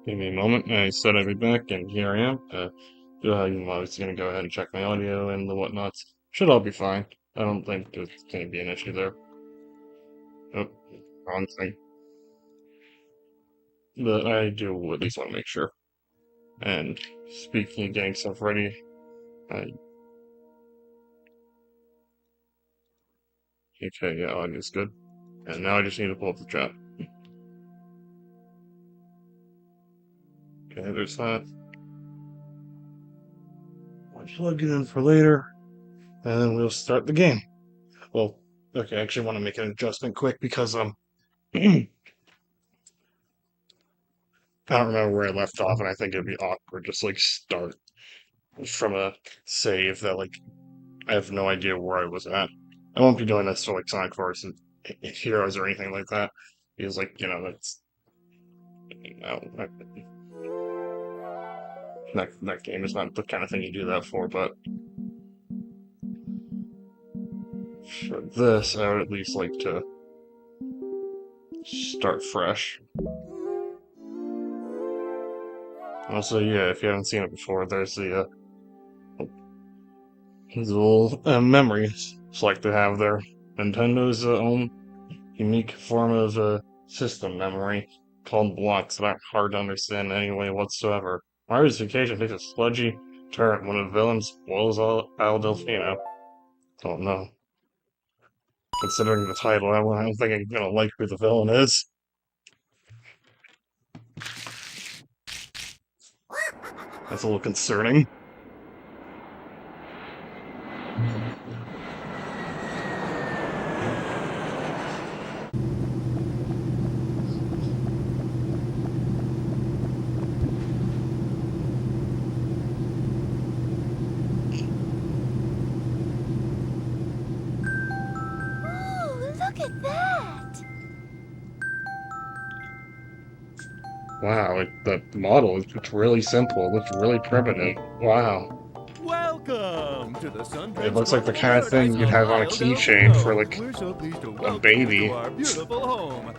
Give me a moment, and I said I'd be back, and here I am. I was gonna go ahead and check my audio and the whatnots. Should all be fine. I don't think there's gonna be an issue there. Oh, wrong thing. But I do at least want to make sure. And speaking of getting stuff ready, I, okay, yeah, audio's good. And now I just need to pull up the chat. Okay, there's that. I'll plug it in for later, and then we'll start the game. Well, okay, I actually want to make an adjustment quick because I don't remember where I left off, and I think it'd be awkward just like start from a save that like I have no idea where I was at. I won't be doing this for like Sonic Force and Heroes or anything like that because like that's no, that game is not the kind of thing you do that for. But for this, I would at least like to start fresh. Also, yeah, if you haven't seen it before, there's the these little memories. It's like to have their Nintendo's own unique form of system memory called blocks that aren't hard to understand in any way whatsoever. Mario's vacation takes a sludgy turn when a villain spoils Al Delfino. Don't know. Considering the title, I don't think I'm gonna like who the villain is. That's a little concerning. Oh, look at that! Wow, the model it's really simple. It looks really primitive. Wow. Welcome to the sun It looks like the transported kind of thing paradise you'd of have on a Isle keychain for Delfino. like We're so pleased to a welcome you baby. to our beautiful home.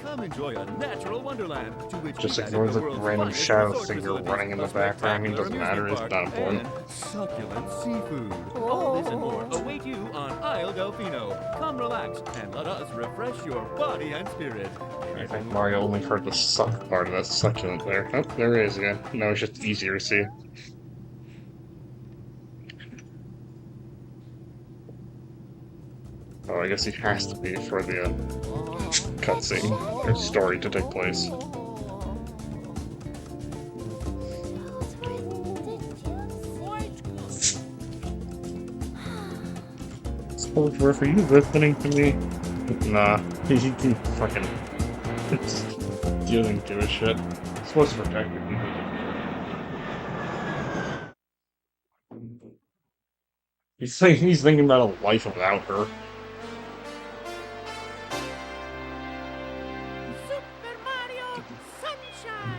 Come enjoy a natural wonderland to which Just we've added ignore the the world's random finest shadow resort figure facilities, running in the a background. It spectacular doesn't matter. amusement It's park, not important. and succulent seafood. All this and more await you on Isle Delfino. Come relax and let us refresh your body and spirit. I think Mario only heard the suck part of that succulent there. Oh, there it is again. No, it's just easier to see. Oh, I guess he has to be for the cutscene or story to take place. So for you listening to me, nah, he fucking doesn't give a shit. He's supposed to protect the people. He's thinking about a life without her. Super Mario Sunshine!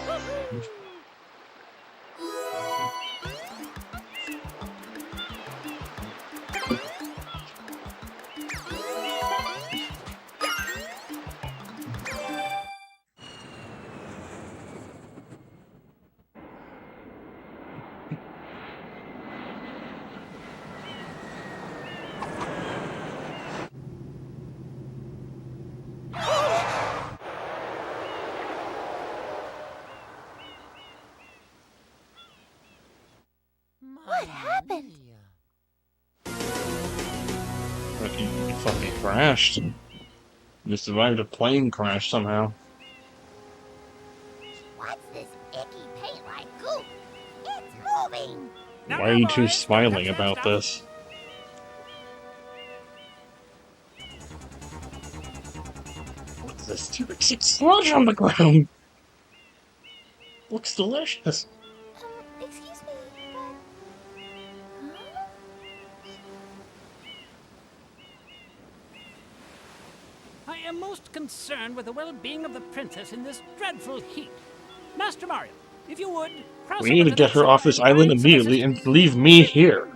Woohoo! What happened? But he fucking crashed. He survived a plane crash somehow. What's this icky paint-like goop? It's moving! Why are you two smiling about this? What's this stupid sludge on the ground? Looks delicious. Excuse me, but... Huh? I am most concerned with the well-being of the princess in this dreadful heat. Master Mario, if you would, cross We need over to get that her off shore this and island find some immediately and assistance. leave me here.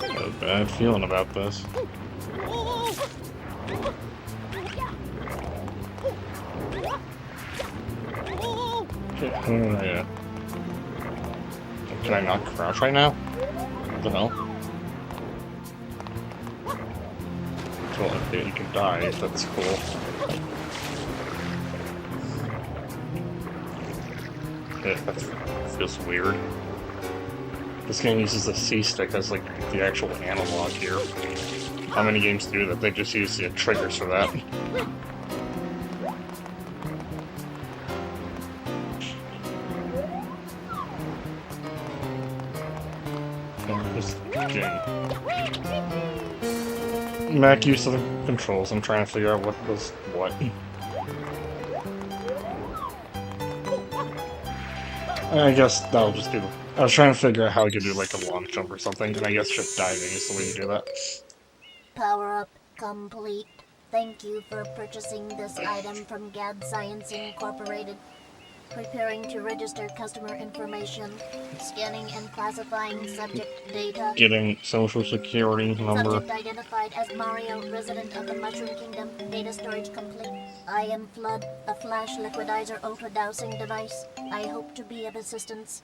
I have a bad feeling about this. Yeah. Can I not crouch right now? What the hell? Well, okay, you can die. That's cool. Yeah, that feels weird. This game uses a C-stick as like the actual analog here. How many games do that? They just use the triggers for that. Mac use of the controls. I'm trying to figure out what was what. I guess that'll just do. I was trying to figure out how I could do like a long jump or something, and I guess just diving is the way to do that. Power up complete. Thank you for purchasing this item from Gad Science Incorporated. Preparing to register customer information. Scanning and classifying subject data. Getting social security number. Subject identified as Mario, resident of the Mushroom Kingdom. Data storage complete. I am Flood, a flash liquidizer ultra dowsing device. I hope to be of assistance.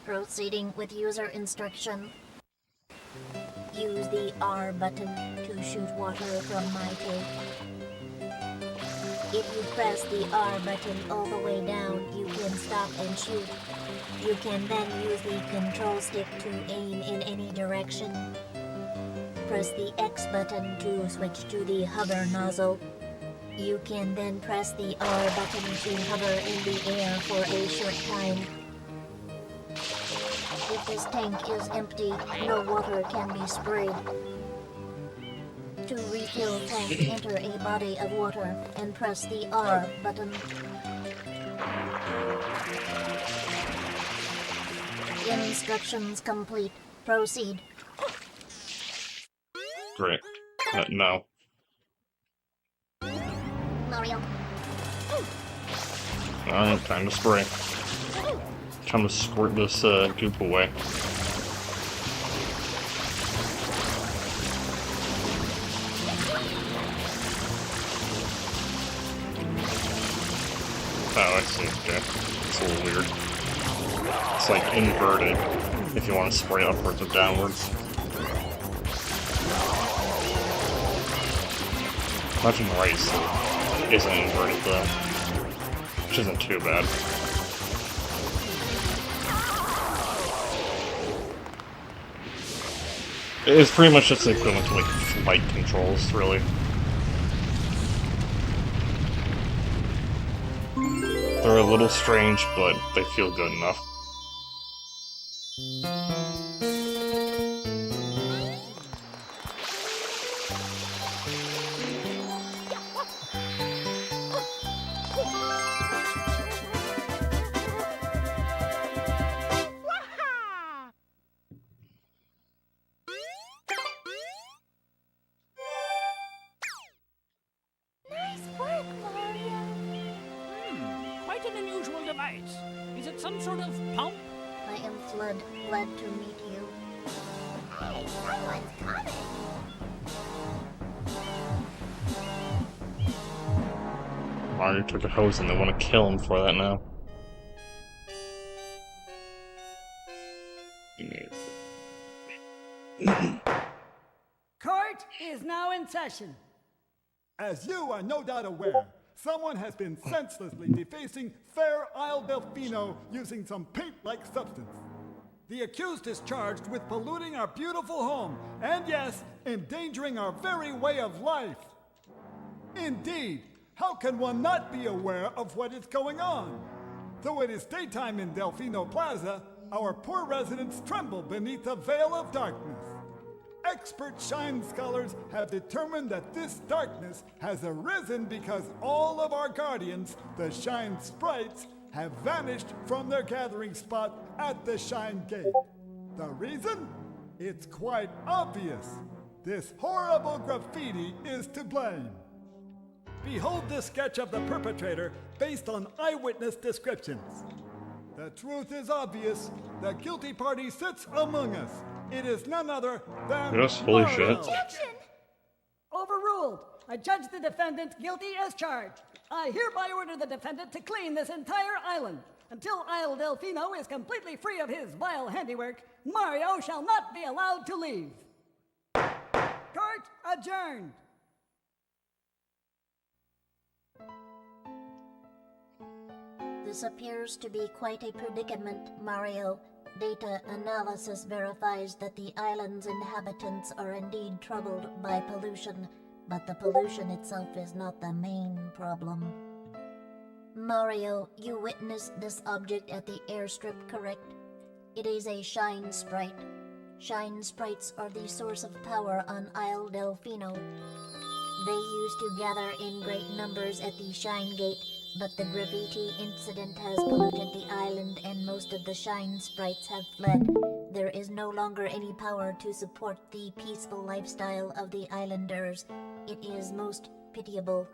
Proceeding with user instruction. Use the R button to shoot water from my tank. If you press the R button all the way down, you can stop and shoot. You can then use the control stick to aim in any direction. Press the X button to switch to the hover nozzle. You can then press the R button to hover in the air for a short time. If this tank is empty, no water can be sprayed. To refill tank, enter a body of water and press the R button. Instructions complete. Proceed. Great. No. Mario. Alright, time to spray. Time to squirt this goop away. Oh, I see. Okay. It's a little weird. It's like inverted if you want to spray upwards or downwards. Imagine rice isn't inverted though, which isn't too bad. It's pretty much just the equivalent to like flight controls, really. They're a little strange, but they feel good enough. Nice work, Mario. Quite an unusual device. Is it some sort of pump? I am Flood. Glad to meet you. Hey, someone's coming. Mario took a hose and they want to kill him for that now. Court is now in session. As you are no doubt aware, someone has been senselessly defacing fair Isle Delfino using some paint-like substance. The accused is charged with polluting our beautiful home, and yes, endangering our very way of life. Indeed, how can one not be aware of what is going on? Though it is daytime in Delfino Plaza, our poor residents tremble beneath a veil of darkness. Expert Shine scholars have determined that this darkness has arisen because all of our guardians, the Shine Sprites, have vanished from their gathering spot at the Shine Gate. The reason? It's quite obvious. This horrible graffiti is to blame. Behold this sketch of the perpetrator based on eyewitness descriptions. The truth is obvious. The guilty party sits among us. It is none other than Yes, holy shit. Mario. Objection! Overruled. I judge the defendant guilty as charged. I hereby order the defendant to clean this entire island. Until Isle Delfino is completely free of his vile handiwork, Mario shall not be allowed to leave. Court adjourned. This appears to be quite a predicament, Mario. Data analysis verifies that the island's inhabitants are indeed troubled by pollution, but the pollution itself is not the main problem. Mario, you witnessed this object at the airstrip, correct? It is a shine sprite. Shine sprites are the source of power on Isle Delfino. They used to gather in great numbers at the Shine Gate, but the graffiti incident has polluted the island and most of the Shine sprites have fled. There is no longer any power to support the peaceful lifestyle of the islanders. It is most pitiable.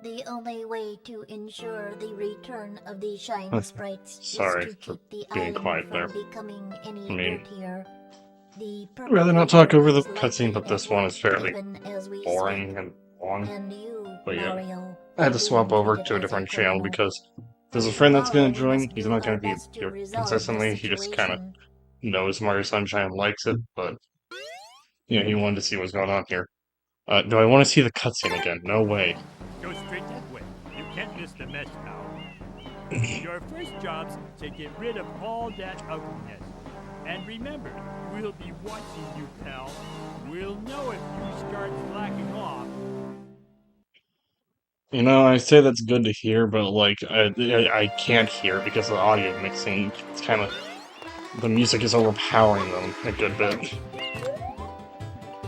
The only way to ensure the return of the Shine sprites Sorry is to for keep the being island quiet from there. becoming any I mean, dirtier. The I'd rather not talk over the perpetrator cutscene, is but this likely one is fairly even as we boring speak. and long. And you, But yeah, Mario, I had to are swap being over treated to a as different channel criminal. because there's a friend that's gonna Tomorrow we join. must He's do not gonna our be best to here resolve consistently. this He just kind of situation. knows Mario Sunshine likes it, but you know, he wanted to see what's going on here. Do I want to see the cutscene again? No way. Go straight that way. You can't miss the mess tower. Your first job's to get rid of all that ugliness. And remember, we'll be watching you, pal. We'll know if you start slacking off. You know, I say that's good to hear, but like, I can't hear because the audio mixing, it's kind of, the music is overpowering them a good bit.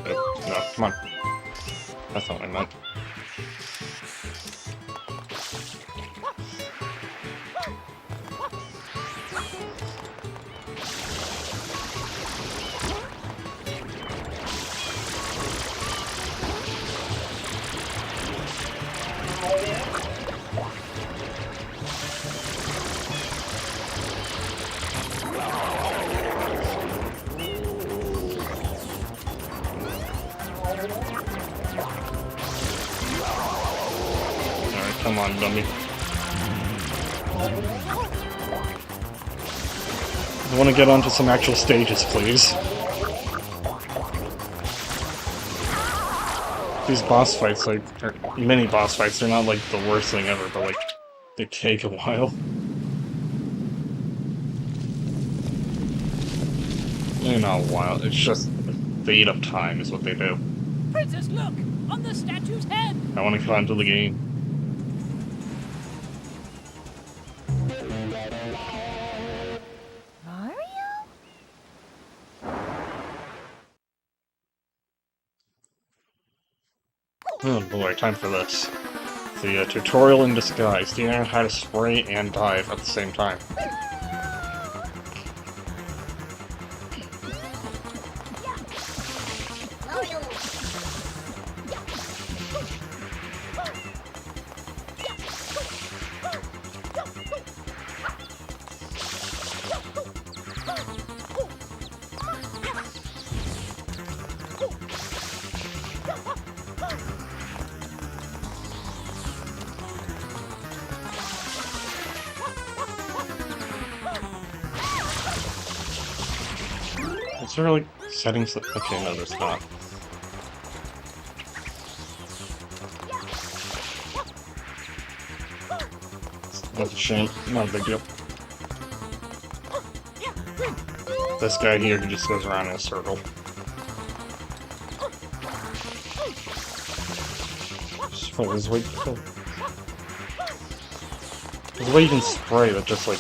No, come on. That's not what I meant. Alright, come on, dummy. I want to get onto some actual stages, please. These boss fights, like, or mini boss fights, they're not like the worst thing ever, but like, they take a while. They're not wild, it's just, they eat up time is what they do. Princess, look! On the statue's head! I want to get onto the game. Mario? Oh boy, time for this. The tutorial in disguise. Do you know how to spray and dive at the same time? Mario! Is there like settings that... Okay, no, there's not. That's a shame. Not a big deal. This guy here, he just goes around in a circle. Oh, there's a way... Oh. There's a way you can spray that just like...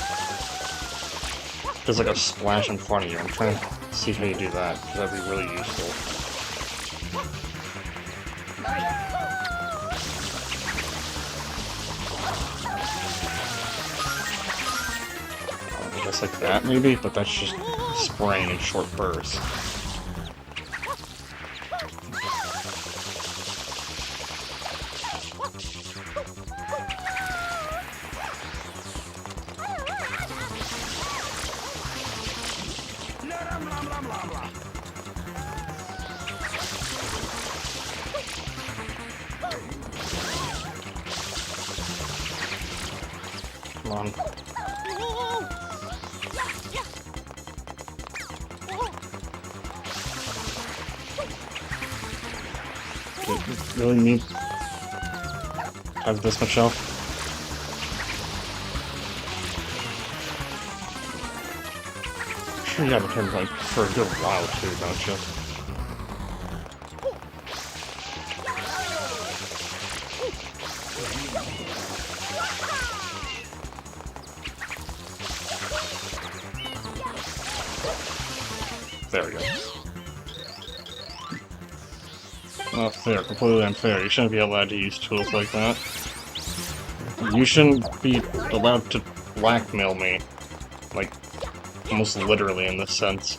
There's like a splash in front of you. I'm trying to see how you do that, because that'd be really useful. I guess like that maybe, but that's just spraying in short bursts. Really need have this much health? Sure you have him like for a good while too, don't you? There we go. Not fair, completely unfair. You shouldn't be allowed to use tools like that. You shouldn't be allowed to blackmail me. Like, almost literally in this sense.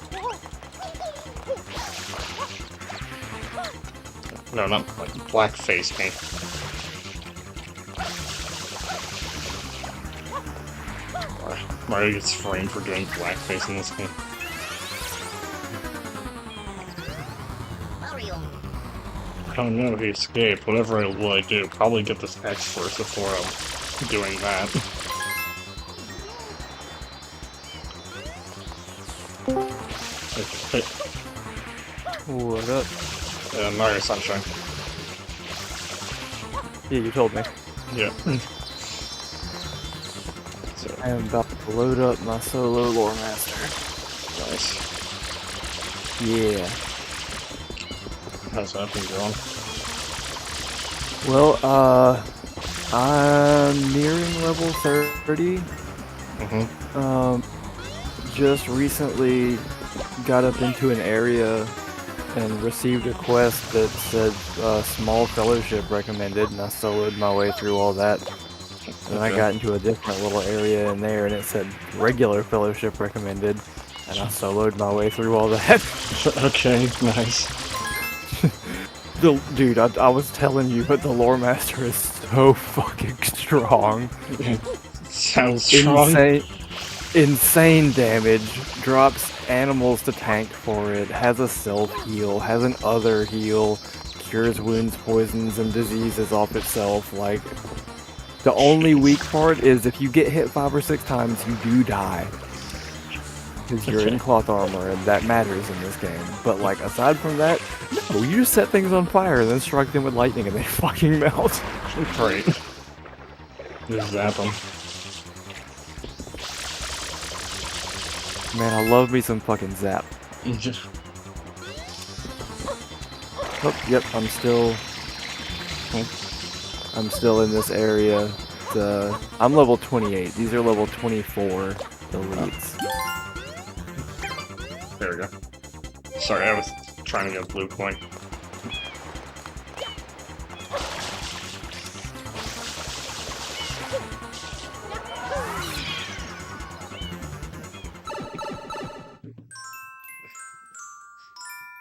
No, not like blackface me. Mario gets framed for doing blackface in this game. Oh no, he escaped. Whatever will I do? Probably get this X first before I'm doing that. Hey, What up? Mario Sunshine. Yeah, you told me. Yeah. So, I am about to load up my solo lore master. nice. Yeah. How's that been going? Well, I'm nearing level 30. Mm-hmm. Just recently got up into an area and received a quest that said small fellowship recommended, and I soloed my way through all that. And I got into a different little area in there, and it said regular fellowship recommended, and I soloed my way through all that. Okay, nice. Dude, I was telling you, but the lore master is so fucking strong. Sounds strong. Insane damage. Drops animals to tank for it. Has a self heal. Has an other heal. Cures wounds, poisons, and diseases off itself. Like, the only weak part is if you get hit 5 or 6 times, you do die. Because you're in cloth armor, and that matters in this game. But, like, aside from that, no, you just set things on fire and then strike them with lightning and they fucking melt. Great. Just zap them. Man, I love me some fucking zap. Just... Oh, yep, I'm still in this area. I'm level 28. These are level 24 elites. There we go. Sorry, I was trying to get a blue coin.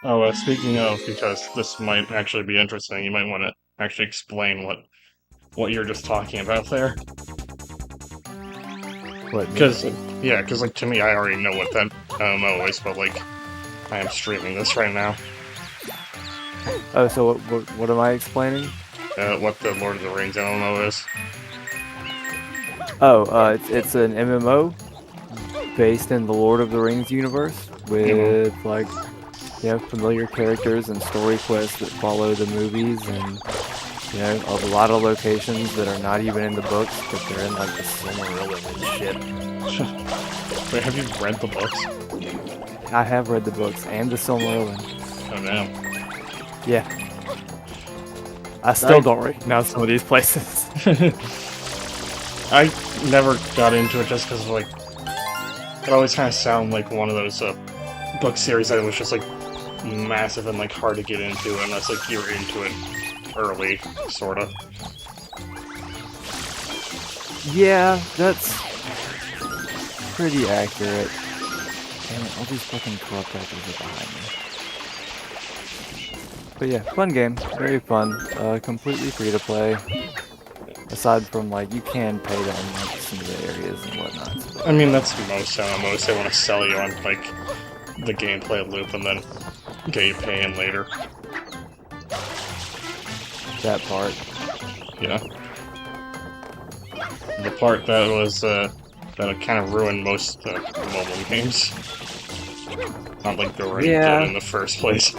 Oh, speaking of, because this might actually be interesting, you might want to actually explain what you're just talking about there. What? Because, yeah, because, like, to me, I already know what that MMO is, but, like, I am streaming this right now. Oh, so what am I explaining? What the Lord of the Rings MMO is. Oh, it's an MMO based in the Lord of the Rings universe with, like, you know, familiar characters and story quests that follow the movies, and, you know, a lot of locations that are not even in the books, but they're in, like, the Silmarillion and shit. Wait, have you read the books? I have read the books and the Silmarillion. Oh, damn. Yeah. I still don't recognize some of these places. I never got into it just because, like, it always kind of sounded like one of those book series that was just, like, massive and, like, hard to get into unless, like, you're into it early, sorta. Yeah, that's pretty accurate. Damn it, all these fucking corrupt actors are behind me. But yeah, fun game. Very fun. Completely free to play. Aside from, like, you can pay to unlock some of the areas and whatnot. I mean, that's most MMOs. They want to sell you on, like, the gameplay loop and then get you paying later. That part. Yeah. The part that was, that kind of ruined most mobile games. Not like they were any good in the first place.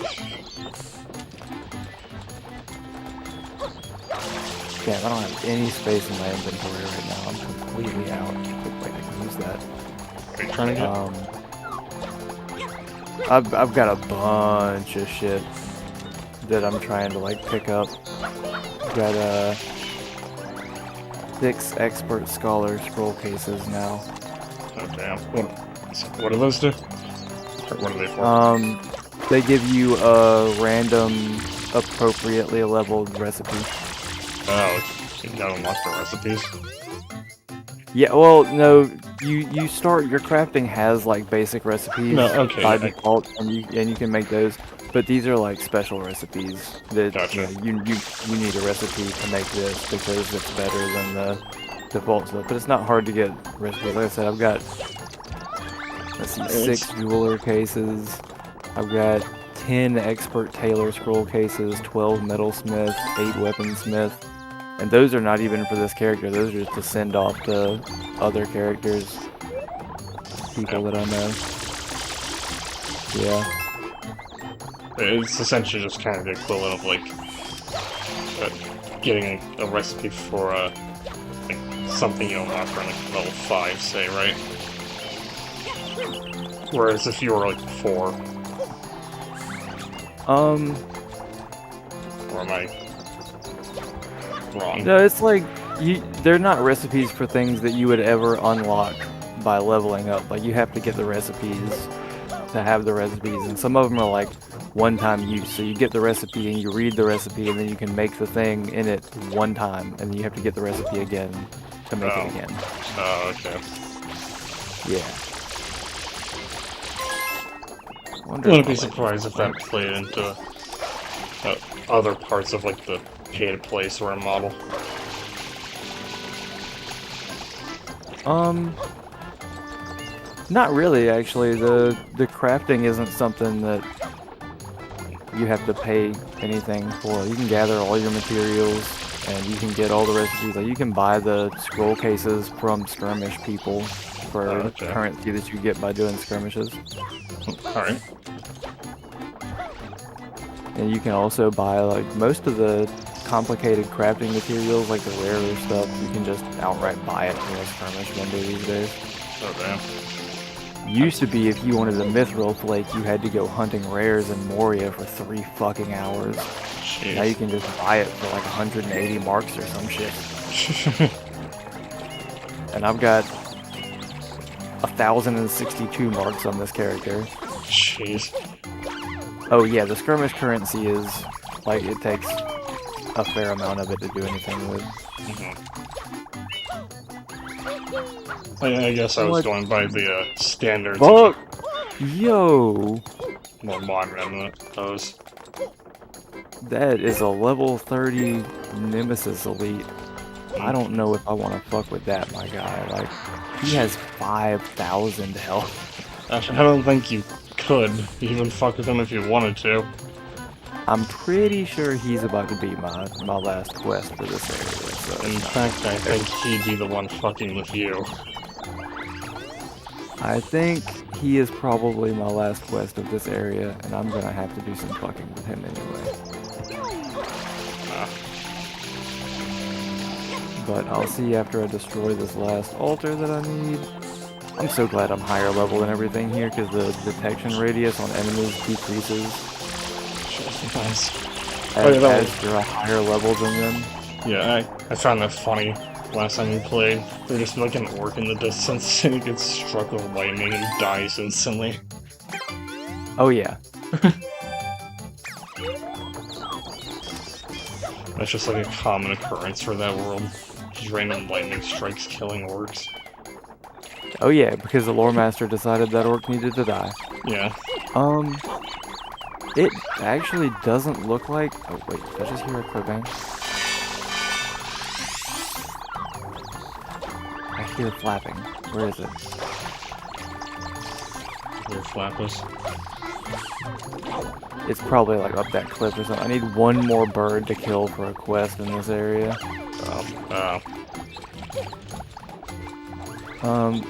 Damn, I don't have any space in my inventory right now. I'm completely out. Wait, I can use that. What are you trying to get? I've got a bunch of shit that I'm trying to like pick up. Got 6 expert scholar scroll cases now. Oh damn. What do those do? What are they for? They give you a random, appropriately leveled recipe. Oh, you gotta unlock the recipes. Yeah, well, no, you start, your crafting has like basic recipes by default, and you can make those, but these are like special recipes that Gotcha. you need a recipe to make this because it's better than the default stuff. But it's not hard to get recipes. Like I said, I've got, let's see, 6 jeweler cases. I've got 10 expert tailor scroll cases, 12 metalsmith, 8 weaponsmith. And those are not even for this character, those are just to send off to other characters. People that I know. Yeah. It's essentially just kind of the equivalent of like getting a recipe for like something you unlock for like level 5, say, right? Whereas if you were like 4. Or am I wrong? No, it's like they're not recipes for things that you would ever unlock by leveling up. Like you have to get the recipes to have the recipes, and some of them are like one-time use. So you get the recipe and you read the recipe, and then you can make the thing in it one time, and then you have to get the recipe again to make it again. Oh, okay. Yeah. I wouldn't be surprised if that played into other parts of like the pay-to-play sort of model. Not really, actually. The crafting isn't something that you have to pay anything for. You can gather all your materials, and you can get all the recipes. Like, you can buy the scroll cases from skirmish people for currency that you get by doing skirmishes. Alright. And you can also buy, like, most of the complicated crafting materials, like the rarer stuff, you can just outright buy it from a skirmish vendor these days. Oh, damn. Used to be, if you wanted a mithril flake, you had to go hunting rares in Moria for 3 fucking hours. Jeez. Now you can just buy it for like 180 marks or some shit. And I've got 1,062 marks on this character. Jeez. Oh yeah, the skirmish currency is, like, it takes a fair amount of it to do anything with. I guess I was going by the standards. Fuck! Yo! More modern than those. That is a level 30 Nemesis Elite. I don't know if I want to fuck with that, my guy. Like, he has 5,000 health. Actually, I don't think you could even fuck with him if you wanted to. I'm pretty sure he's about to be my last quest for this area. So in fact, I think he'd be the one fucking with you. I think he is probably my last quest of this area, and I'm gonna have to do some fucking with him anyway. But I'll see after I destroy this last altar that I need. I'm so glad I'm higher level and everything here, because the detection radius on enemies decreases Nice. as you're a higher level than them. Yeah, I found that funny last time we played. There's just like an orc in the distance and he gets struck with lightning and dies instantly. Oh yeah. That's just like a common occurrence for that world. Just random lightning strikes killing orcs. Oh yeah, because the lore master decided that orc needed to die. Yeah. It actually doesn't look like... Oh wait, did I just hear a crowbang? I hear flapping. Where is it? Weird flappers. It's probably like up that cliff or something. I need one more bird to kill for a quest in this area.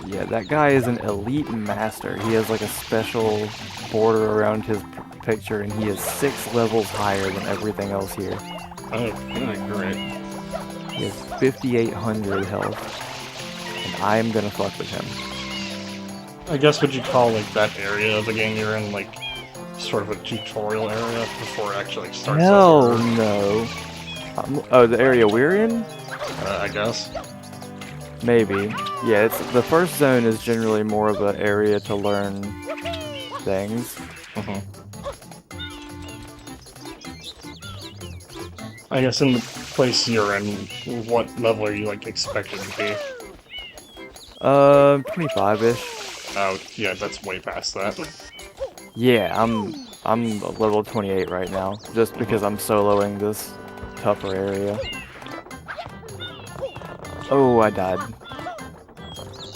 Yeah, that guy is an elite master. He has like a special border around his picture, and he is 6 levels higher than everything else here. Oh, great. He has 5,800 health. And I am gonna fuck with him. I guess would you call like that area of the game you're in like sort of a tutorial area before it actually like, starts? Hell no. Oh, the area we're in? I guess. Maybe. Yeah, it's the first zone is generally more of an area to learn things. I guess in the place you're in, what level are you like expected to be? 25-ish. Oh, yeah, that's way past that. Yeah, I'm level 28 right now, just because I'm soloing this tougher area. Oh, I died.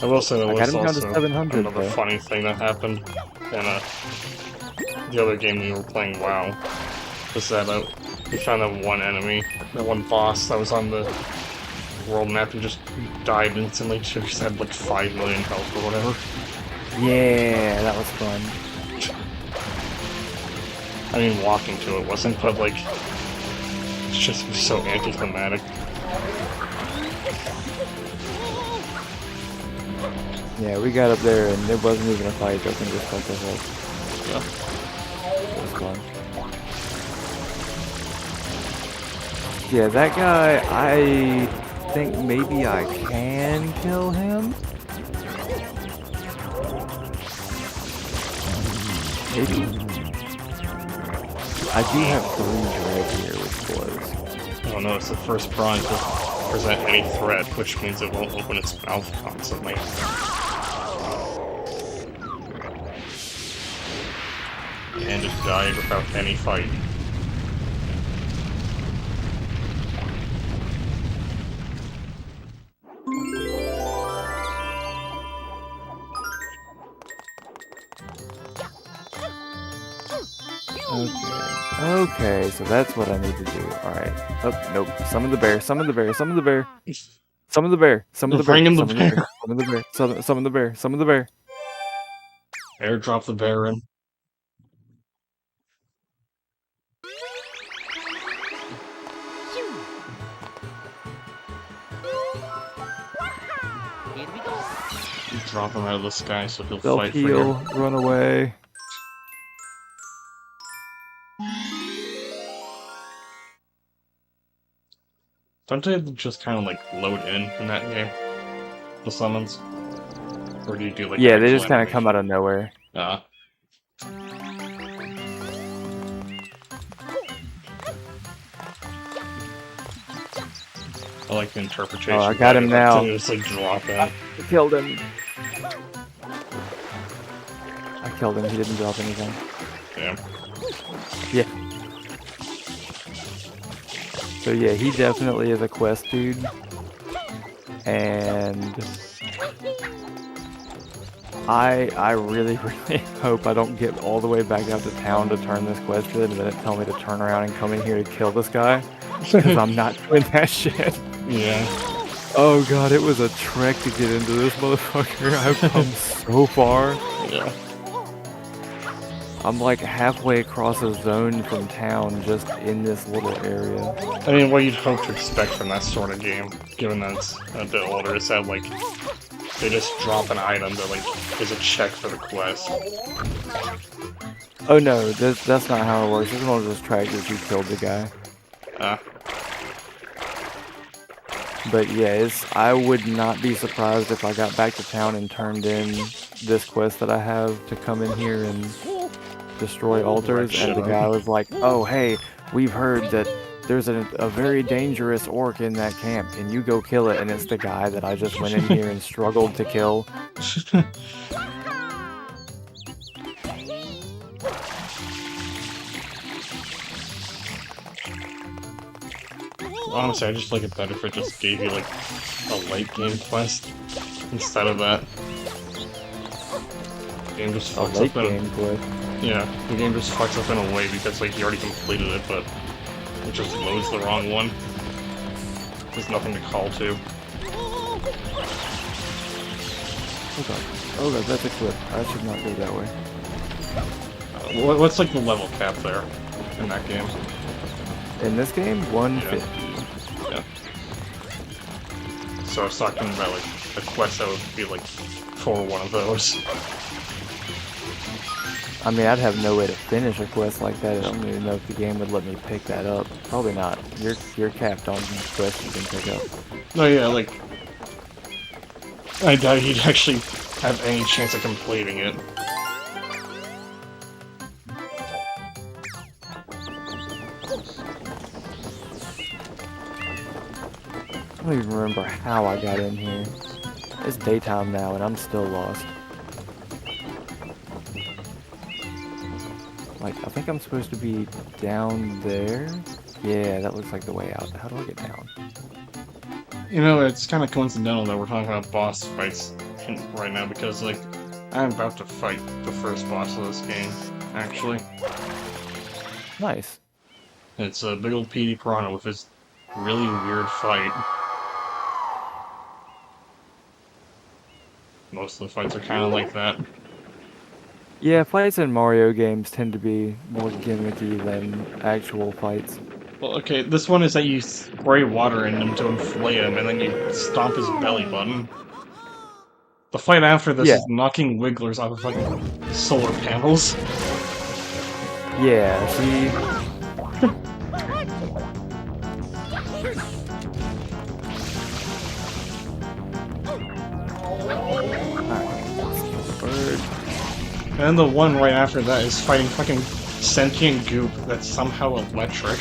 I will say there I got was him down to also 700 another though. funny thing that happened in the other game we were playing WoW. Was that we found that one enemy, that one boss that was on the world map and just died instantly. She just had like 5 million health or whatever. Yeah, that was fun. I mean, walking to it wasn't, but like, it's just so anticlimactic. Yeah, we got up there and it wasn't even a fight, I think just like a Yeah. It was fun. Yeah, that guy, I think maybe I can kill him. Maybe. I do have 3 dread here, which blows. Oh no, it's the first bronze to present any threat, which means it won't open its mouth constantly. And it died without any fight. Okay, so that's what I need to do. Alright. Oh, nope. Summon the bear, summon the bear, summon the bear. Summon the bear, summon the bear, Bring in the summon bear. the bear, summon the bear, summon the bear, summon the bear. Airdrop the bear in. Here we go. You drop him out of the sky so he'll They'll fight heal, for you. run away. Don't they just kind of like load in that game? The summons? Or do you do like Yeah, they actual just kind of come out of nowhere. Ah. I like the interpretation. Oh, I got him now. To just like drop in. I killed him. I killed him, he didn't drop anything. Yeah. Yeah. So yeah, he definitely is a quest dude. And I really, really hope I don't get all the way back out to town to turn this quest in and then it tell me to turn around and come in here to kill this guy. Because I'm not doing that shit. Yeah. Oh god, it was a trek to get into this motherfucker. I've come so far. Yeah. I'm like halfway across a zone from town just in this little area. I mean, what you'd hope to expect from that sort of game, given that it's a bit older, is that, like, they just drop an item that, like, is a check for the quest. Oh no, that's not how it works. It's one of those trackers who killed the guy. But yeah, I would not be surprised if I got back to town and turned in this quest that I have to come in here and destroy altars, and the guy was like, oh hey, we've heard that there's a very dangerous orc in that camp, can you go kill it? And it's the guy that I just went in here and struggled to kill. Honestly, I just like it better if it just gave you, like, a late game quest instead of that. The game just fucks Late up in game quest. Yeah, the game just fucks up in a way because, like, you already completed it, but it just loads the wrong one. There's nothing to call to. Oh god, that's a cliff. I should not go that way. What's, like, the level cap there in that game? In this game, 150. Yeah. so I was talking about like the quest that would be like for one of those. I mean, I'd have no way to finish a quest like that. I don't even know if the game would let me pick that up. Probably not. You're capped on quests you can pick up. No, yeah, like I doubt he'd actually have any chance of completing it. I don't even remember how I got in here. It's daytime now and I'm still lost. Like, I think I'm supposed to be down there? Yeah, that looks like the way out. How do I get down? You know, it's kind of coincidental that we're talking about boss fights right now because, like, I'm about to fight the first boss of this game, actually. Nice. It's a big old PD Piranha with his really weird fight. Most of the fights are kind of like that. Yeah, fights in Mario games tend to be more gimmicky than actual fights. Well, okay, this one is that you spray water in him to inflate him, and then you stomp his belly button. The fight after this Yeah. is knocking wigglers off of fucking solar panels. Yeah, see? Bird. And then the one right after that is fighting fucking sentient goop that's somehow electric.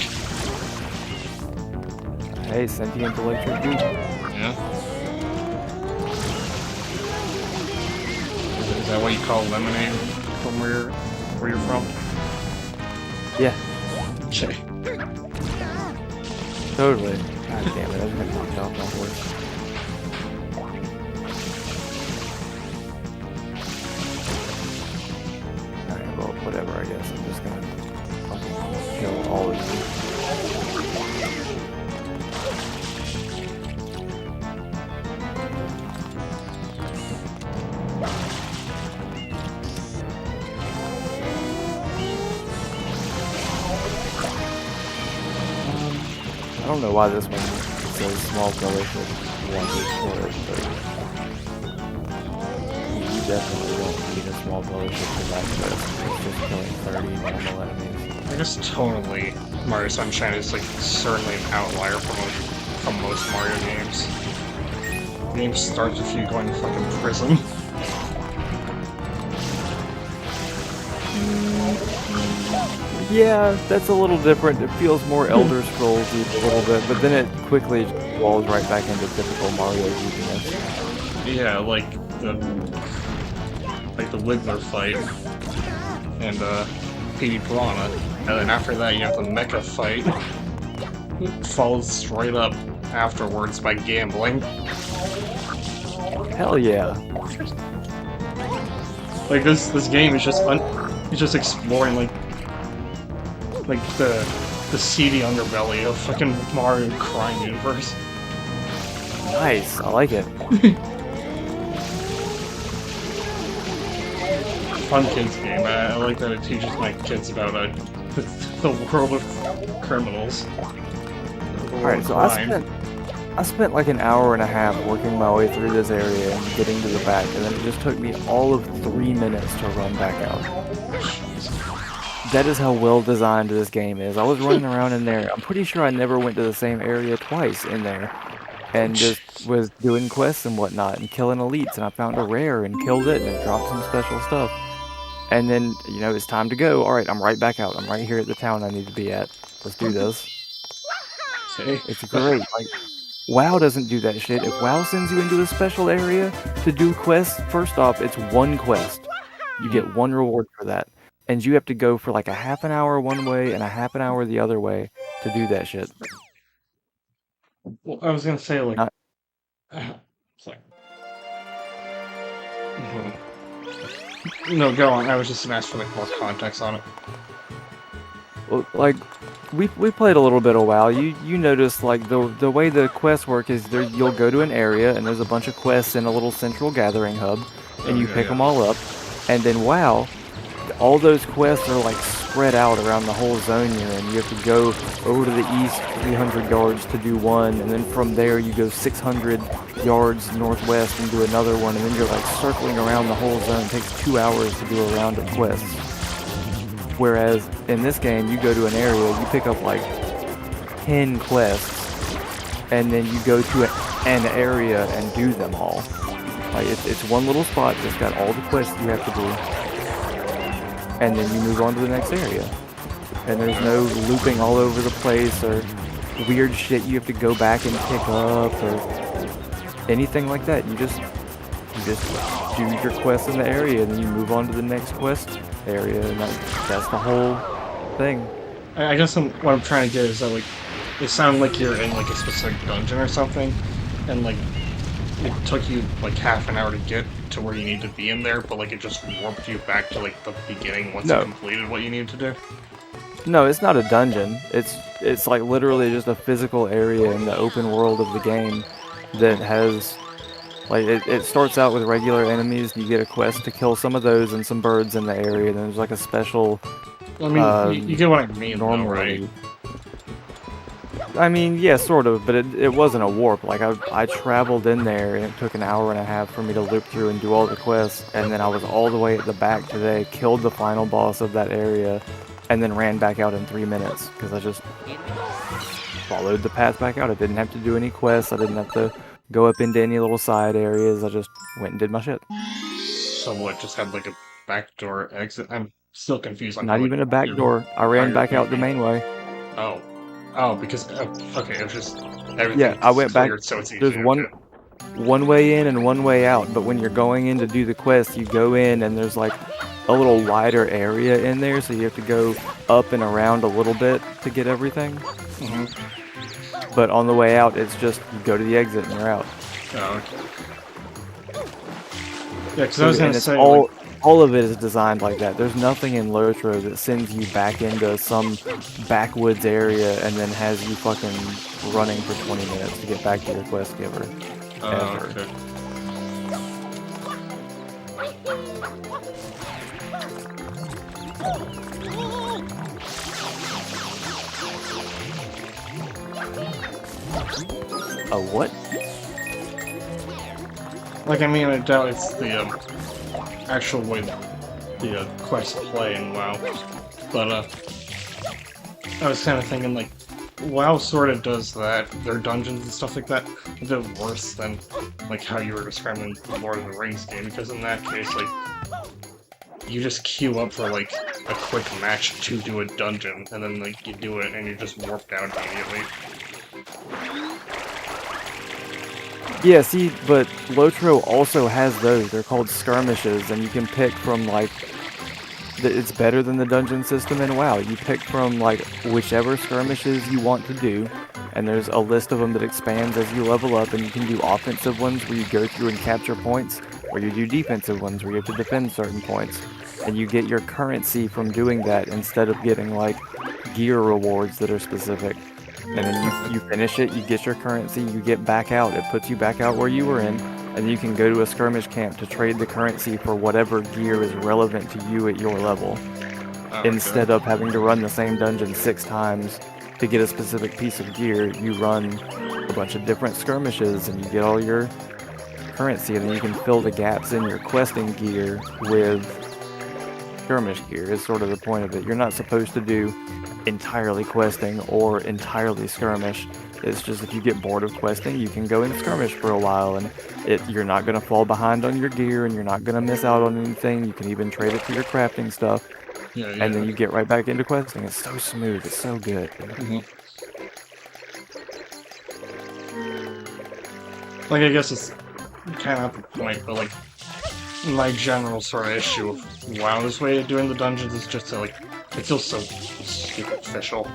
Hey, sentient electric dude. Yeah. Is that what you call lemonade from where you're from? Yeah, Okay. totally. God damn it, I just got knocked off my horse. Alright, well, whatever, I guess. I'm just gonna fucking kill all of you. I don't know why this one says small fellowship wanted for it, but you definitely don't need a small fellowship for that quest. It's just killing 30 normal enemies. I guess tonally, Mario Sunshine is like certainly an outlier from most Mario games. The game starts with you going to fucking prison. Yeah, that's a little different. It feels more Elder Scrolls-y a little bit, but then it quickly falls right back into typical Mario goofiness. Yeah, like the Wiggler fight and PD Piranha, and then after that you have the Mecha fight, followed straight up afterwards by gambling. Hell yeah. Like this game is just exploring like the seedy underbelly of fucking Mario crime universe. Nice, I like it. Fun kids game. I like that it teaches my kids about the world of criminals. Alright, so I spent like an hour and a half working my way through this area and getting to the back, and then it just took me all of 3 minutes to run back out. That is how well designed this game is. I was running around in there. I'm pretty sure I never went to the same area twice in there. And just was doing quests and whatnot and killing elites, and I found a rare and killed it and it dropped some special stuff. And then, you know, it's time to go. Alright, I'm right back out. I'm right here at the town I need to be at. Let's do this. Okay. It's great. Like, WoW doesn't do that shit. If WoW sends you into a special area to do quests, first off, it's one quest. You get one reward for that. And you have to go for like a half an hour one way and a half an hour the other way to do that shit. Well, I was gonna say like. Not- Sorry. No, go on. I was just gonna ask for like more context on it. Well, like, we played a little bit of WoW. You notice like the way the quests work is there you'll go to an area and there's a bunch of quests in a little central gathering hub, and you pick them all up, and then WoW, all those quests are like spread out around the whole zone you're in. You have to go over to the east 300 yards to do one, and then from there you go 600 yards northwest and do another one, and then you're like circling around the whole zone. It takes 2 hours to do a round of quests. Whereas in this game, you go to an area, you pick up like 10 quests, and then you go to an area and do them all. Like it's one little spot that's got all the quests you have to do, and then you move on to the next area. And there's no looping all over the place or weird shit you have to go back and pick up or anything like that. You just do your quest in the area, and then you move on to the next quest area, and that's the whole thing. I guess what I'm trying to get is that, like, it sounded like you're in, like, a specific dungeon or something, and, like, it took you, like, half an hour to get to where you need to be in there, but, like, it just warped you back to, like, the beginning once you completed what you needed to do? No, it's not a dungeon. It's like literally just a physical area in the open world of the game that has, like, it starts out with regular enemies, and you get a quest to kill some of those and some birds in the area, and there's, like, a special... I mean, you get what I mean, though, right? I mean, yeah, sort of, but it wasn't a warp. Like, I traveled in there, and it took an hour and a half for me to loop through and do all the quests, and then I was all the way at the back today, killed the final boss of that area, and then ran back out in 3 minutes, because I just followed the path back out. I didn't have to do any quests, I didn't have to go up into any little side areas, I just went and did my shit. So what, just had, like, a backdoor exit? I'm still confused. Not even a backdoor. I ran back out the main way. Oh, because okay, it was just everything. Yeah, I went back. So it's easy. There's one way in and one way out, but when you're going in to do the quest, you go in and there's like a little wider area in there, so you have to go up and around a little bit to get everything. Mm-hmm. But on the way out, it's just you go to the exit and you're out. Oh, okay. Yeah, because I was gonna say all of it is designed like that. There's nothing in Lotro that sends you back into some backwoods area and then has you fucking running for 20 minutes to get back to your quest giver. Okay. A what? Like, I mean, I doubt it's the actual way the quests play in WoW, but I was kind of thinking, like, WoW sort of does that, their dungeons and stuff like that, a bit worse than, like, how you were describing the Lord of the Rings game, because in that case, like, you just queue up for, like, a quick match to do a dungeon, and then, like, you do it, and you're just warped out immediately. Yeah, see, but Lotro also has those. They're called skirmishes, and you can pick from, like, it's better than the dungeon system in WoW. You pick from, like, whichever skirmishes you want to do, and there's a list of them that expands as you level up, and you can do offensive ones where you go through and capture points, or you do defensive ones where you have to defend certain points, and you get your currency from doing that instead of getting, like, gear rewards that are specific. And then you finish it, you get your currency, you get back out, it puts you back out where you were in, and you can go to a skirmish camp to trade the currency for whatever gear is relevant to you at your level, instead of having to run the same dungeon 6 times to get a specific piece of gear. You run a bunch of different skirmishes and you get all your currency, and then you can fill the gaps in your questing gear with skirmish gear is sort of the point of it. You're not supposed to do entirely questing or entirely skirmish. It's just if you get bored of questing, you can go and skirmish for a while, and you're not going to fall behind on your gear, and you're not going to miss out on anything. You can even trade it for your crafting stuff, and then you get right back into questing. It's so smooth. It's so good. Mm-hmm. Like, I guess it's kind of at the point, but, like, my general sort of issue with WoW's way of doing the dungeons is just to, like, it feels so stupid official.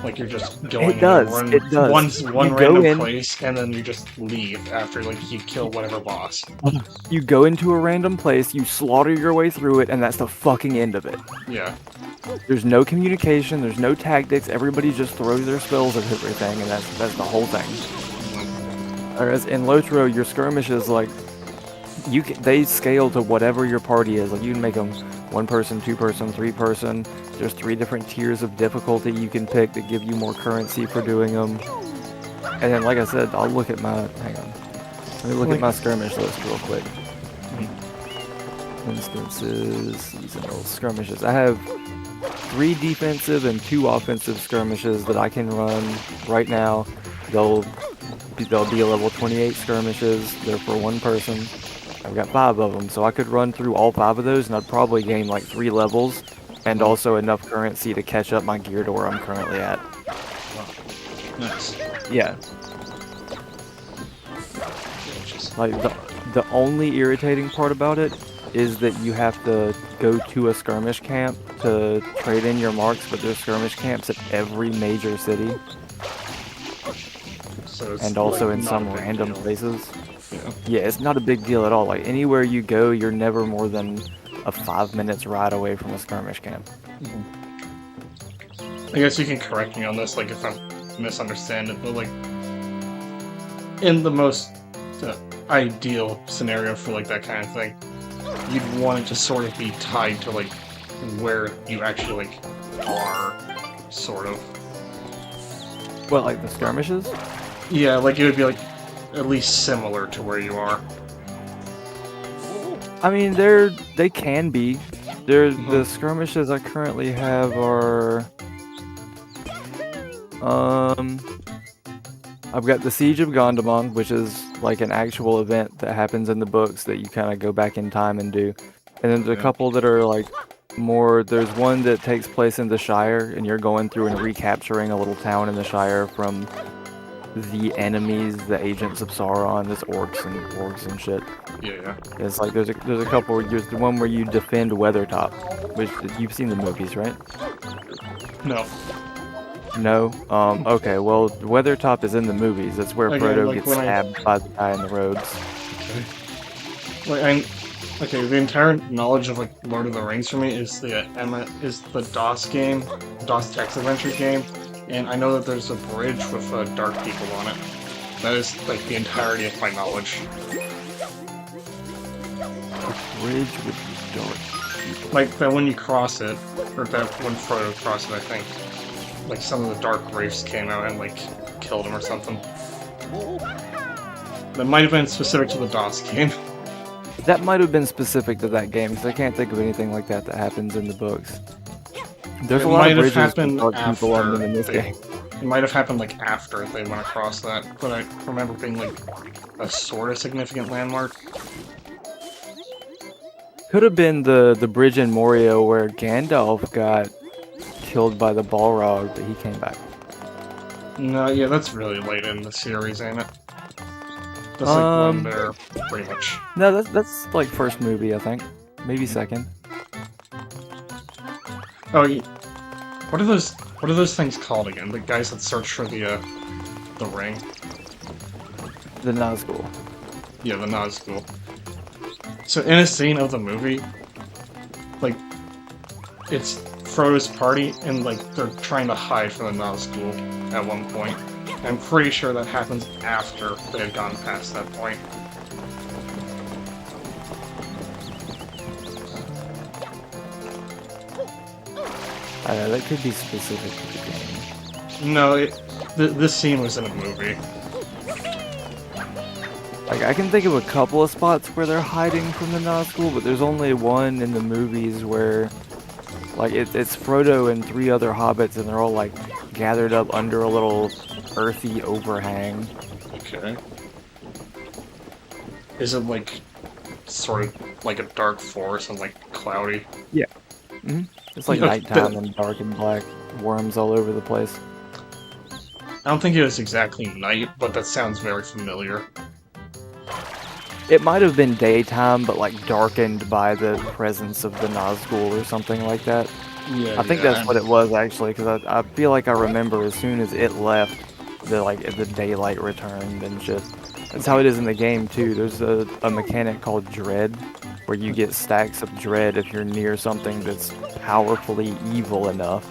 Like, you're just going one random place, and then you just leave after, like, you kill whatever boss. You go into a random place, you slaughter your way through it, and that's the fucking end of it. Yeah. There's no communication, there's no tactics, everybody just throws their spells at everything, and that's the whole thing. Whereas in Lotro, your skirmish is like, they scale to whatever your party is. Like you can make them 1 person, 2 person, 3 person. There's 3 different tiers of difficulty you can pick that give you more currency for doing them. And then, like I said, I'll look at my. Hang on. Let me look at my skirmish list real quick. Instances, seasonal skirmishes. I have 3 defensive and 2 offensive skirmishes that I can run right now. They'll be level 28 skirmishes. They're for 1 person. I've got 5 of them, so I could run through all 5 of those, and I'd probably gain like 3 levels, and also enough currency to catch up my gear to where I'm currently at. Nice. Yeah. Like the only irritating part about it is that you have to go to a skirmish camp to trade in your marks, but there's skirmish camps at every major city. So it's And also like in not some a big random deal. places. Yeah. Yeah, it's not a big deal at all. Like anywhere you go, you're never more than a 5 minutes ride away from a skirmish camp. I guess you can correct me on this, like if I'm misunderstanding it, but like in the most ideal scenario for like that kind of thing, you'd want it to sort of be tied to like where you actually like are, sort of. What, like the skirmishes? Yeah, like it would be like at least similar to where you are. I mean, they can be. The skirmishes I currently have are I've got the Siege of Gondomar, which is like an actual event that happens in the books that you kind of go back in time and do. And then there's a couple that are like more, there's one that takes place in the Shire, and you're going through and recapturing a little town in the Shire from the enemies, the agents of Sauron, this orcs and shit. Yeah. It's like there's a couple. There's the one where you defend Weathertop, which you've seen the movies, right? No. No. Okay. Well, Weathertop is in the movies. That's where Okay, Frodo like gets when I- stabbed by the guy in the roads. Like the entire knowledge of like Lord of the Rings for me is the DOS game, DOS text adventure game, and I know that there's a bridge with dark people on it. That is like the entirety of my knowledge. Bridge with the dark people. Like that when you cross it, or that when Frodo crossed it, I think, like some of the dark wraiths came out and like killed him or something. That might have been specific to the DOS game. That might have been specific to that game, because I can't think of anything like that happens in the books. There's a lot of bridges with dark people on them in this game. It might have happened like after they went across that, but I remember being like a sort of significant landmark. Could have been the bridge in Mawhwio where Gandalf got killed by the Balrog, but he came back. No, yeah, that's really late in the series, ain't it? That's like when they're pretty much. No, that's like first movie, I think. Maybe second. Oh, what are those things called again? The guys that search for the ring. The Nazgul. Yeah, the Nazgul. So in a scene of the movie, like it's Frodo's party, and like they're trying to hide from the Nazgul at one point. I'm pretty sure that happens after they had gone past that point. That could be specific to the game. No, this scene was in a movie. Like, I can think of a couple of spots where they're hiding from the Nazgul, but there's only one in the movies where, like, it's Frodo and 3 other hobbits, and they're all, like, gathered up under a little earthy overhang. Okay. Is it, like, sort of like a dark forest and, like, cloudy? Yeah. Mm-hmm. It's like Okay, nighttime and dark and black, worms all over the place. I don't think it was exactly night, but that sounds very familiar. It might have been daytime, but like darkened by the presence of the Nazgul or something like that. Yeah, I think that's what it was actually, because I feel like I remember as soon as it left, the daylight returned and shit. That's how it is in the game too. There's a mechanic called Dread, where you get stacks of dread if you're near something that's powerfully evil enough,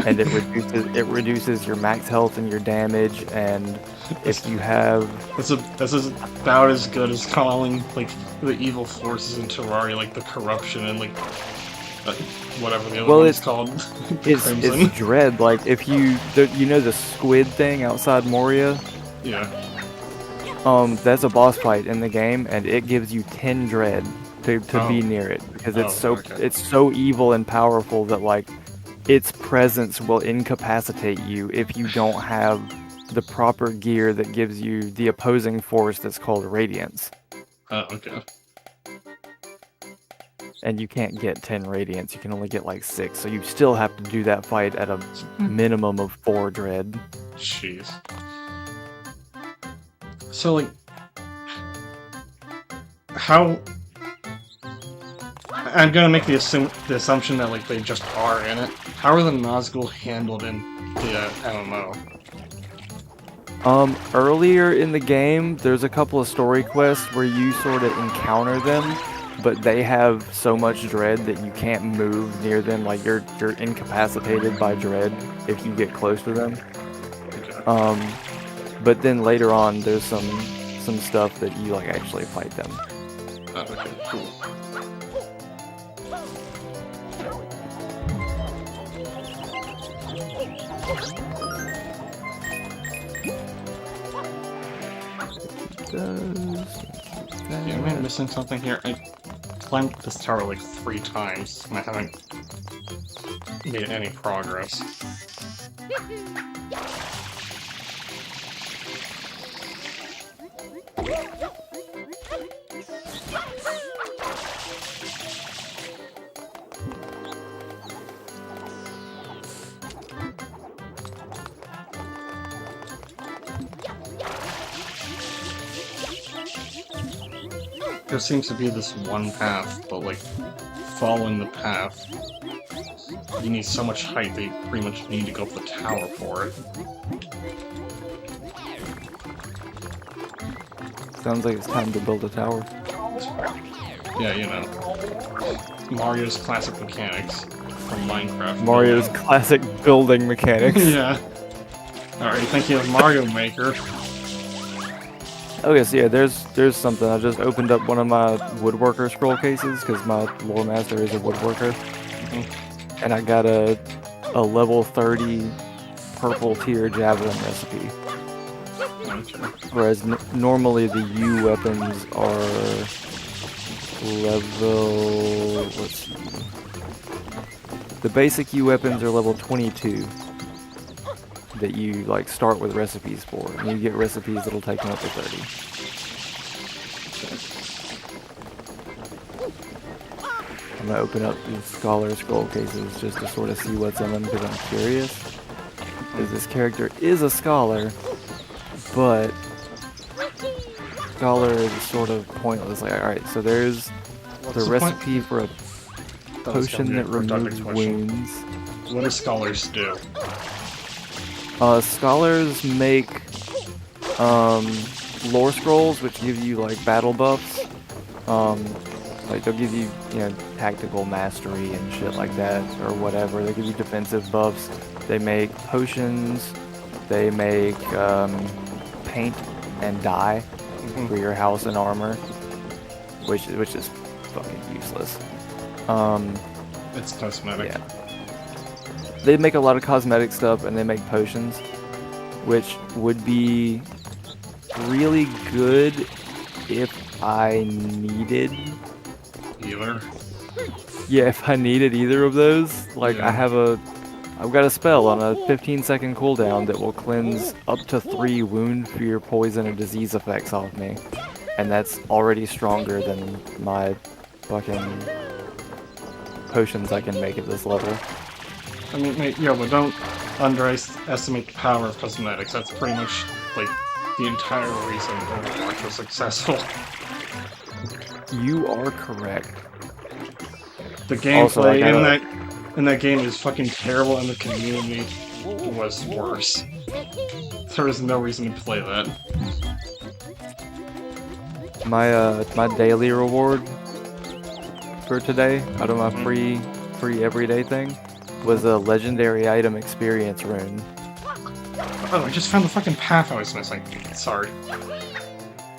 and it reduces your max health and your damage. And if you have That's about as good as calling like the evil forces in Terraria, like the corruption and like whatever the other Well, one's called, it's Crimson. dread. Like if you know the squid thing outside Moria. Yeah. That's a boss fight in the game, and it gives you 10 dread to be near it because it's so evil and powerful that like its presence will incapacitate you if you don't have the proper gear that gives you the opposing force that's called radiance. Oh, okay. And you can't get 10 radiance, you can only get like 6, so you still have to do that fight at a minimum of 4 dread. Jeez. So, like, how... I'm gonna make the assumption that, like, they just are in it. How are the Nazgul handled in the MMO? Earlier in the game, there's a couple of story quests where you sort of encounter them, but they have so much dread that you can't move near them. Like you're incapacitated by dread if you get close to them. Okay. But then later on, there's some stuff that you like actually fight them. Oh, okay, cool. Yeah, am I missing something here? I climbed this tower like 3 times, and I haven't made any progress. There seems to be this one path, but like, following the path, you need so much height that you pretty much need to go up the tower for it. Sounds like it's time to build a tower. Yeah, you know. Mario's classic mechanics from Minecraft. Mario's classic building mechanics. Yeah. Alright, thinking of Mario Maker. Okay, so yeah, there's something. I just opened up one of my woodworker scroll cases because my lore master is a woodworker, and I got a level 30 purple tier javelin recipe. Okay. Whereas normally the U weapons are level. Let's see. The basic U weapons are level 22. That you like start with recipes for, and you get recipes that'll take them up to 30. I'm gonna open up these scholar scroll cases just to sort of see what's in them because I'm curious. Because this character is a scholar, but scholar is sort of pointless. Like, alright, so there's the recipe for a potion that removes wounds. What do scholars do? Scholars make lore scrolls, which give you like battle buffs. Like they'll give you, tactical mastery and shit like that, or whatever. They give you defensive buffs. They make potions. They make paint and dye for your house and armor, which is fucking useless. It's cosmetic. Yeah. They make a lot of cosmetic stuff, and they make potions, which would be really good if I needed... Healer? Yeah, if I needed either of those. Like, Yeah. I've got a spell on a 15-second cooldown that will cleanse up to 3 wound, fear, poison, and disease effects off me. And that's already stronger than my fucking potions I can make at this level. I mean, but don't underestimate the power of cosmetics. That's pretty much, like, the entire reason Overwatch was successful. You are correct. The gameplay Also, in that game is fucking terrible, and the community was worse. There was no reason to play that. My daily reward for today, out of my free everyday thing, was a legendary item experience rune. Oh, I just found the fucking path I was missing. Sorry.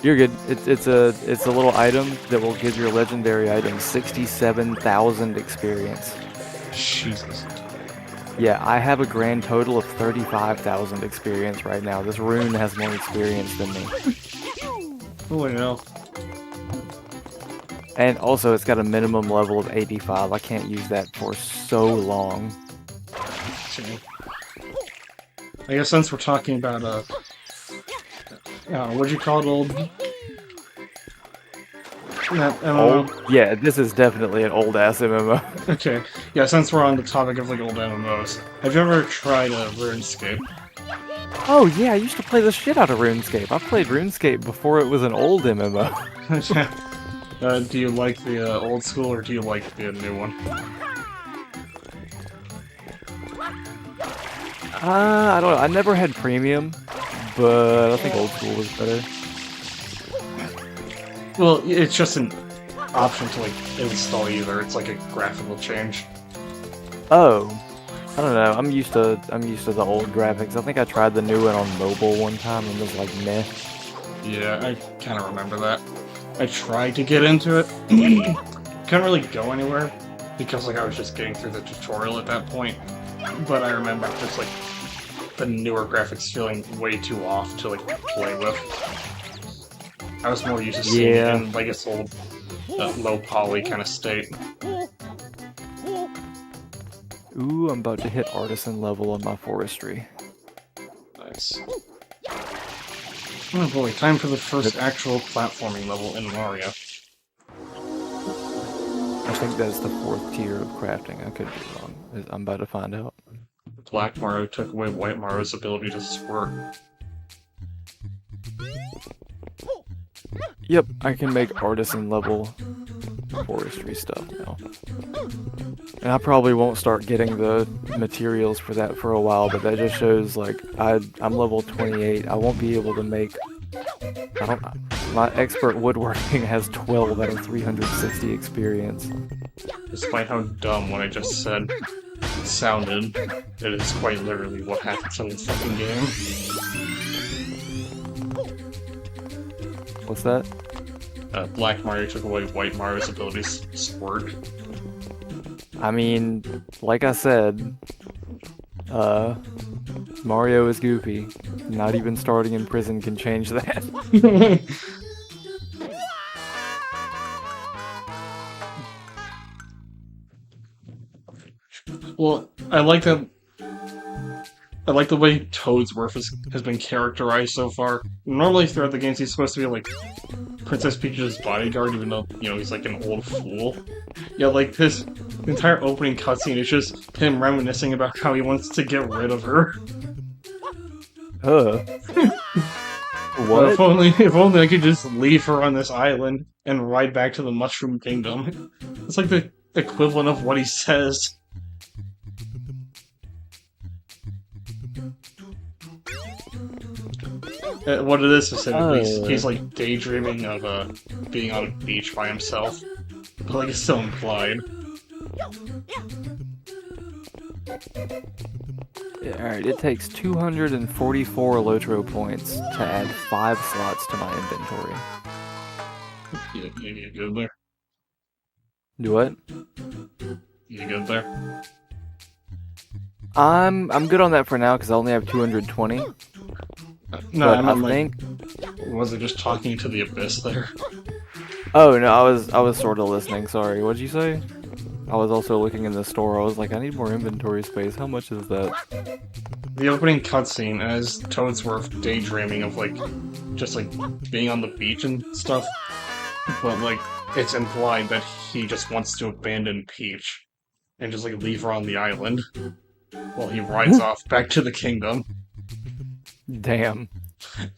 You're good. It's a little item that will give your legendary item 67,000 experience. Jesus. Yeah, I have a grand total of 35,000 experience right now. This rune has more experience than me. Holy hell. And also, it's got a minimum level of 85. I can't use that for so long. I guess since we're talking about, what'd you call it, old? That MMO? Old? Yeah, this is definitely an old-ass MMO. Okay. Yeah, since we're on the topic of, like, old MMOs, have you ever tried, RuneScape? Oh yeah, I used to play the shit out of RuneScape. I played RuneScape before it was an old MMO. Do you like the, old school, or do you like the new one? I don't know. I never had premium, but I think old school was better. Well, it's just an option to, like, install either. It's like a graphical change. Oh, I don't know. I'm used to the old graphics. I think I tried the new one on mobile one time and was like, meh. Yeah, I kind of remember that. I tried to get into it. Couldn't really go anywhere because, like, I was just getting through the tutorial at that point. But I remember just, like, the newer graphics feeling way too off to, like, play with. I was more used to seeing it in, like, its old low poly kind of state. Ooh, I'm about to hit artisan level on my forestry. Nice. Oh boy, time for the first actual platforming level in Mario. I think that's the 4th tier of crafting. I could be wrong. I'm about to find out. Black Mario took away White Mario's ability to squirt. Yep, I can make artisan level forestry stuff now. And I probably won't start getting the materials for that for a while, but that just shows, like, I'm level 28. I won't be able to make... my expert woodworking has 12 out of 360 experience. Despite how dumb what I just said sounded, it is quite literally what happens in this fucking game. What's that? Black Mario took away White Mario's ability to squirt. I mean, like I said, Mario is goofy. Not even starting in prison can change that. Well, I like that. I like the way Toadsworth has been characterized so far. Normally throughout the games he's supposed to be like Princess Peach's bodyguard, even though, you know, he's like an old fool. Yeah, like this entire opening cutscene is just him reminiscing about how he wants to get rid of her. What? If only I could just leave her on this island and ride back to the Mushroom Kingdom. It's like the equivalent of what he says. What it is specifically, he's like daydreaming of being on a beach by himself, but like it's still implied. Yeah, alright, it takes 244 Lotro points to add 5 slots to my inventory. You good there? Do what? You good there? I'm good on that for now because I only have 220. No, but I mean, think. Was it just talking to the abyss there? Oh no, I was sort of listening. Sorry, what'd you say? I was also looking in the store. I was like, I need more inventory space. How much is that? The opening cutscene as Toadsworth daydreaming of like, just like being on the beach and stuff, but like it's implied that he just wants to abandon Peach and just like leave her on the island while he rides off back to the kingdom. Damn.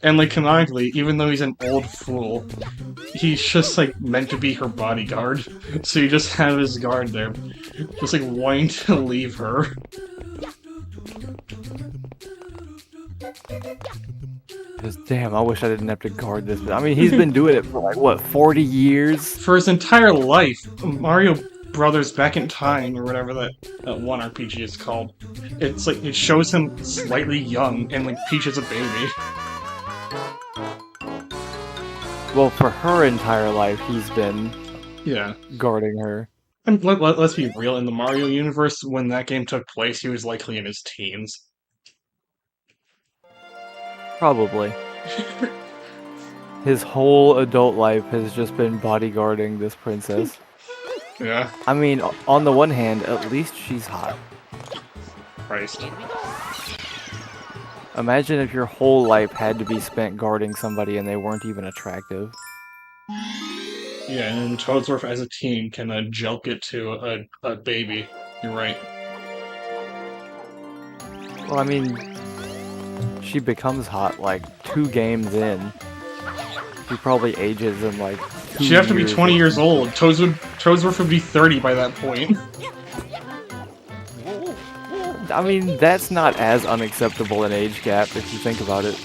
And like canonically, even though he's an old fool, he's just like meant to be her bodyguard. So you just have his guard there, just like wanting to leave her. Just, damn, I wish I didn't have to guard this. I mean, he's been doing it for like, what, 40 years? For his entire life, Mario Brothers Back in Time, or whatever that one RPG is called. It's like, it shows him slightly young, and like Peach is a baby. Well, for her entire life, he's been Yeah. guarding her. And let's be real, in the Mario universe, when that game took place, he was likely in his teens. Probably. His whole adult life has just been bodyguarding this princess. Yeah. I mean, on the one hand, at least she's hot. Christ. Imagine if your whole life had to be spent guarding somebody and they weren't even attractive. Yeah, and Toadsworth as a teen can jelk it to a baby. You're right. Well, I mean, she becomes hot like 2 games in. She probably ages in like 2 She'd have to be years 20 years old. Toadsworth would be 30 by that point. I mean, that's not as unacceptable an age gap if you think about it.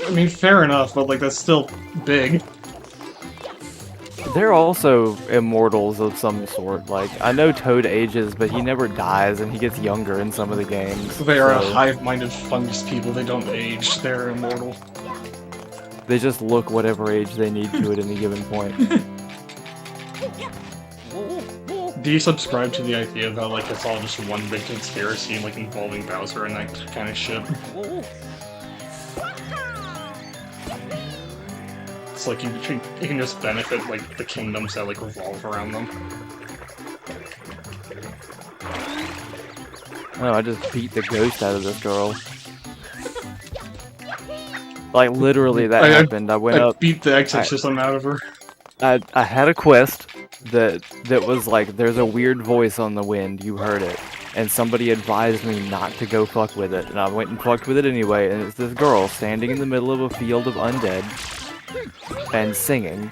I mean, fair enough, but like that's still big. They're also immortals of some sort. Like, I know Toad ages, but he never dies, and he gets younger in some of the games. They are so a hive-minded fungus people. They don't age. They're immortal. they just look whatever age they need to at any given point. Do you subscribe to the idea that like it's all just one big conspiracy, like involving Bowser and that kind of shit? It's like you can just benefit like the kingdoms that like revolve around them. Oh, I just beat the ghost out of this girl. Like, literally that happened. I went I up... beat the exorcism out of her. I had a quest that was like, there's a weird voice on the wind, you heard it. And somebody advised me not to go fuck with it. And I went and fucked with it anyway, and it's this girl standing in the middle of a field of undead and singing.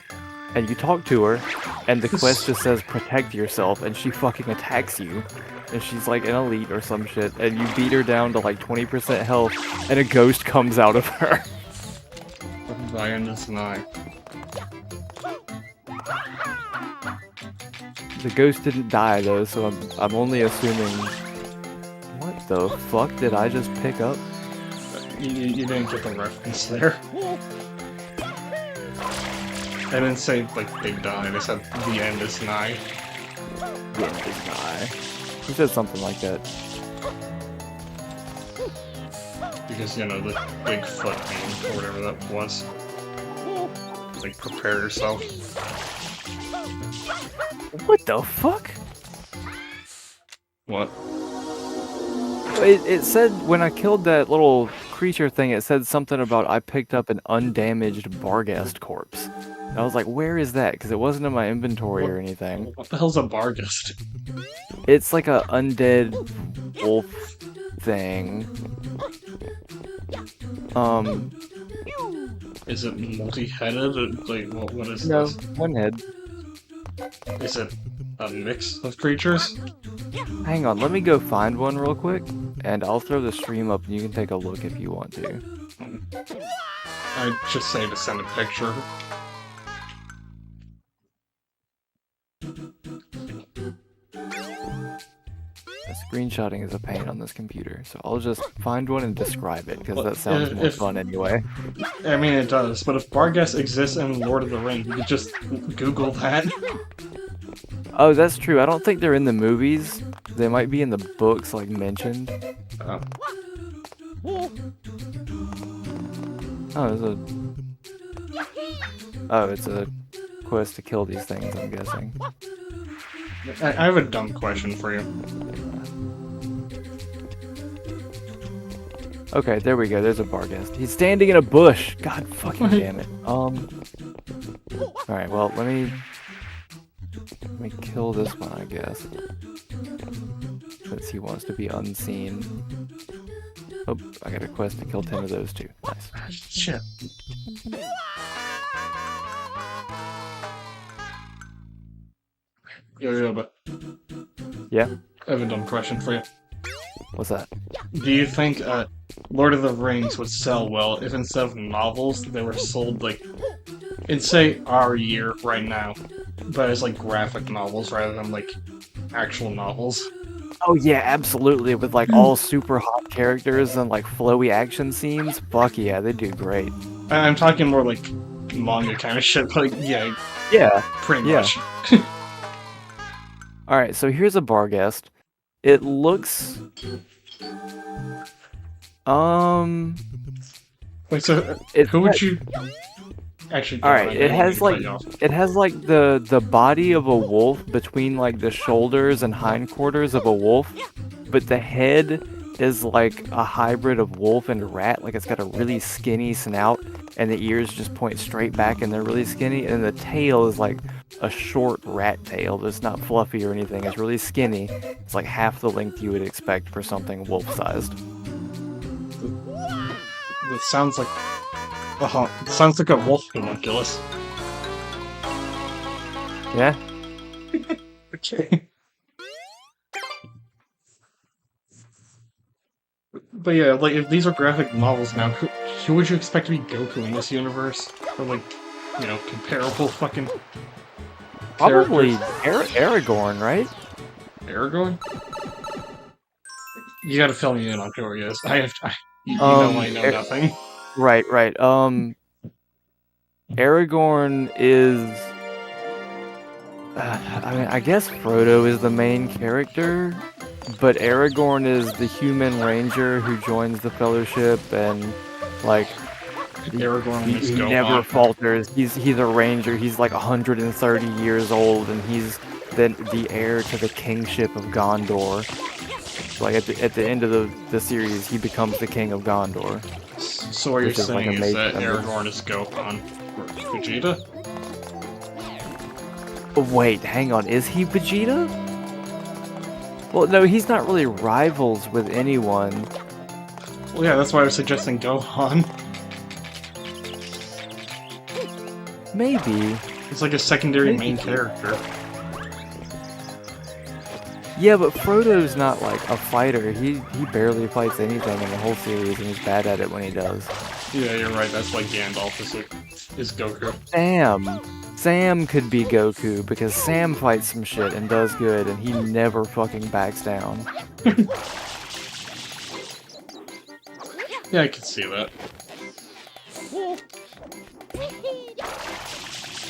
And you talk to her, and the quest just says protect yourself, and she fucking attacks you. And she's like an elite or some shit, and you beat her down to like 20% health, and a ghost comes out of her. Dolpheinstein. The ghost didn't die though, so I'm only assuming... What the fuck did I just pick up? You didn't get the reference there. I didn't say like they died. I said the end is nigh. The end is nigh. He said something like that. Because, you know, the Bigfoot thing, or whatever that was. Like, prepare yourself. What the fuck? What? It said, when I killed that little creature thing, it said something about I picked up an undamaged Barghest corpse. And I was like, where is that? Because it wasn't in my inventory or anything. What the hell's a Barghest? It's like a undead wolf thing. Is it multi-headed? Like, what is No, this? one head. Is it a mix of creatures? Hang on, let me go find one real quick, and I'll throw the stream up and you can take a look if you want to. I'd just say to send a picture. Screenshotting is a pain on this computer, so I'll just find one and describe it, because that sounds more fun anyway. I mean, it does, but if Barghest exists in Lord of the Rings, you could just Google that. Oh, that's true. I don't think they're in the movies. They might be in the books, like, mentioned. Oh. Oh, it's a quest to kill these things, I'm guessing. I have a dumb question for you. Okay, there we go. There's a Barghest. He's standing in a bush. God fucking damn it. Alright, well, let me kill this one, I guess. Since he wants to be unseen. Oh, I got a quest to kill 10 of those too. Nice. Shit. Yo, but... Yeah? I have a dumb question for you. What's that? Do you think Lord of the Rings would sell well if instead of novels, they were sold, like, in, say, our year right now, but as, like, graphic novels rather than, like, actual novels. Oh yeah, absolutely. With like all super hot characters and like flowy action scenes. Fuck yeah, they do great. I'm talking more like manga kind of shit, but like, yeah, Yeah, pretty yeah. much. All right, so here's a bar guest. It looks Wait, so It's who would got- you actually? all right, it has like the body of a wolf between like the shoulders and hindquarters of a wolf, but the head is like a hybrid of wolf and rat. Like it's got a really skinny snout, and the ears just point straight back, and they're really skinny. And the tail is like a short rat tail that's not fluffy or anything. It's really skinny. It's like half the length you would expect for something wolf-sized. It sounds like. Sounds like a wolf homunculus. Yeah. Okay. But yeah, like if these are graphic novels now, who would you expect to be Goku in this universe? Or like, comparable fucking Probably characters? Aragorn, right? Aragorn? You gotta fill me in on who he is. You know I know nothing. Right. Aragorn is... I mean, I guess Frodo is the main character, but Aragorn is the human ranger who joins the Fellowship, and, like, Aragorn is he Gohan. never falters. He's a ranger. He's like 130 years old, and he's the heir to the kingship of Gondor. Like at the end of the series, he becomes the king of Gondor. So what you're Which is like saying is that amazing. Aragorn is Gohan or Vegeta? Wait, hang on. Is he Vegeta? Well, no, he's not really rivals with anyone. Well, yeah, that's why I was suggesting Gohan. Maybe. It's like a secondary main character. Yeah, but Frodo's not like a fighter. He barely fights anything in the whole series, and he's bad at it when he does. Yeah, you're right. That's why Gandalf is Goku. Sam could be Goku because Sam fights some shit and does good, and he never fucking backs down. Yeah, I can see that.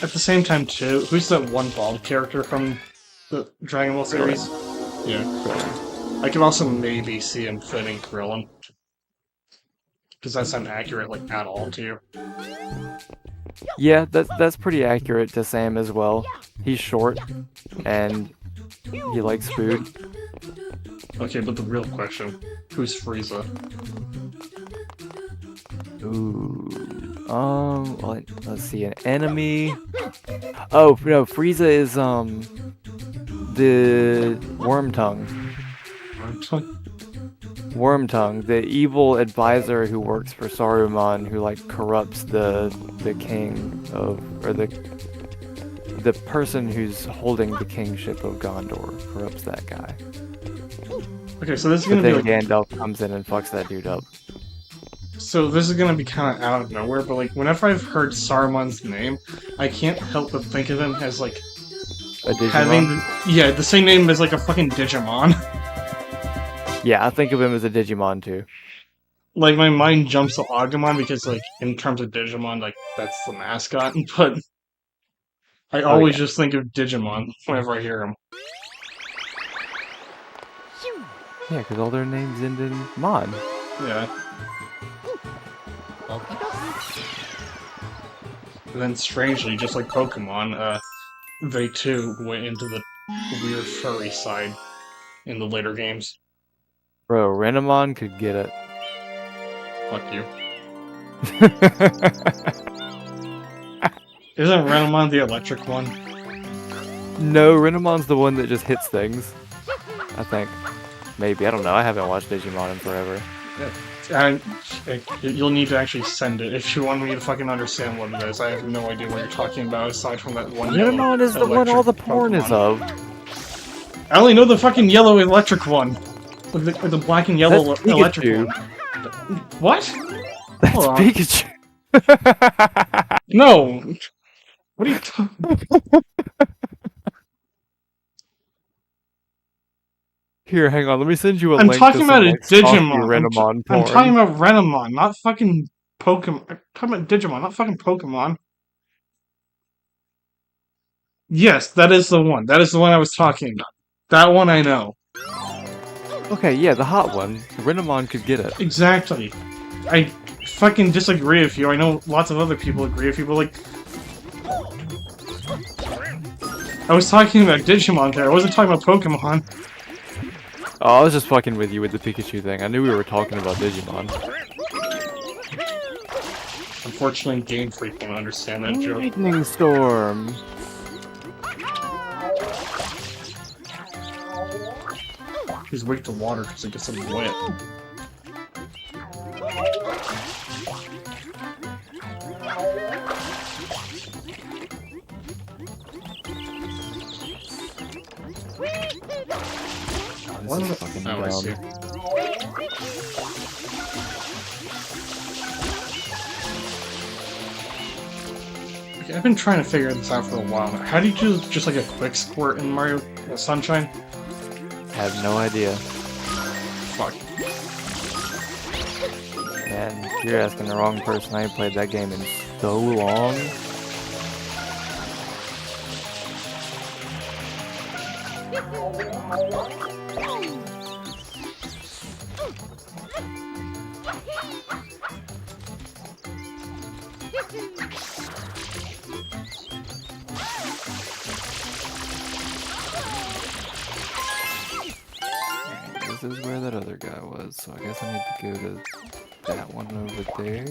At the same time, too, who's that one bald character from the Dragon Ball series? Yeah. I can also maybe see him fitting Krillin. Because that's not accurate, like, at all, to you. Yeah, that's pretty accurate to Sam as well. He's short, and he likes food. Okay, but the real question, who's Frieza? Ooh. Let's see, an enemy. Oh, no, Frieza is, the Wormtongue, the evil advisor who works for Saruman, who, like, corrupts the king of, or the person who's holding the kingship of Gondor, corrupts that guy. Okay, so this is But gonna be then like... Gandalf comes in and fucks that dude up. So this is gonna be kind of out of nowhere, but like whenever I've heard Saruman's name, I can't help but think of him as like A Digimon? having the same name as like a fucking Digimon. Yeah, I think of him as a Digimon too. Like my mind jumps to Agumon because like in terms of Digimon, like that's the mascot, but I always just think of Digimon whenever I hear him. Yeah, because all their names end in Mon. Yeah. And then strangely, just like Pokemon, they too went into the weird furry side in the later games. Bro, Renamon could get it. Fuck you. Isn't Renamon the electric one? No, Renamon's the one that just hits things. I think. Maybe, I don't know. I haven't watched Digimon in forever. And you'll need to actually send it if you want me to fucking understand what it is. I have no idea what you're talking about aside from that one yellow Renamon is the one all the porn is Pokemon. of. I only know the fucking yellow electric one. With the black and yellow That's electric Pikachu. one. What? That's Hold on. Pikachu. No! What are you talking Here, hang on. Let me send you a I'm link talking to about some, a like, stalky Digimon. Renamon I'm talking porn. about Renamon, not fucking Pokemon. I'm talking about Digimon, not fucking Pokemon. Yes, that is the one. That is the one I was talking about. That one I know. Okay, yeah, the hot one. Renamon could get it. Exactly. I fucking disagree with you. I know lots of other people agree with you, but like... I was talking about Digimon there. I wasn't talking about Pokemon. Oh, I was just fucking with you with the Pikachu thing. I knew we were talking about Digimon. Unfortunately, Game Freak won't understand that joke. Lightning Storm. He's weak to water because it gets him wet. This is fucking Oh, I see. dumb. Okay, I've been trying to figure this out for a while now. How do you do just like a quick squirt in Mario Sunshine? Have no idea. Fuck. Man, you're asking the wrong person. I ain't played that game in so long. This is where that other guy was, so I guess I need to go to that one over there.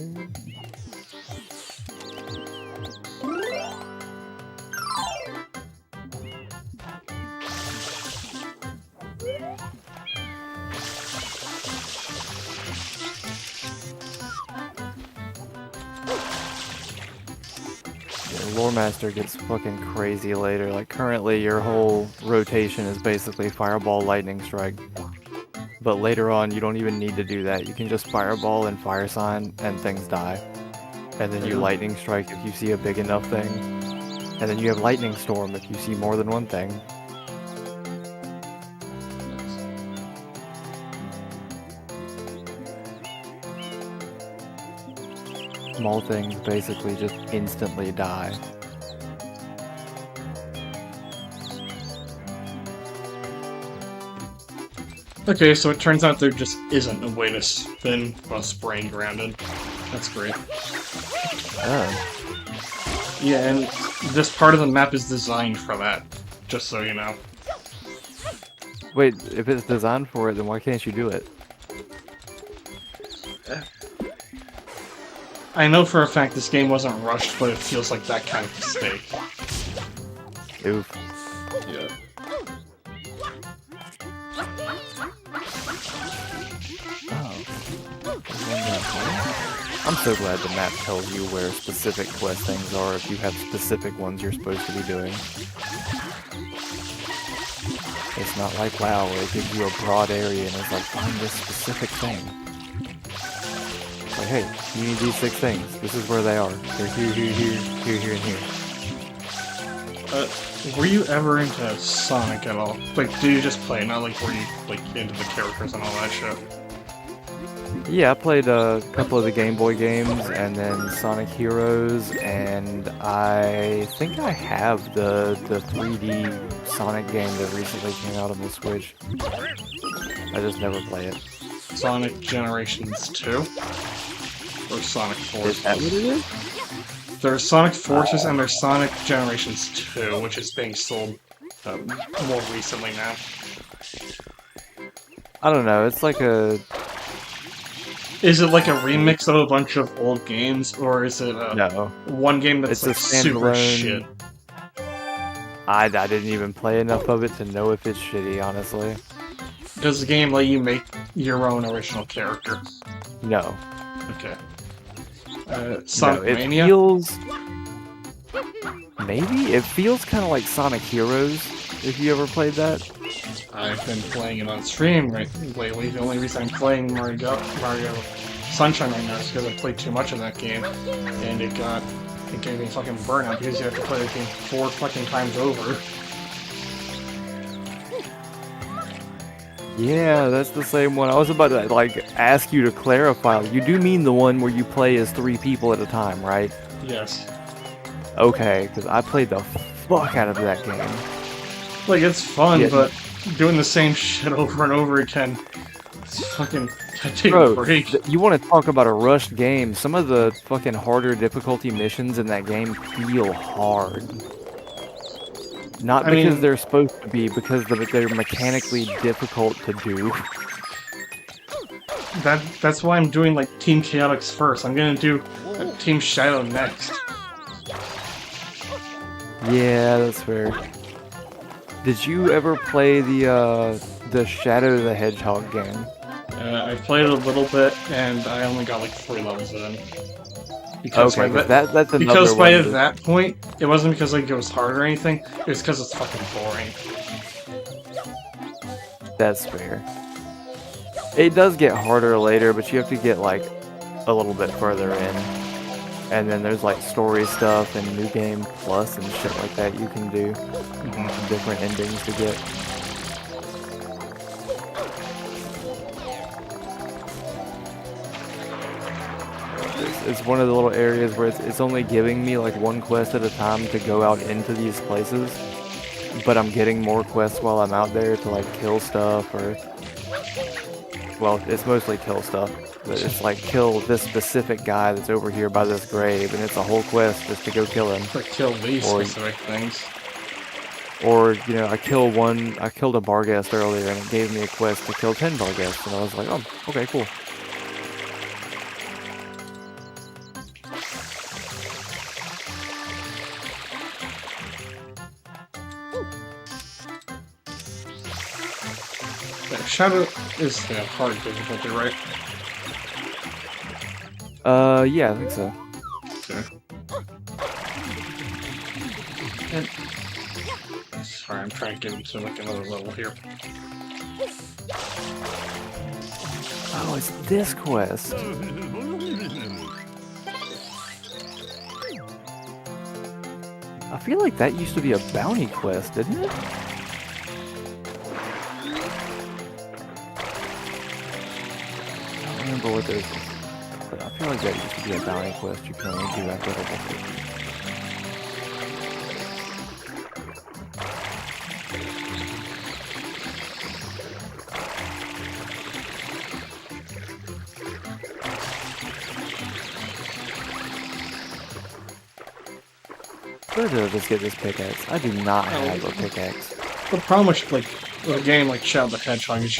The Lore Master gets fucking crazy later. Like, currently your whole rotation is basically Fireball, Lightning Strike. But later on, you don't even need to do that. You can just Fireball and Fire Sign, and things die. And then you Lightning Strike if you see a big enough thing. And then you have Lightning Storm if you see more than one thing. Small things basically just instantly die. Okay, so it turns out there just isn't a way to spin while spraying grounded. That's great. Oh. Yeah, and this part of the map is designed for that, just so you know. Wait, if it's designed for it, then why can't you do it? I know for a fact this game wasn't rushed, but it feels like that kind of mistake. Oof. Yeah. I'm so glad the map tells you where specific quest things are if you have specific ones you're supposed to be doing. It's not like WoW where it gives you a broad area and it's like, find this specific thing. It's like, hey, you need these 6 things. This is where they are. They're here, here, here, here, here, and here. Were you ever into Sonic at all? Like, do you just play, not like were you like into the characters and all that shit? Yeah, I played a couple of the Game Boy games and then Sonic Heroes, and I think I have the 3D Sonic game that recently came out on the Switch. I just never play it. Sonic Generations 2? Or Sonic Forces? Is that what it is? There's Sonic Forces and there's Sonic Generations 2, which is being sold more recently now. I don't know, it's like a... Is it like a remix of a bunch of old games, or is it No. one game that's It's a like super standalone- shit? I didn't even play enough of it to know if it's shitty, honestly. Does the game let you make your own original character? No. Okay. Sonic No, it Mania? feels... Maybe? It feels kind of like Sonic Heroes, if you ever played that. I've been playing it on stream lately. The only reason I'm playing Mario Sunshine right now is because I played too much of that game, and it gave me fucking burnout because you have to play the game 4 fucking times over. Yeah, that's the same one. I was about to like ask you to clarify. You do mean the one where you play as 3 people at a time, right? Yes. Okay, because I played the fuck out of that game. Like, it's fun, Yeah. but doing the same shit over and over again, it's fucking, I take a Bro, break. you want to talk about a rushed game? Some of the fucking harder difficulty missions in that game feel hard. Not I because mean- they're supposed to be, because they're mechanically difficult to do. That's why I'm doing, like, Team Chaotix first. I'm gonna do Team Shadow next. Yeah, that's fair. Did you ever play the Shadow the Hedgehog game? I played it a little bit, and I only got, like, 3 levels in. Because Okay, by that's another because by one. that point, it wasn't because like it was hard or anything. It was because it's fucking boring. That's fair. It does get harder later, but you have to get like a little bit further in. And then there's like story stuff and new game plus and shit like that you can do. Different endings to get. It's one of the little areas where it's only giving me like 1 quest at a time to go out into these places, but I'm getting more quests while I'm out there to like kill stuff or, well, it's mostly kill stuff, but it's like kill this specific guy that's over here by this grave, and it's a whole quest just to go kill him. To kill these Or- specific things. Or, you know, I killed a Barghest earlier and it gave me a quest to kill 10 Barghests, and I was like, oh, okay, cool. Yeah, Shadow is hard difficulty, right? Yeah, I think so. Okay. Sorry, I'm trying to get into like another level here. Oh, it's this quest. I feel like that used to be a bounty quest, didn't it? I don't remember what those were, but I feel like that used to be a bounty quest you can only do after level 50. Where did I just get this pickaxe? I do not have a pickaxe. The problem with like a game like Shadow the Hedgehog is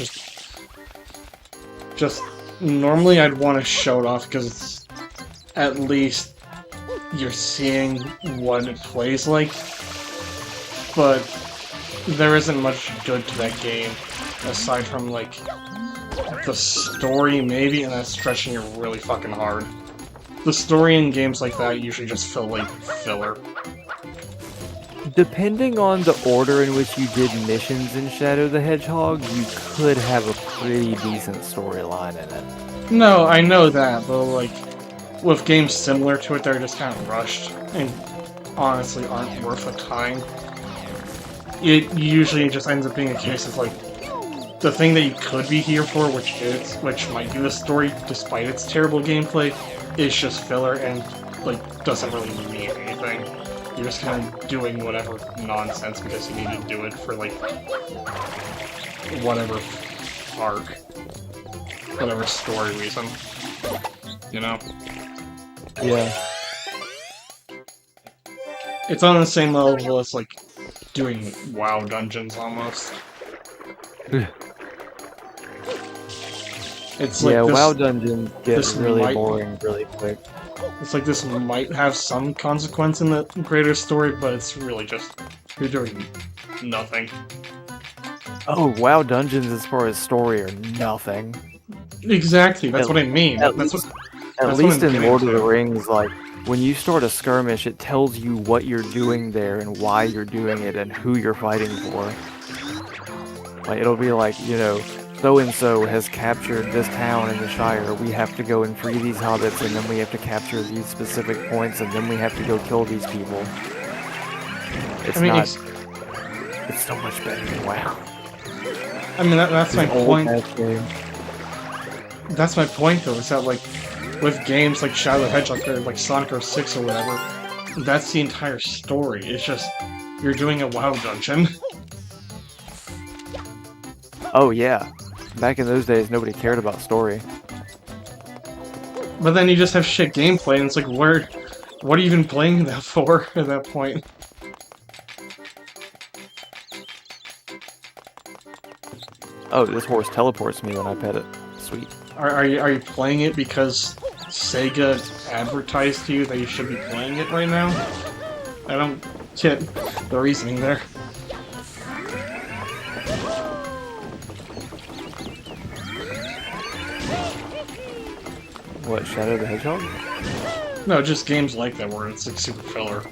just normally I'd want to show it off because it's at least you're seeing what it plays like, but there isn't much good to that game aside from like the story maybe, and that's stretching it really fucking hard. The story in games like that usually just feel like filler. Depending on the order in which you did missions in Shadow the Hedgehog, you could have a pretty decent storyline in it. No, I know that, but like with games similar to it, they're just kind of rushed and honestly aren't worth the time. It usually just ends up being a case of like the thing that you could be here for, which might be the story, despite its terrible gameplay, is just filler and like doesn't really mean anything. You're just kind of doing whatever nonsense because you need to do it for like whatever arc, whatever story reason, you know? Yeah. It's on the same level as like doing WoW dungeons almost. It's like Yeah, this, WoW dungeons get this really might- boring really quick. It's like this might have some consequence in the greater story, but it's really just you're doing nothing. Oh, WoW dungeons as far as story are nothing. Exactly, that's what I mean. At That's least, what. at that's what least I'm in getting Lord of the to. Rings, like, when you start a skirmish, it tells you what you're doing there and why you're doing it and who you're fighting for. Like, it'll be like, you know, so-and-so has captured this town in the Shire. We have to go and free these hobbits, and then we have to capture these specific points, and then we have to go kill these people. It's I mean, not... It's so much better than WoW. I mean, that's my These old point. ass games. That's my point, though, is that, like, with games like Shadow the Hedgehog or, like, Sonic 06 or whatever, that's the entire story. It's just, you're doing a WoW dungeon. Oh yeah. Back in those days, nobody cared about story. But then you just have shit gameplay, and it's like, what are you even playing that for at that point? Oh, this horse teleports me when I pet it. Sweet. Are you playing it because Sega advertised to you that you should be playing it right now? I don't get the reasoning there. What, Shadow the Hedgehog? No, just games like that where it's like super filler.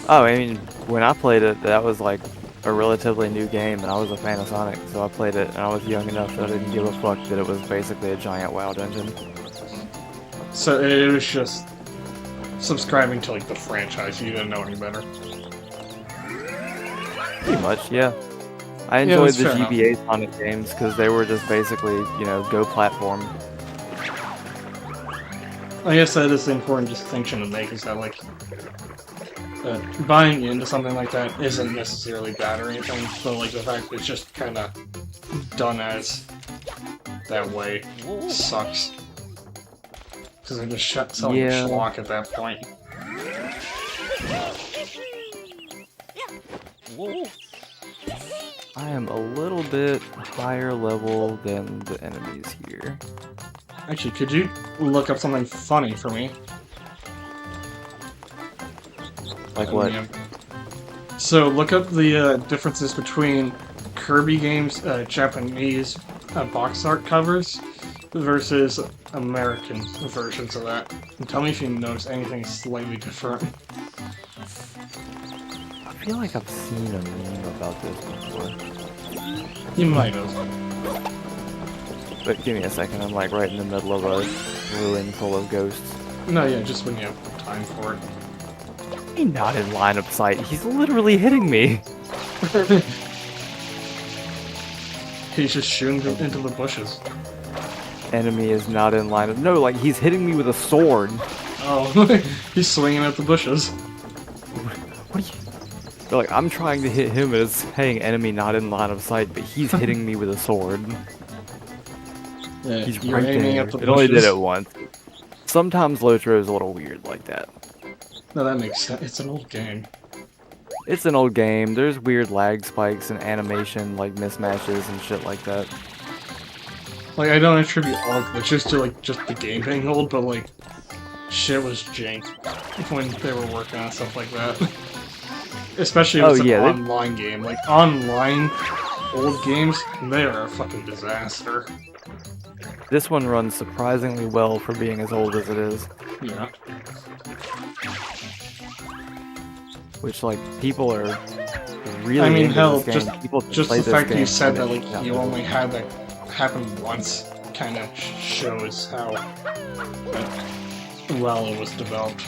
Oh, I mean, when I played it, that was like a relatively new game, and I was a fan of Sonic, so I played it, and I was young enough that I didn't give a fuck that it was basically a giant WoW dungeon. So it was just subscribing to like the franchise. You didn't know any better. Pretty much, yeah. I enjoyed that's the fair enough. GBA Sonic games because they were just basically, you know, go platform. I guess that is the important distinction to make, is that like buying into something like that isn't necessarily bad or anything, but like the fact that it's just kind of done as that way sucks. Because they're just selling Yeah. schlock at that point. I am a little bit higher level than the enemies here. Actually, could you look up something funny for me? Like what? Yeah. So look up the differences between Kirby games, Japanese box art covers versus American versions of that. And tell me if you notice anything slightly different. I feel like I've seen a meme about this before. You might have. But give me a second, I'm like right in the middle of a ruin full of ghosts. No, yeah, just when you have time for it. He's not in line of sight, he's literally hitting me! He's just shooting into the bushes. Enemy is not in line of- no, like he's hitting me with a sword! Oh, he's swinging at the bushes. What are you- Like, I'm trying to hit him and it's saying enemy not in line of sight, but he's hitting me with a sword. Yeah, He's you're right aiming there. at the It only did bushes. it once. Sometimes Lotro is a little weird like that. No, that makes sense. It's an old game. It's an old game, there's weird lag spikes and animation, like mismatches and shit like that. Like, I don't attribute all glitches to, like, just the game being old, but, like, shit was jank when they were working on stuff like that. Especially if Oh, it's an yeah, they- online game. Like, online old games, they are a fucking disaster. This one runs surprisingly well for being as old as it is. Yeah. Which, like, people are really I mean, into hell, this game. People just play the this fact that you game said that, and like, it's not you good. only had that happen once kind of shows how well it was developed.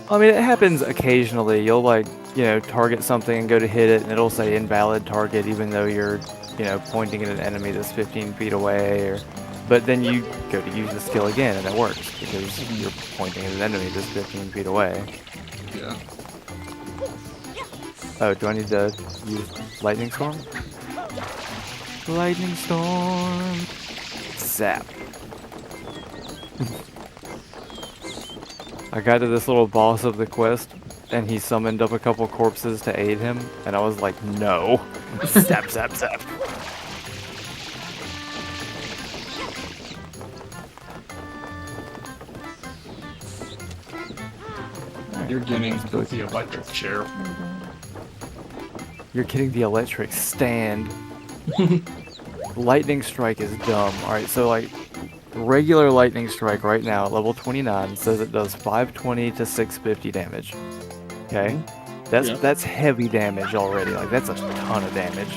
I mean, it happens occasionally. You'll, like, you know, target something and go to hit it, and it'll say invalid target even though you're, you know, pointing at an enemy that's 15 feet away, or... But then you go to use the skill again, and it works, because you're pointing at an enemy that's 15 feet away. Yeah. Oh, do I need to use Lightning Storm? Lightning Storm! Zap. I got to this little boss of the quest, and he summoned up a couple corpses to aid him, and I was like, no. Zap, zap, zap. You're getting the electric chair. You're getting the electric stand. Lightning Strike is dumb. Alright, so like, regular Lightning Strike right now at level 29 says it does 520 to 650 damage. Okay? That's heavy damage already. Like, that's a ton of damage.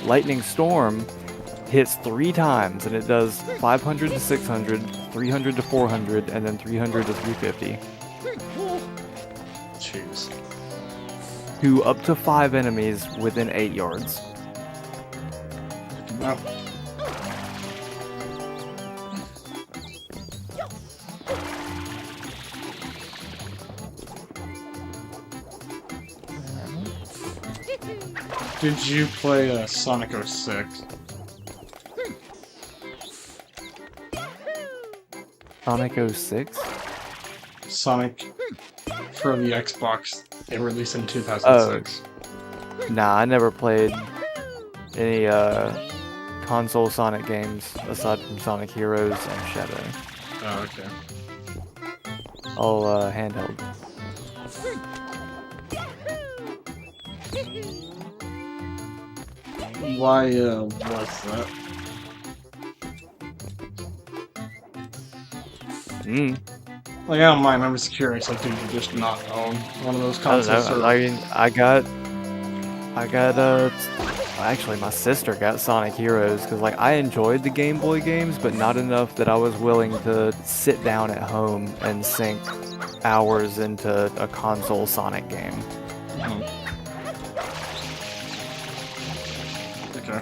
Lightning Storm hits 3 times, and it does 500 to 600, 300 to 400, and then 300 to 350. Jeez. To up to 5 enemies within 8 yards. about. Did you play Sonic 06? Sonic 06? Sonic for the Xbox. It released in Oh. 2006. Nah, I never played any console Sonic games aside from Sonic Heroes and Shadow. Oh, okay. All handheld. Why was that? Like, I don't mind, I'm just curious, like, did you just not own one of those I don't consoles? know. Or... I mean, I got actually my sister got Sonic Heroes because like I enjoyed the Game Boy games, but not enough that I was willing to sit down at home and sink hours into a console Sonic game. Oh. Okay.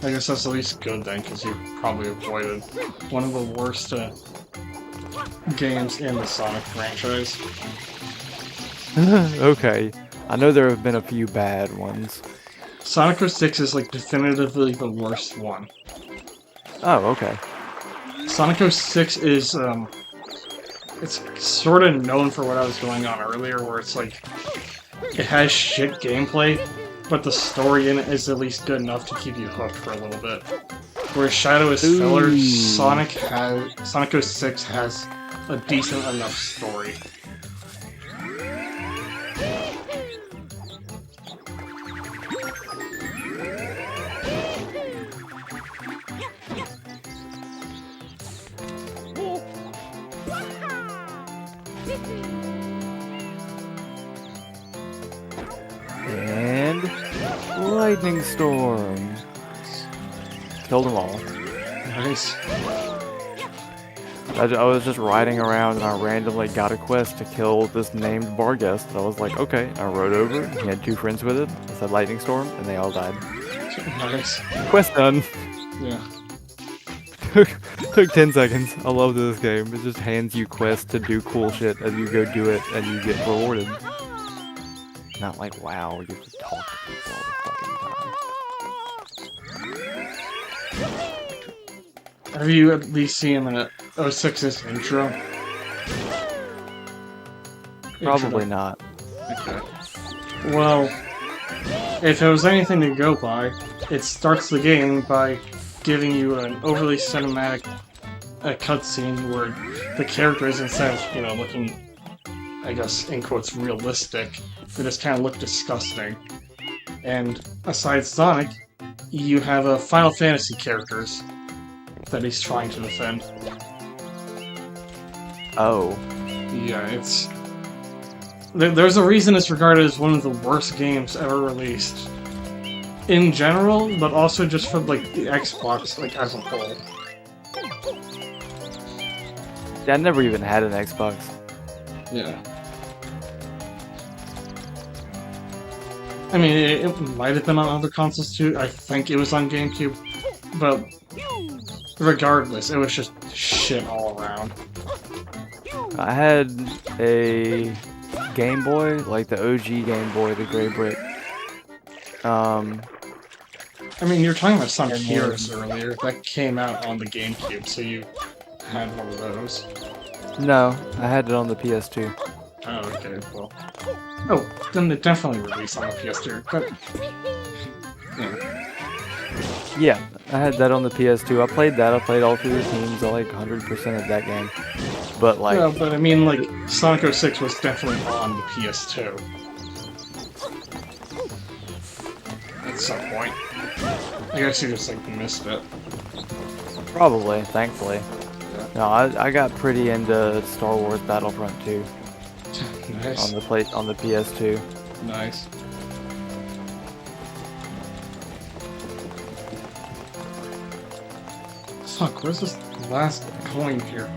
I guess that's at least good then, because you probably avoided one of the worst games in the Sonic franchise. Okay, I know there have been a few bad ones. Sonic 06 is like definitively the worst one. Oh, okay. Sonic 06 is it's sort of known for what I was going on earlier, where it's like it has shit gameplay, but the story in it is at least good enough to keep you hooked for a little bit. Whereas Shadow is filler, Sonic 06 has a decent enough story. And lightning storm. Killed them all. Nice. I was just riding around and I randomly got a quest to kill this named bar guest. And I was like, okay. I rode over. He had 2 friends with him. I said lightning storm, and they all died. Nice. Quest done. Yeah. Took 10 seconds. I love this game. It just hands you quests to do cool shit as you go do it and you get rewarded. Not like WoW, you have to talk to people all the fucking time. Have you at least seen the 06's intro? Probably not. Okay. Well, if it was anything to go by, it starts the game by giving you an overly cinematic cutscene where the characters, instead of, you know, looking, I guess, in quotes, realistic, they just kind of look disgusting. And aside Sonic, you have Final Fantasy characters that he's trying to defend. Oh. Yeah, it's... There's a reason it's regarded as one of the worst games ever released. In general, but also just for, like, the Xbox, like, as a whole. Yeah, I never even had an Xbox. Yeah. I mean, it might have been on other consoles too. I think it was on GameCube. But regardless, it was just shit all around. I had a Game Boy, like the OG Game Boy, the gray brick. I mean, you were talking about Sonic Heroes earlier. That came out on the GameCube, so you had one of those. No, I had it on the PS2. Oh, okay, well. Oh, then it definitely released on the PS2, but... Yeah. Yeah, I had that on the PS2. I played that. I played all through the teams. I like 100% of that game. But like... Yeah, but I mean, like, Sonic 06 was definitely on the PS2. At some point. I guess you just, like, missed it. Probably, thankfully. No, I got pretty into Star Wars Battlefront 2 Nice. on the PS2. Nice. Fuck, where's this last coin here?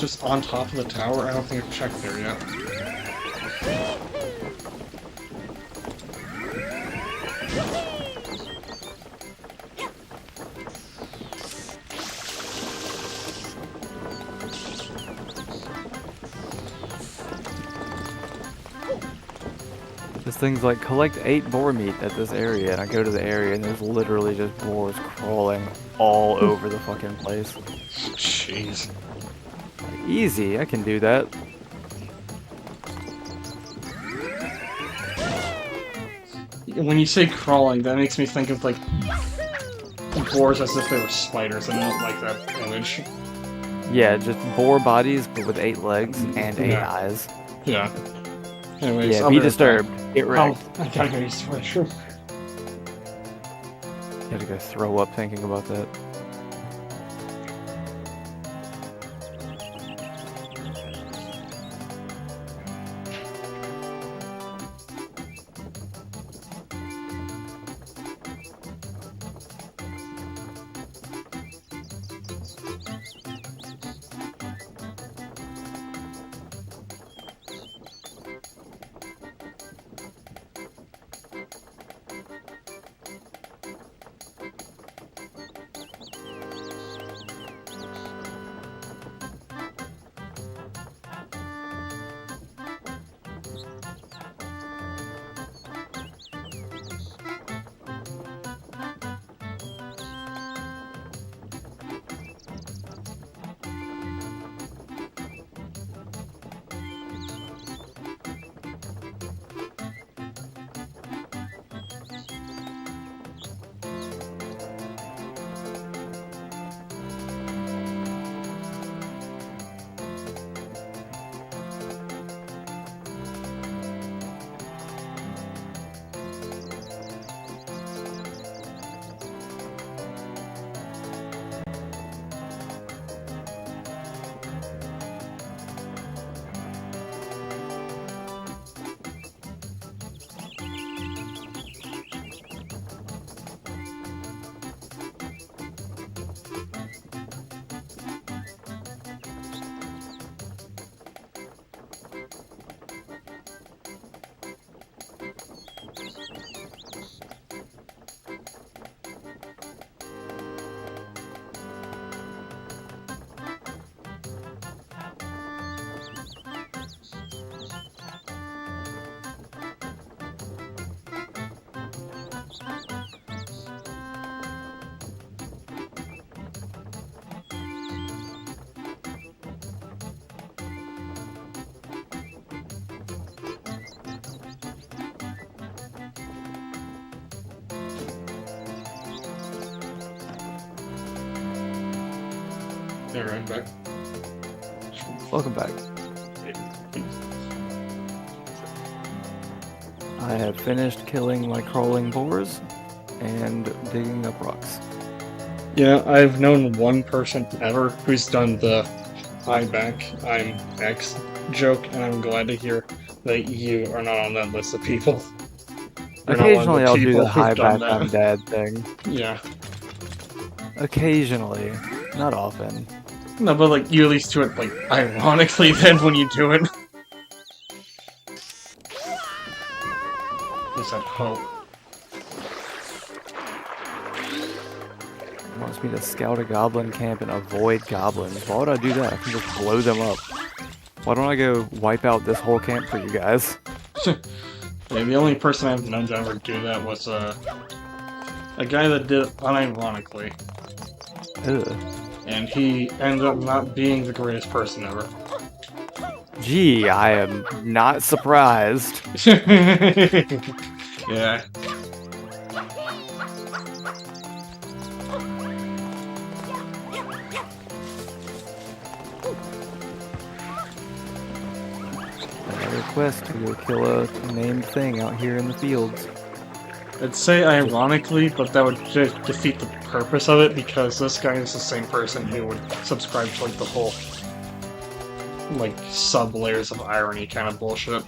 it's just on top of the tower? I don't think I've checked there yet. This thing's like, collect 8 boar meat at this area, and I go to the area and there's literally just boars crawling all over the fucking place. Jeez. Easy, I can do that. When you say crawling, that makes me think of, like, boars as if they were spiders, and I don't like that image. Yeah, just boar bodies, but with 8 legs and 8 Yeah. eyes. Yeah. Anyways, Yeah, I'll be right disturbed. Get back. wrecked. I gotta go use the restroom. I had to go throw up thinking about that. There, I'm back. Welcome back. I have finished killing my crawling boars and digging up rocks. Yeah, I've known one person ever who's done the I'm back, I'm X joke, and I'm glad to hear that you are not on that list of people. You're not one of Occasionally I'll do people the hi who've done back I'm that. dad thing. Yeah. Occasionally. Not often. No, but like, you at least do it, like, ironically then when you do it. Is that hope? Wants me to scout a goblin camp and avoid goblins. Why would I do that? I can just blow them up. Why don't I go wipe out this whole camp for you guys? Yeah, the only person I've known to ever do that was a guy that did it unironically, Ugh. and he ended up not being the greatest person ever. Gee, I am not surprised. Yeah. Another quest to go kill a named thing out here in the fields. I'd say ironically, but that would just defeat the purpose of it, because this guy is the same person who would subscribe to like the whole like sub-layers of irony kind of bullshit.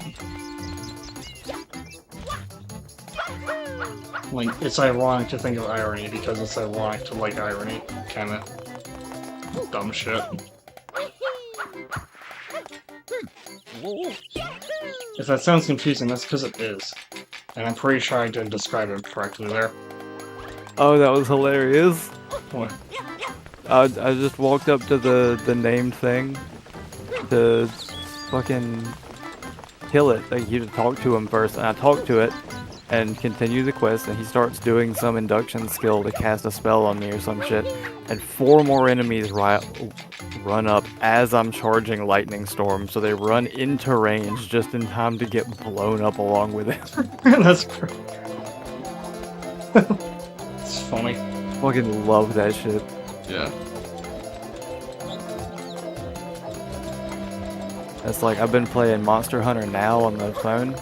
Like, it's ironic to think of irony because it's ironic to like irony kind of dumb shit. If that sounds confusing, that's because it is. And I'm pretty sure I didn't describe it correctly there. Oh, that was hilarious. What? I just walked up to the named thing to fucking kill it. Like, you to talk to him first, and I talked to it and continue the quest, and he starts doing some induction skill to cast a spell on me or some shit, and 4 more enemies run up as I'm charging lightning storm, so they run into range just in time to get blown up along with it. That's great. It's funny. Fucking love that shit. Yeah. It's like, I've been playing Monster Hunter now on the phone,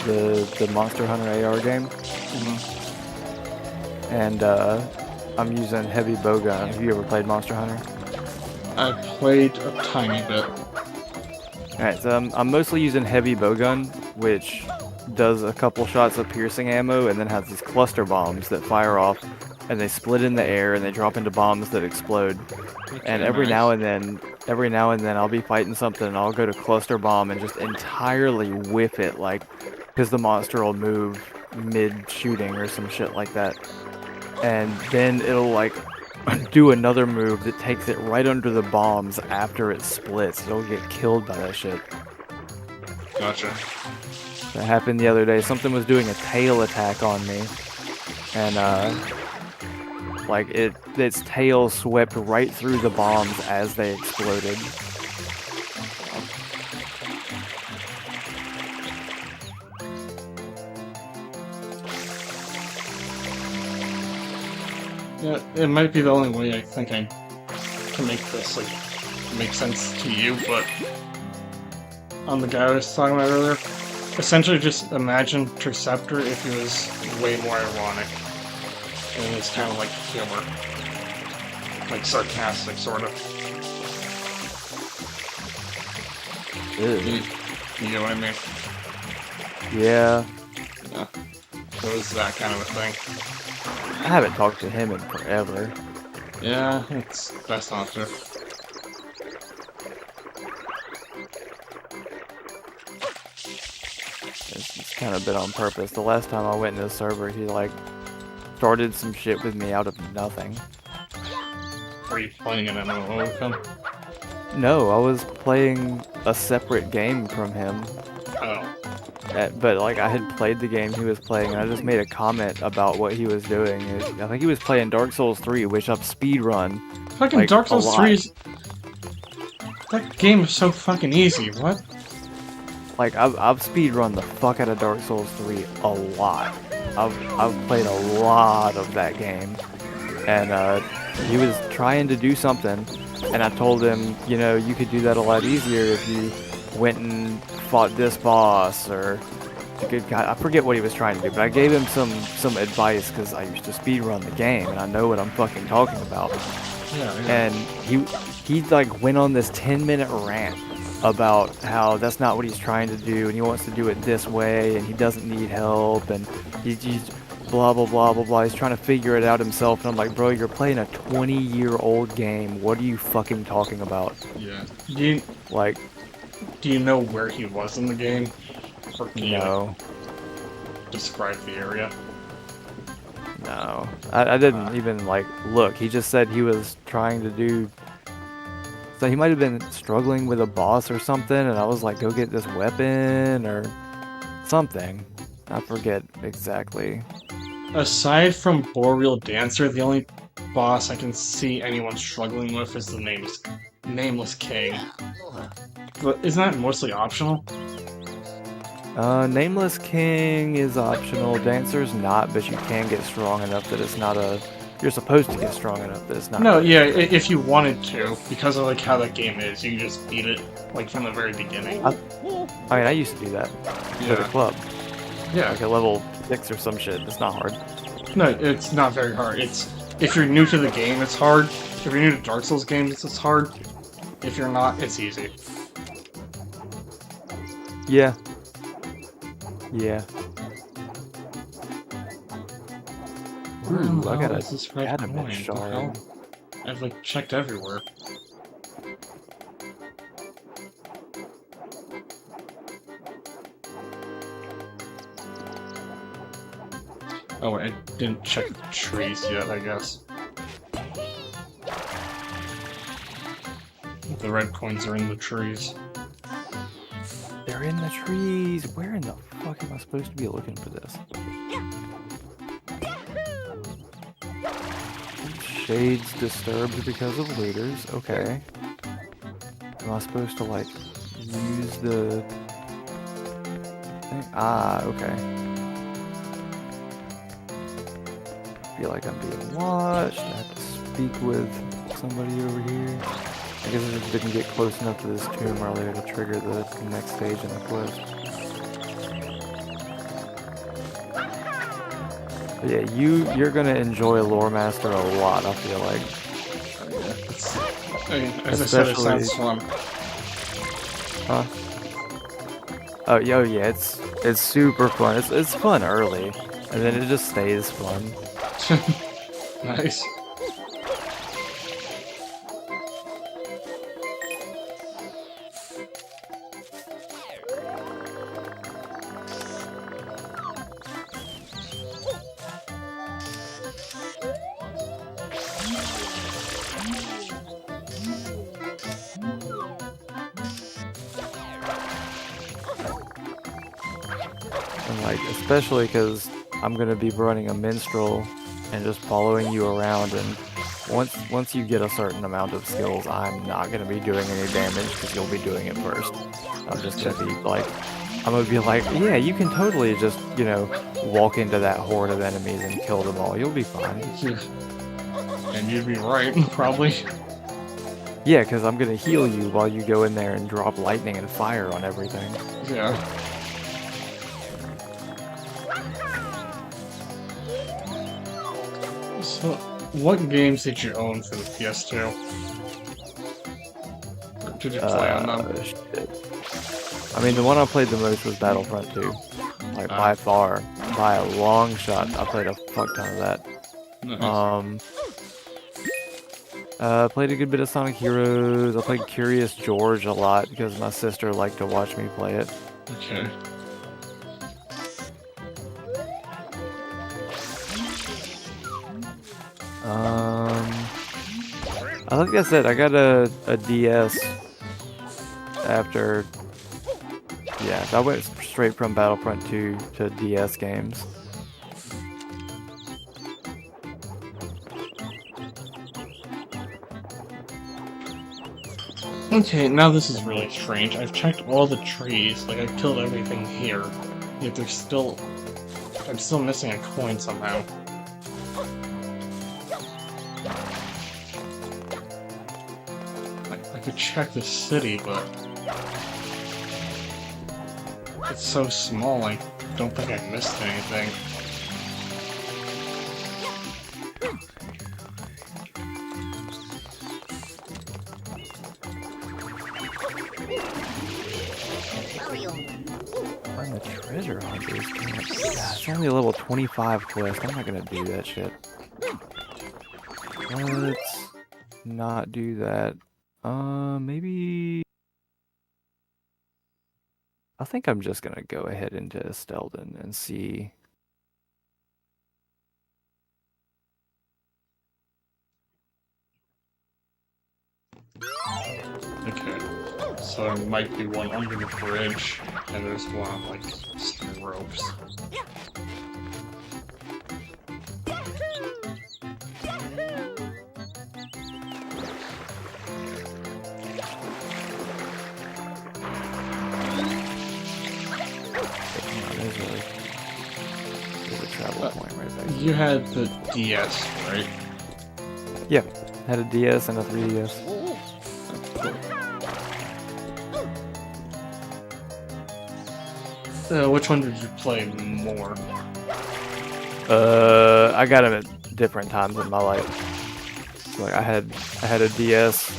the Monster Hunter AR game, and I'm using heavy bowgun. Have you ever played Monster Hunter? I played a tiny bit. Alright, so I'm mostly using heavy bowgun, which does a couple shots of piercing ammo and then has these cluster bombs that fire off, and they split in the air and they drop into bombs that explode. And every now and then I'll be fighting something and I'll go to cluster bomb and just entirely whiff it, like, because the monster will move mid-shooting or some shit like that. And then it'll, like, do another move that takes it right under the bombs after it splits. It'll get killed by that shit. Gotcha. That happened the other day. Something was doing a tail attack on me, and like its tail swept right through the bombs as they exploded. Yeah, it might be the only way I think I can make this, like, make sense to you, but on the guy I was talking about earlier, essentially just imagine Interceptor if he was way more ironic. And it's kind of like humor. Like sarcastic, sort of. You know what I mean? Yeah. Yeah. So it's that kind of a thing. I haven't talked to him in forever. Yeah, it's best not to. It's kind of been on purpose. The last time I went into the server, he, like, started some shit with me out of nothing. Are you playing an MMO with him? No, I was playing a separate game from him. Oh. But, like, I had played the game he was playing, and I just made a comment about what he was doing. I think he was playing Dark Souls 3, which I've speedrun. Fucking like, Dark Souls 3 is... That game is so fucking easy, what? Like, I've speedrun the fuck out of Dark Souls 3 a lot. I've played a lot of that game. And, he was trying to do something, and I told him, you know, you could do that a lot easier if you went and fought this boss, or a good guy. I forget what he was trying to do, but I gave him some advice because I used to speedrun the game and I know what I'm fucking talking about. Yeah. And he like went on this 10-minute rant about how that's not what he's trying to do and he wants to do it this way and he doesn't need help and he's blah blah blah blah blah. He's trying to figure it out himself, and I'm like, bro, you're playing a 20-year-old game. What are you fucking talking about? Yeah. Do you know where he was in the game? Or can you, No. describe the area? No. I didn't even, like, look. He just said he was trying to do... So he might have been struggling with a boss or something, and I was like, go get this weapon, or something. I forget exactly. Aside from Boreal Dancer, the only boss I can see anyone struggling with is the Nameless King. But isn't that mostly optional? Nameless King is optional. Dancer's not, but you can get strong enough that it's not a... You're supposed to get strong enough that it's not... No, yeah, if you wanted to, because of like how that game is, you can just beat it like from the very beginning. I mean, I used to do that with a club. Yeah. Like a level 6 or some shit. It's not hard. No, it's not very hard. It's if you're new to the game, it's hard. If you're new to Dark Souls games, it's hard. If you're not, it's easy. Yeah. Yeah. Ooh, I got This is right anime point. What the shard. hell? I've like checked everywhere. Oh, I didn't check the trees yet, I guess. The red coins are in the trees. They're in the trees. Where in the fuck am I supposed to be looking for this? Shades disturbed because of looters. Okay. Am I supposed to, like, use the thing? Ah, okay. Feel like I'm being watched. I have to speak with somebody over here. I guess I just didn't get close enough to this tomb earlier to trigger the next stage in the quest. But yeah, you're gonna enjoy Lore Master a lot, I feel like. I mean, as I said, it sounds fun. Huh? Oh, yeah, it's super fun. It's fun early, and then it just stays fun. Nice. And like, especially because I'm gonna be running a minstrel and just following you around, and once you get a certain amount of skills, I'm not gonna be doing any damage because you'll be doing it first. I'm just gonna be like, yeah, you can totally just, you know, walk into that horde of enemies and kill them all. You'll be fine. And you'd be right, probably. Yeah, because I'm gonna heal you while you go in there and drop lightning and fire on everything. Yeah. So, what games did you own for the PS2? Or did you play on them? Shit. I mean, the one I played the most was Battlefront 2. Like, by far. By a long shot, I played a fuck ton of that. Nice. Played a good bit of Sonic Heroes. I played Curious George a lot because my sister liked to watch me play it. Okay. Like I said, I got a DS after. Yeah, I went straight from Battlefront 2 to DS games. Okay, now this is really strange. I've checked all the trees, like I've killed everything here, yet there's still... I'm still missing a coin somehow. I could check the city, but... it's so small, I don't think I missed anything. Find the treasure hunters. God, it's only a level 25 quest. I'm not gonna do that shit. Let's not do that. Maybe... I think I'm just gonna go ahead into Stelden and see. Okay, so there might be one under the bridge, and there's one on, like, some ropes. There's a travel point right back. You had the DS, right? Yeah, had a DS and a 3DS. Which one did you play more? I got them at different times in my life. So like I had a DS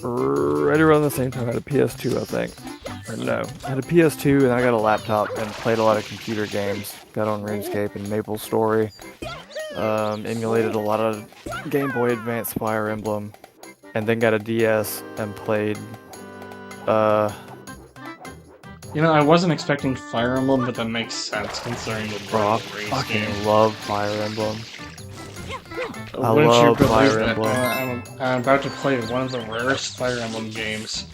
right around the same time I had a PS2, I think. Or no, I had a PS2 and I got a laptop and played a lot of computer games. Got on RuneScape and MapleStory. Emulated a lot of Game Boy Advance Fire Emblem. And then got a DS and played You know, I wasn't expecting Fire Emblem, but that makes sense considering the Bro, I Royal Race fucking game. love Fire Emblem. I Wouldn't you love believe Fire that? Emblem. I'm about to play one of the rarest Fire Emblem games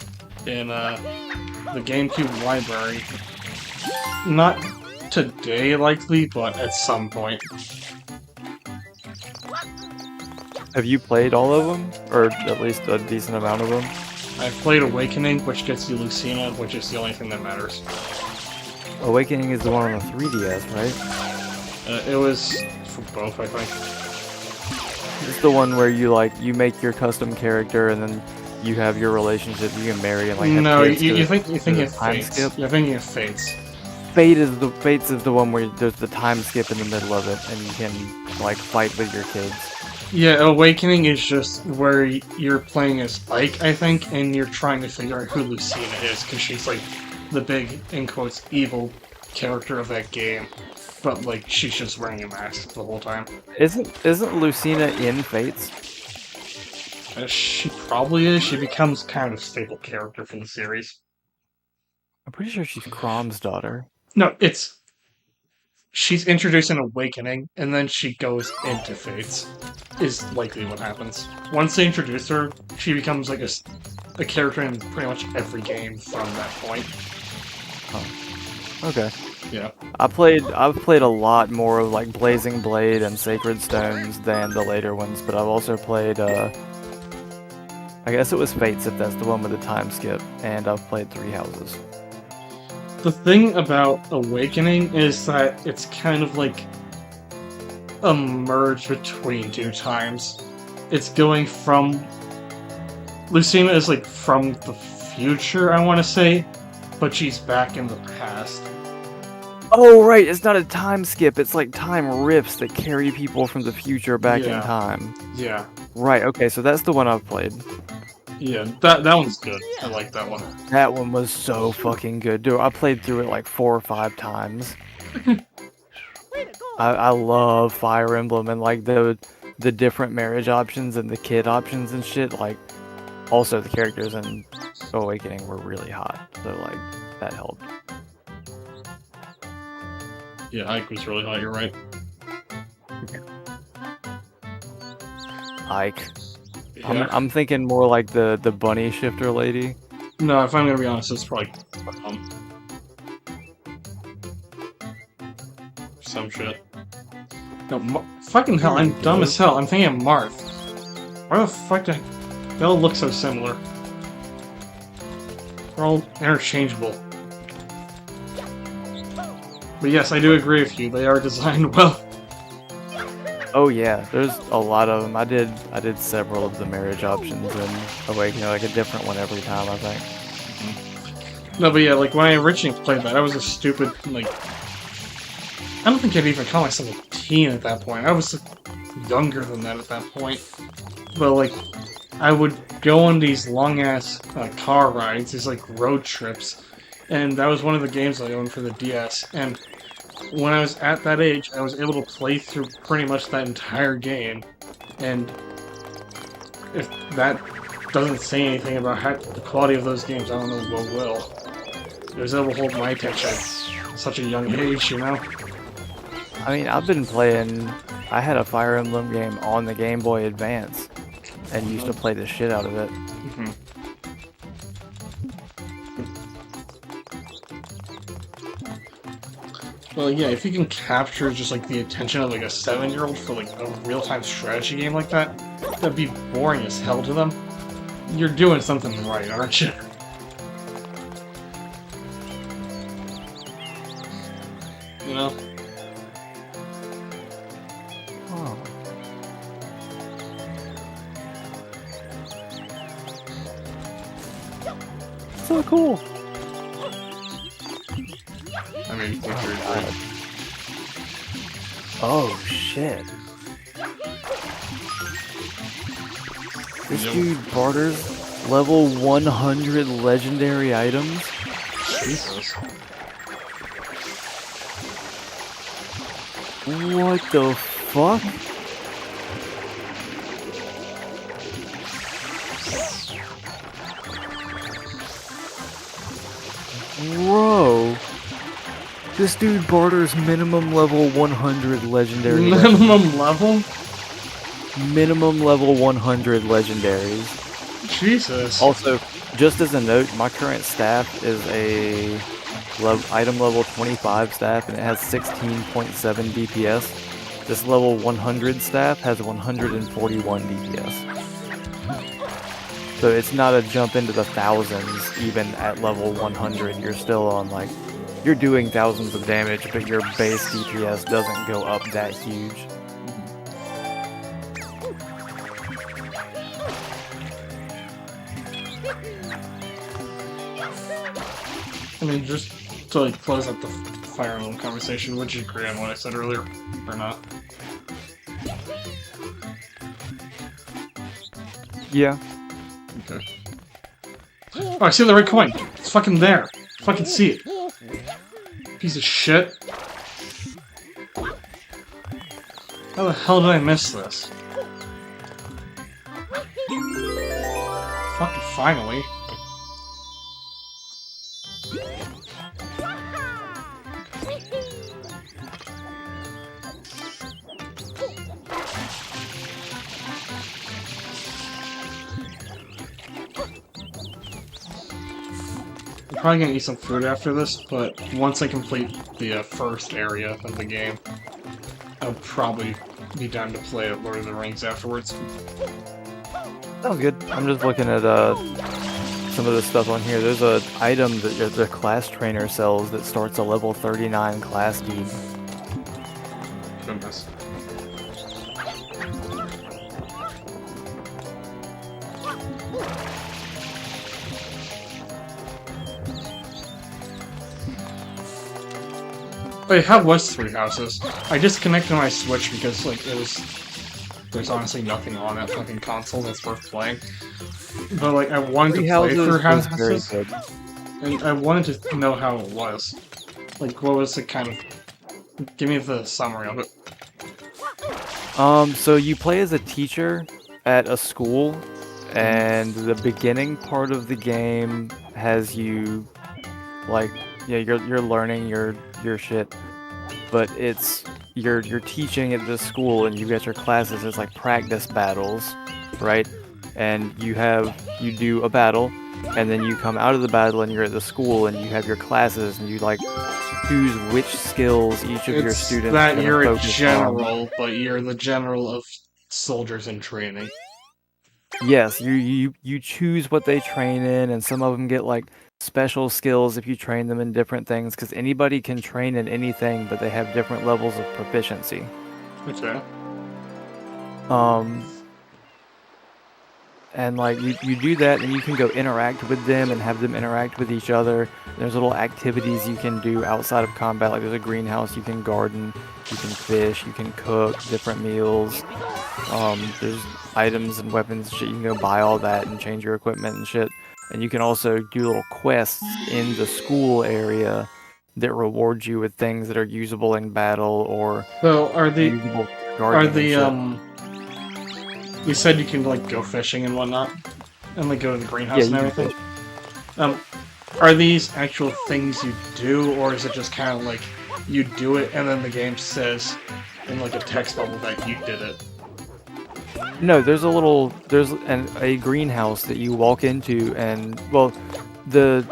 in the GameCube library. Not today, likely, but at some point. Have you played all of them? Or at least a decent amount of them? I've played Awakening, which gets you Lucina, which is the only thing that matters. Awakening is the one on the 3DS, right? It was for both, I think. It's the one where you make your custom character and then you have your relationship you can marry and like have No, kids. you think of time Fates. skip? You're thinking of Fates. Fates is the one where there's the time skip in the middle of it and you can like fight with your kids. Yeah, Awakening is just where you're playing as Ike, I think, and you're trying to figure out who Lucina is, because she's like the big, in quotes, evil character of that game. But like, she's just wearing a mask the whole time. Isn't Lucina in Fates? She probably is. She becomes kind of a staple character for the series. I'm pretty sure she's Crom's daughter. No, she's introduced in Awakening, and then she goes into Fates, is likely what happens. Once they introduce her, she becomes like a character in pretty much every game from that point. Oh. Okay. Yeah. I've played a lot more of like Blazing Blade and Sacred Stones than the later ones, but I've also played I guess it was Fates if that's the one with the time skip, and I've played Three Houses. The thing about Awakening is that it's kind of like a merge between two times. It's going from... Lucina is like from the future, I want to say, but she's back in the past. Oh right, it's not a time skip, it's like time rifts that carry people from the future back in Yeah. time. Yeah. Right, okay, so that's the one I've played. Yeah, that one's good. I like that one. That one was so fucking good, dude. I played through it like 4 or 5 times. I love Fire Emblem and like the different marriage options and the kid options and shit. Like, also the characters in Awakening were really hot, so like that helped. Yeah, Ike was really hot, you're right. Ike. Yeah. I'm thinking more like the bunny shifter lady. No, if I'm gonna be honest, it's probably some shit. No, fucking hell, I'm dumb as hell. I'm thinking of Marth. Why the fuck do they all look so similar? They're all interchangeable. But yes, I do agree with you. They are designed well. Oh yeah, there's a lot of them. I did several of the marriage options in Awakening, like a different one every time, I think. No, but yeah, like when I originally played that, I was a stupid, like... I don't think I'd even call myself a teen at that point. I was younger than that at that point. But like, I would go on these long-ass car rides, these like road trips, and that was one of the games I owned for the DS, and when I was at that age, I was able to play through pretty much that entire game, and if that doesn't say anything about the quality of those games, I don't know what will. It was able to hold my attention at such a young age, you know? I mean, I've been playing... I had a Fire Emblem game on the Game Boy Advance, and used to play the shit out of it. Mm-hmm. Well, yeah, if you can capture just like the attention of like a 7-year-old for like a real-time strategy game like that, that'd be boring as hell to them. You're doing something right, aren't you? You know? Oh. So cool. I mean, what's your dream? Oh shit. This Yep. dude barters level 100 legendary items. Jesus. What the fuck? Bro, this dude barters minimum level 100 legendary. Minimum level? Minimum level 100 legendaries. Jesus. Also, just as a note, my current staff is a item level 25 staff, and it has 16.7 DPS. This level 100 staff has 141 DPS. So it's not a jump into the thousands, even at level 100. You're still on, like, you're doing thousands of damage, but your base DPS doesn't go up that huge. I mean, just to like close up the Fire Emblem conversation, would you agree on what I said earlier, or not? Yeah. Okay. Oh, I see the red coin! It's fucking there! Fucking see it! Piece of shit! How the hell did I miss this? Fucking finally. I'm probably gonna eat some food after this, but once I complete the first area of the game, I'll probably be down to play Lord of the Rings afterwards. Sounds good. I'm just looking at some of the stuff on here. There's an item that the class trainer sells that starts a level 39 class dude. Goodness. Wait, how was Three Houses? I disconnected my Switch because, like, there's honestly nothing on that fucking console that's worth playing. But, like, I wanted to play Three Houses, and I wanted to know how it was. Like, what was the kind of... Give me the summary of it. So you play as a teacher at a school, and the beginning part of the game has you, like, yeah, you're learning your shit, but it's you're teaching at this school, and you get your classes. It's like practice battles, right? And you do a battle, and then you come out of the battle, and you're at the school, and you have your classes, and you like choose which skills each of your students. That you're a general, but you're the general of soldiers in training. Yes, you choose what they train in, and some of them get like special skills if you train them in different things, because anybody can train in anything, but they have different levels of proficiency. Okay. And like you do that, and you can go interact with them and have them interact with each other. There's little activities you can do outside of combat, like there's a greenhouse, you can garden, you can fish, you can cook different meals. There's items and weapons and shit, you can go buy all that and change your equipment and shit. And you can also do little quests in the school area that reward you with things that are usable in battle, or So are the usable gardening and shit. You said you can like go fishing and whatnot, and like go to the greenhouse and you can everything. Are these actual things you do, or is it just kind of like you do it and then the game says in like a text bubble that you did it? No, there's a greenhouse that you walk into, and well, the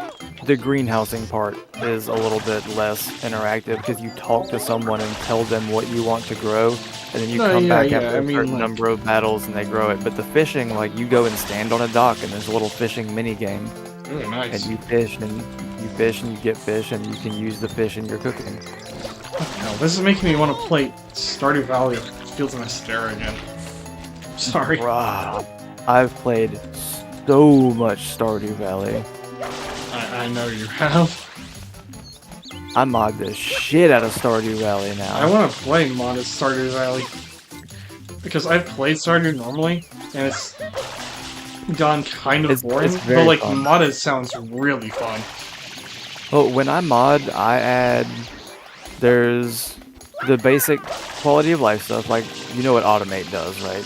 greenhousing part is a little bit less interactive because you talk to someone and tell them what you want to grow, and then you come back after a certain number of battles and they grow it. But the fishing, like you go and stand on a dock and there's a little fishing mini game, Really nice. and you fish and you get fish, and you can use the fish in your cooking. No, this is making me want to play Stardew Valley of Fields of Mystera again. Sorry. Bruh, I've played so much Stardew Valley. I know you have. I mod the shit out of Stardew Valley now. I want to play modded Stardew Valley. Because I've played Stardew normally, and it's gone kind of boring, but like fun. modded sounds really fun. Well, when I mod, there's the basic quality of life stuff, like, you know what Automate does, right?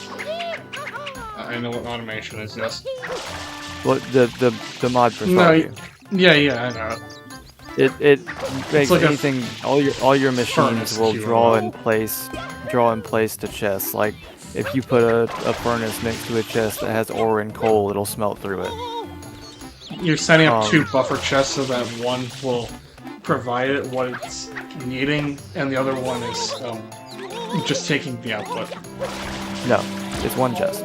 I know what automation is, yes. Well, the mod for No, Stardew. yeah, I know. It makes like anything. All your machines furnace will draw in QOL. place to chests. Like if you put a furnace next to a chest that has ore and coal, it'll smelt through it. You're setting up 2 buffer chests so that one will provide it what it's needing, and the other one is just taking the output. No, it's one chest.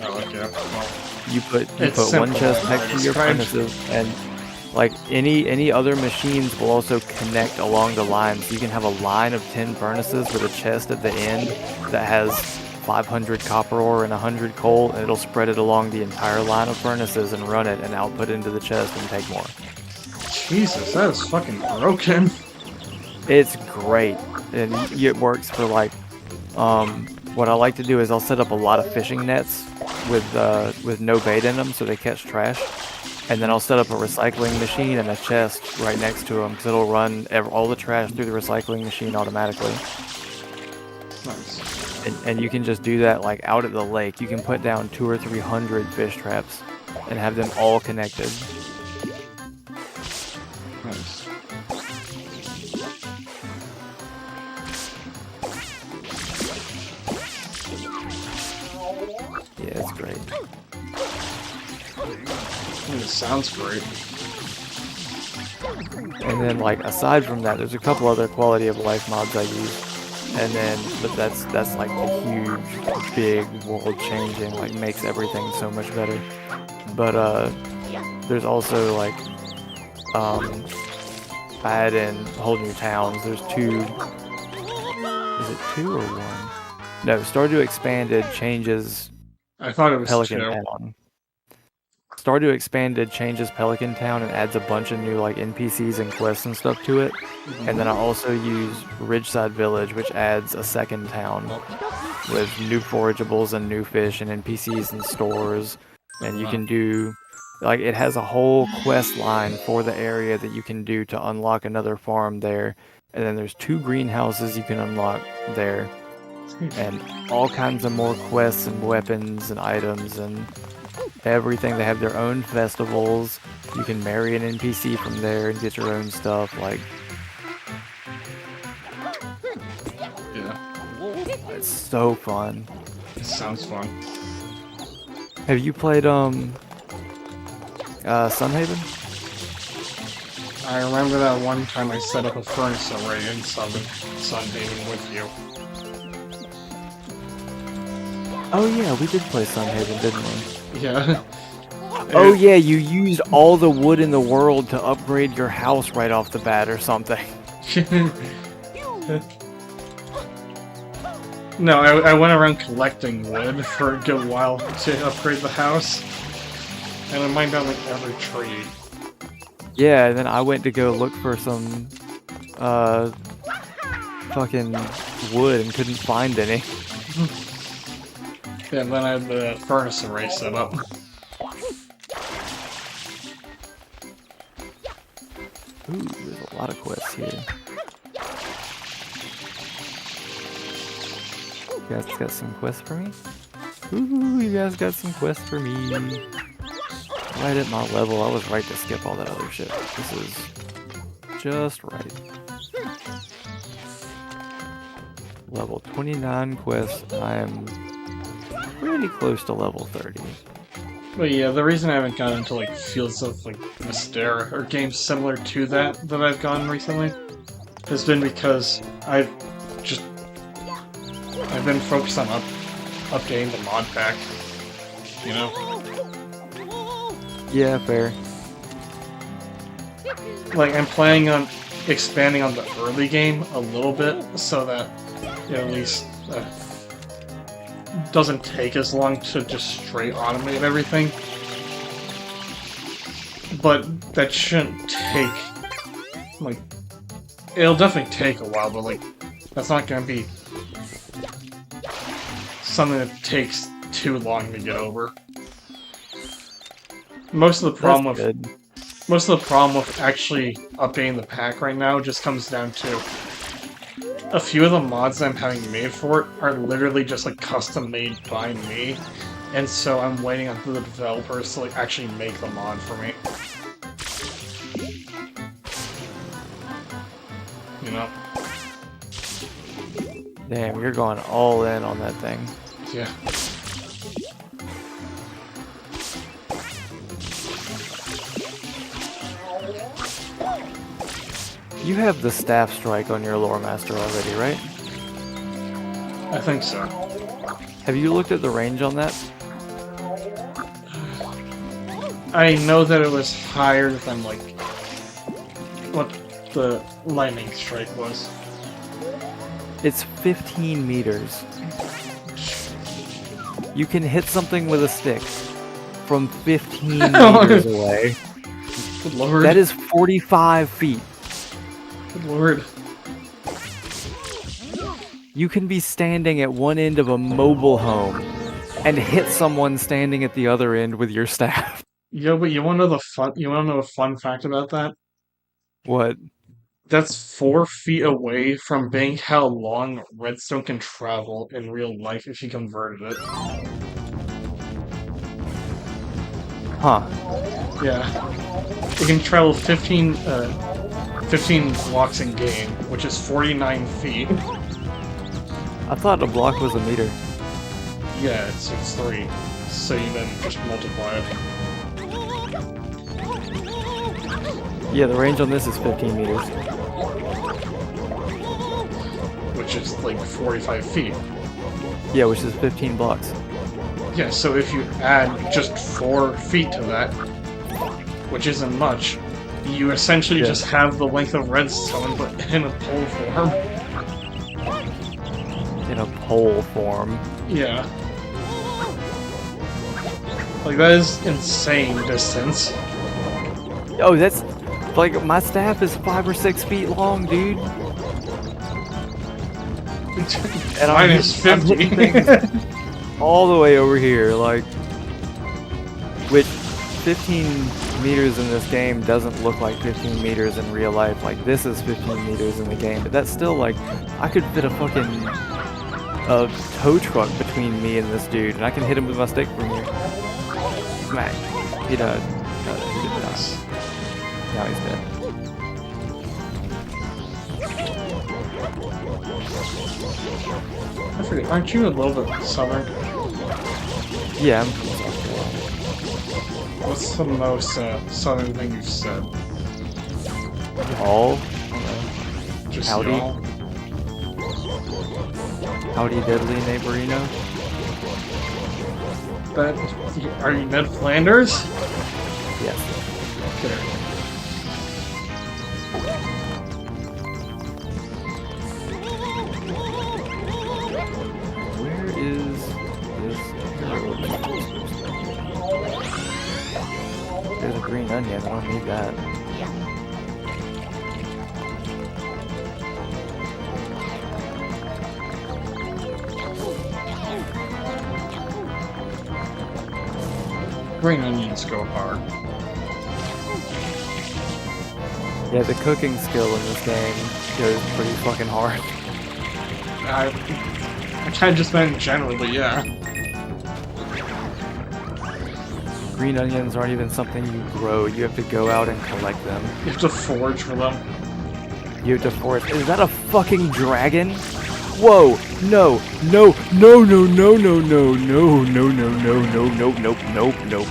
Oh, okay. Well, You put It's one simple, chest like next to it's your fine. furnaces, and like any other machines will also connect along the line. So you can have a line of 10 furnaces with a chest at the end that has 500 copper ore and 100 coal, and it'll spread it along the entire line of furnaces and run it and output into the chest and take more. Jesus, that is fucking broken. It's great, and it works for like. What I like to do is I'll set up a lot of fishing nets with no bait in them, so they catch trash, and then I'll set up a recycling machine and a chest right next to them, because it'll run all the trash through the recycling machine automatically. Nice. And you can just do that like out at the lake. You can put down 200 or 300 fish traps and have them all connected. Nice. Yeah, it's great. It sounds great. And then like aside from that, there's a couple other quality of life mods I use. And then, but that's like the huge, big, world-changing, like makes everything so much better. But there's also like add in whole new towns. There's 2. Is it 2 or 1? No, Stardew Expanded changes I thought it was Pelican 2. Town. Stardew Expanded changes Pelican Town and adds a bunch of new like NPCs and quests and stuff to it. And then I also use Ridgeside Village, which adds a second town with new forageables and new fish and NPCs and stores. And you can do like it has a whole quest line for the area that you can do to unlock another farm there. And then there's 2 greenhouses you can unlock there. And all kinds of more quests and weapons and items and everything. They have their own festivals. You can marry an NPC from there and get your own stuff. Like, Yeah. it's so fun. It sounds fun. Have you played Sunhaven? I remember that one time I set up a furnace array in Sunhaven with you. Oh yeah, we did play Sunhaven, didn't we? Yeah. Oh yeah, you used all the wood in the world to upgrade your house right off the bat or something. No, I went around collecting wood for a good while to upgrade the house. And I mined down like every tree. Yeah, and then I went to go look for some fucking wood and couldn't find any. Yeah, and then I had the furnace array set up. Ooh, there's a lot of quests here. You guys got some quests for me? Ooh, you guys got some quests for me. Right at my level, I was right to skip all that other shit. This is just right. Level 29 quests, I am pretty close to level 30. But yeah, the reason I haven't gotten into like Fields of like Mystera or games similar to that I've gotten recently has been because I've been focused on updating the mod pack. You know? Yeah, fair. Like I'm planning on expanding on the early game a little bit so that at least doesn't take as long to just straight automate everything. But that shouldn't take, like, it'll definitely take a while, but like, that's not gonna be something that takes too long to get over. Most of the problem with actually updating the pack right now just comes down to a few of the mods I'm having made for it are literally just like custom made by me, and so I'm waiting on the developers to like actually make the mod for me. know. Damn, you're going all in on that thing. Yeah. You have the staff strike on your lore master already, right? I think so. Have you looked at the range on that? I know that it was higher than, like, what the lightning strike was. It's 15 meters. You can hit something with a stick from 15 meters away. Good lord. That is 45 feet. Good lord. You can be standing at one end of a mobile home and hit someone standing at the other end with your staff. Yeah, but you wanna know the fun you wanna know a fun fact about that? What? That's 4 feet away from being how long redstone can travel in real life if you converted it. Huh. Yeah. It can travel 15 blocks in game, which is 49 feet. I thought a block was a meter. Yeah, it's 3. So you then just multiply it. Yeah, the range on this is 15 meters. Which is like 45 feet. Yeah, which is 15 blocks. Yeah, so if you add just 4 feet to that, which isn't much, you essentially just have the length of redstone, but in a pole form. In a pole form. Yeah. Like, that is insane distance. Oh, that's... Like, my staff is 5 or 6 feet long, dude. And Mine is 50. I'm hitting things all the way over here, like... Which, 15 meters in this game doesn't look like 15 meters in real life. Like, this is 15 meters in the game, but that's still, like... I could fit a fucking... a tow truck between me and this dude, and I can hit him with my stick from here. Smack. He died. No, he didn't die. Now he's dead. I forget, aren't you a little bit southern? Yeah, I'm from South Carolina. What's the most southern thing you've said? All? Just Howdy. y'all? Howdy deadly neighborino? That, are you Ned Flanders? Yes. Okay. Where is this arrow? There's a green onion, I don't need that. Green onions go hard. Yeah, the cooking skill in this game goes pretty fucking hard. I kind of just meant generally, yeah. Green onions aren't even something you grow, you have to go out and collect them. You have to forage for them. You have to forage. Is that a fucking dragon? Whoa! No! No! No! No! No! No! No! No! No! No! No! No! Nope! Nope! Nope! Nope!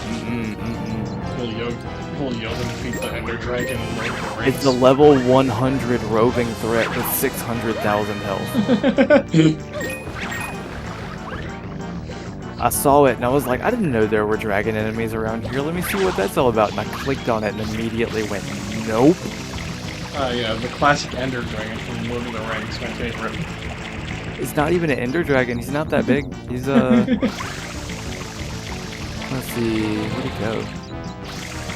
Will Yoda defeat the Ender Dragon and Lord of the Rings? It's a level 100 roving threat with 600,000 health. I saw it and I was like, I didn't know there were dragon enemies around here. Let me see what that's all about. And I clicked on it and immediately went, nope. Yeah, the classic Ender Dragon from Lord of the Rings, my favorite. It's not even an ender dragon. He's not that big. He's let's see, where'd he go?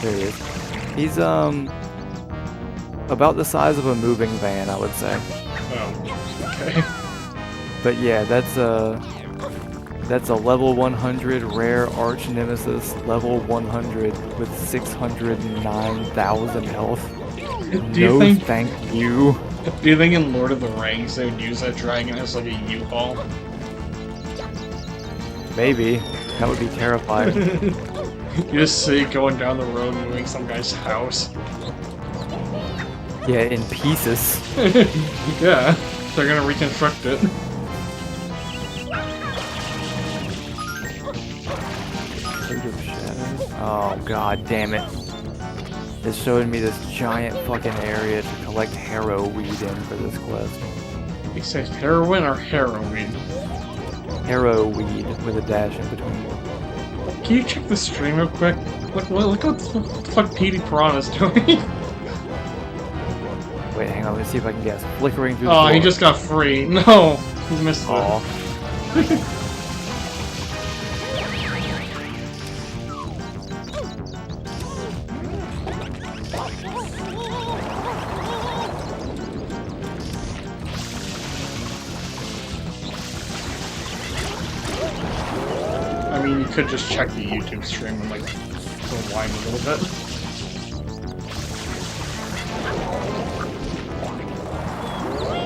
There he is. He's about the size of a moving van, I would say. Oh, okay. But yeah, that's a level 100 rare arch nemesis, level 100 with 609,000 health. Do you think? Thank you. Do you think in Lord of the Rings they would use that dragon as like a U-Haul? Maybe. That would be terrifying. You just see it going down the road moving some guy's house. Yeah, in pieces. Yeah, they're gonna reconstruct it. Oh god damn it. It's showing me this giant fucking area to collect harrow weed in for this quest. You say heroin or heroin? Harrow weed with a dash in between. Can you check the stream real quick? Look what the fuck Petey Piranha's doing. Wait, hang on, let me see if I can guess. Flickering through the Oh, floor. he just got free. No! He missed it. Aw. I mean, you could just check the YouTube stream and, like, rewind a little bit.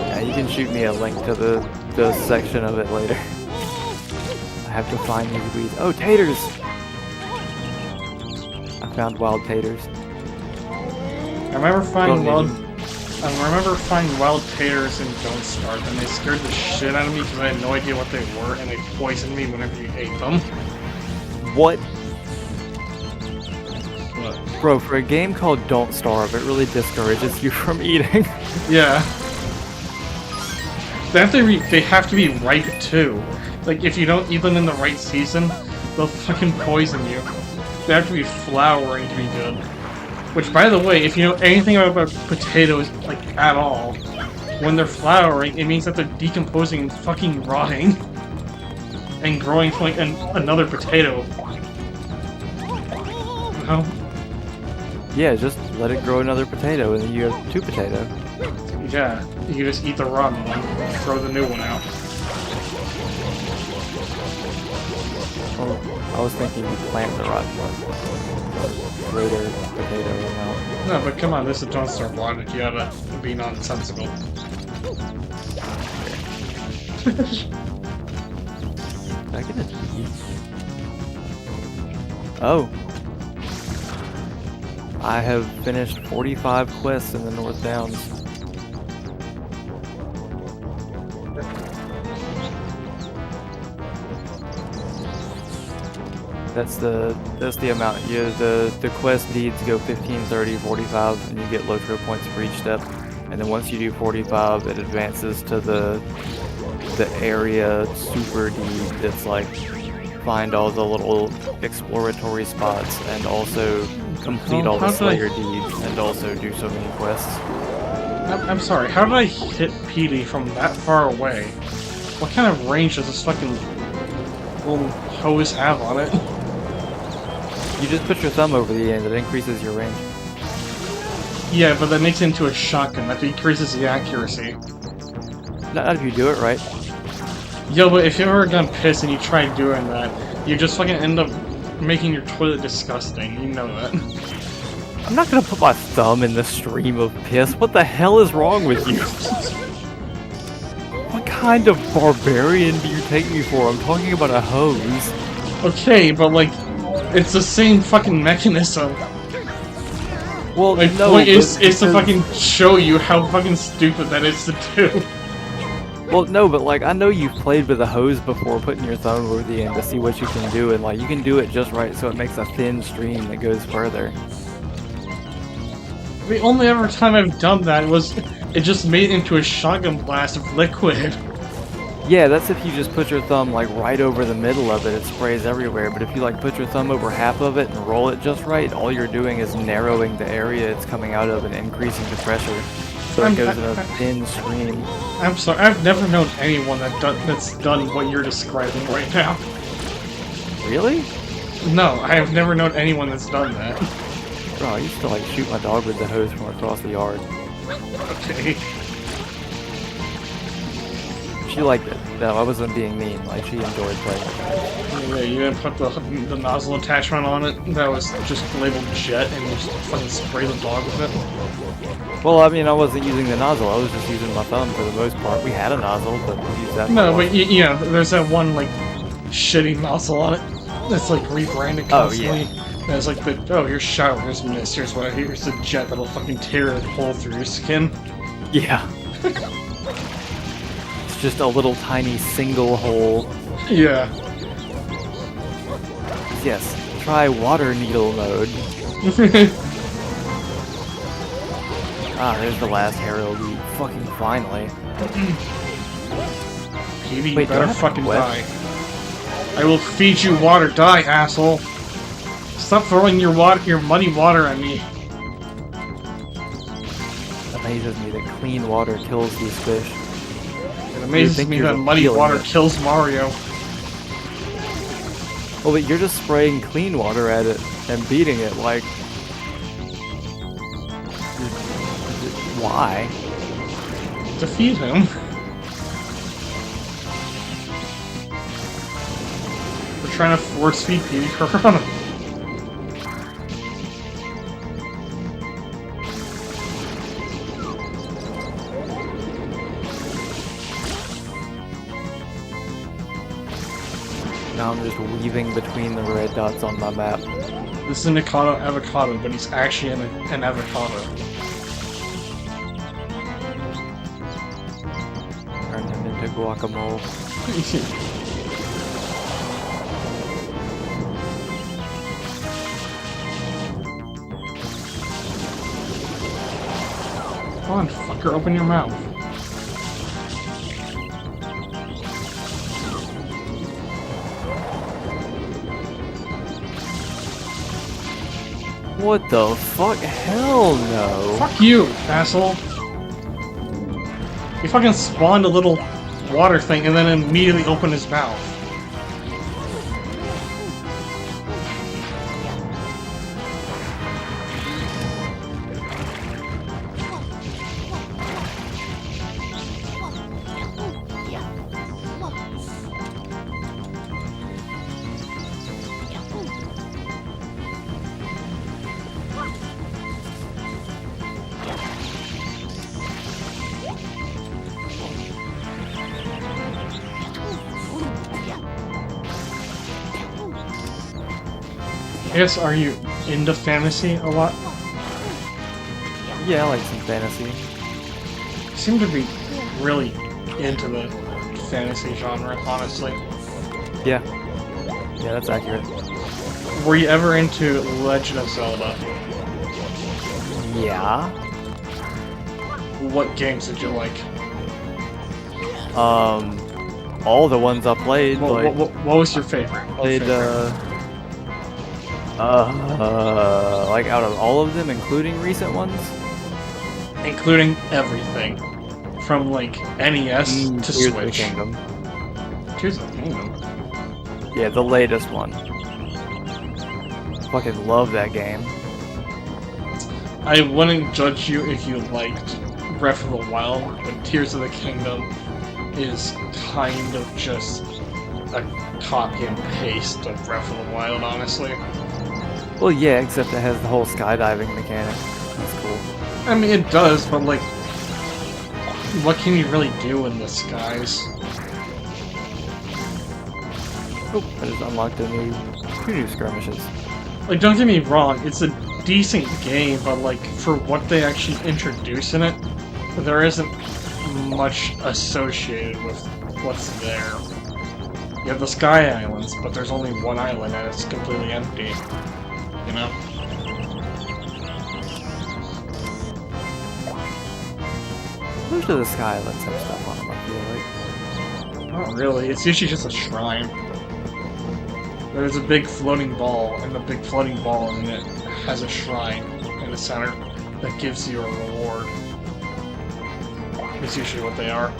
Yeah, you can shoot me a link to the section of it later. I have to find these weeds. Oh, taters! I found wild taters. I remember finding wild taters in Don't Starve, and they scared the shit out of me because I had no idea what they were, and they poisoned me whenever you ate them. What? What? Bro, for a game called Don't Starve, it really discourages you from eating. Yeah. They have to be ripe too. Like, if you don't eat them in the right season, they'll fucking poison you. They have to be flowering to be good. Which, by the way, if you know anything about potatoes, like, at all, when they're flowering, it means that they're decomposing and fucking rotting. And growing from, like, another potato. No? Yeah, just let it grow another potato, and then you have 2 potatoes. Yeah, you can just eat the rotten one, throw the new one out. Well, I was thinking you plant the rotten one. Later, potato, No, but come on, this is Don't Starve logic. You gotta be nonsensical. Did I get a key? Oh. I have finished 45 quests in the North Downs. That's the amount. The quest needs go 15, 30, 45, and you get Lotro points for each step. And then once you do 45, it advances to the area super deed that's like find all the little exploratory spots and also complete all the Slayer deeds and also do so many quests. I'm sorry, how did I hit Petey from that far away? What kind of range does this fucking little hose have on it? You just put your thumb over the end, it increases your range. Yeah, but that makes it into a shotgun. That decreases the accuracy. Not if you do it right. Yo, but if you ever gone piss and you tried doing that, you just fucking end up making your toilet disgusting. You know that. I'm not gonna put my thumb in the stream of piss. What the hell is wrong with you? What kind of barbarian do you take me for? I'm talking about a hose. Okay, but like, it's the same fucking mechanism. Well, My no, point is because... to fucking show you how fucking stupid that is to do. Well, no, but like, I know you've played with a hose before, putting your thumb over the end to see what you can do, and like, you can do it just right so it makes a thin stream that goes further. The only ever time I've done that was it just made it into a shotgun blast of liquid. Yeah, that's if you just put your thumb like right over the middle of it, it sprays everywhere, but if you like put your thumb over half of it and roll it just right, all you're doing is narrowing the area it's coming out of and increasing the pressure. So it goes in a thin stream. I'm sorry, I've never known anyone that's done what you're describing right now. Really? No, I have never known anyone that's done that. Bro, I used to like shoot my dog with the hose from across the yard. Okay. She liked it. No, I wasn't being mean. Like, she enjoyed playing with it. Yeah, you didn't put the nozzle attachment on it that was just labeled jet and you just fucking spray the dog with it. Well, I mean, I wasn't using the nozzle. I was just using my thumb for the most part. We had a nozzle, but we used that. No, but you know, there's that one like shitty nozzle on it that's like rebranded constantly. Oh, yeah. And it's like the, oh, here's shower, here's mist, here's a jet that'll fucking tear a hole through your skin. Yeah. It's just a little tiny single hole. Yeah. Yes, try water needle mode. Ah, there's the last Herald. We fucking finally. Peavy, Wait, you better do I have fucking a die. I will feed you water, die, asshole! Stop throwing your muddy water at me. It amazes me that clean water kills these fish. It amazes me that muddy water kills Mario. Oh, but you're just spraying clean water at it and beating it like... Why? To feed him. We're trying to force feed Peavy Piranha. Now I'm just weaving between the red dots on my map. This is an avocado, but he's actually an avocado. Turn him into guacamole. Come on, fucker, open your mouth. What the fuck? Hell no. Fuck you, asshole. He fucking spawned a little water thing and then immediately opened his mouth. I guess, are you into fantasy a lot? Yeah, I like some fantasy. You seem to be really into the fantasy genre, honestly. Yeah. Yeah, that's accurate. Were you ever into Legend of Zelda? Yeah. What games did you like? All the ones I played, What was your favorite? played, like out of all of them, including recent ones? Including everything. From, like, NES to Tears of the Switch. Kingdom. Tears of the Kingdom? Yeah, the latest one. Fucking love that game. I wouldn't judge you if you liked Breath of the Wild, but Tears of the Kingdom is kind of just a copy and paste of Breath of the Wild, honestly. Well, yeah, except it has the whole skydiving mechanic. That's cool. I mean, it does, but, like, what can you really do in the skies? Oh, I just unlocked two new skirmishes. Like, don't get me wrong, it's a decent game, but, like, for what they actually introduce in it, there isn't much associated with what's there. You have the Sky Islands, but there's only one island and it's completely empty. You know? Most of the Sky Islands have stuff on them, I feel like. Not really, it's usually just a shrine. There's a big floating ball, and the big floating ball in it has a shrine in the center that gives you a reward. It's usually what they are.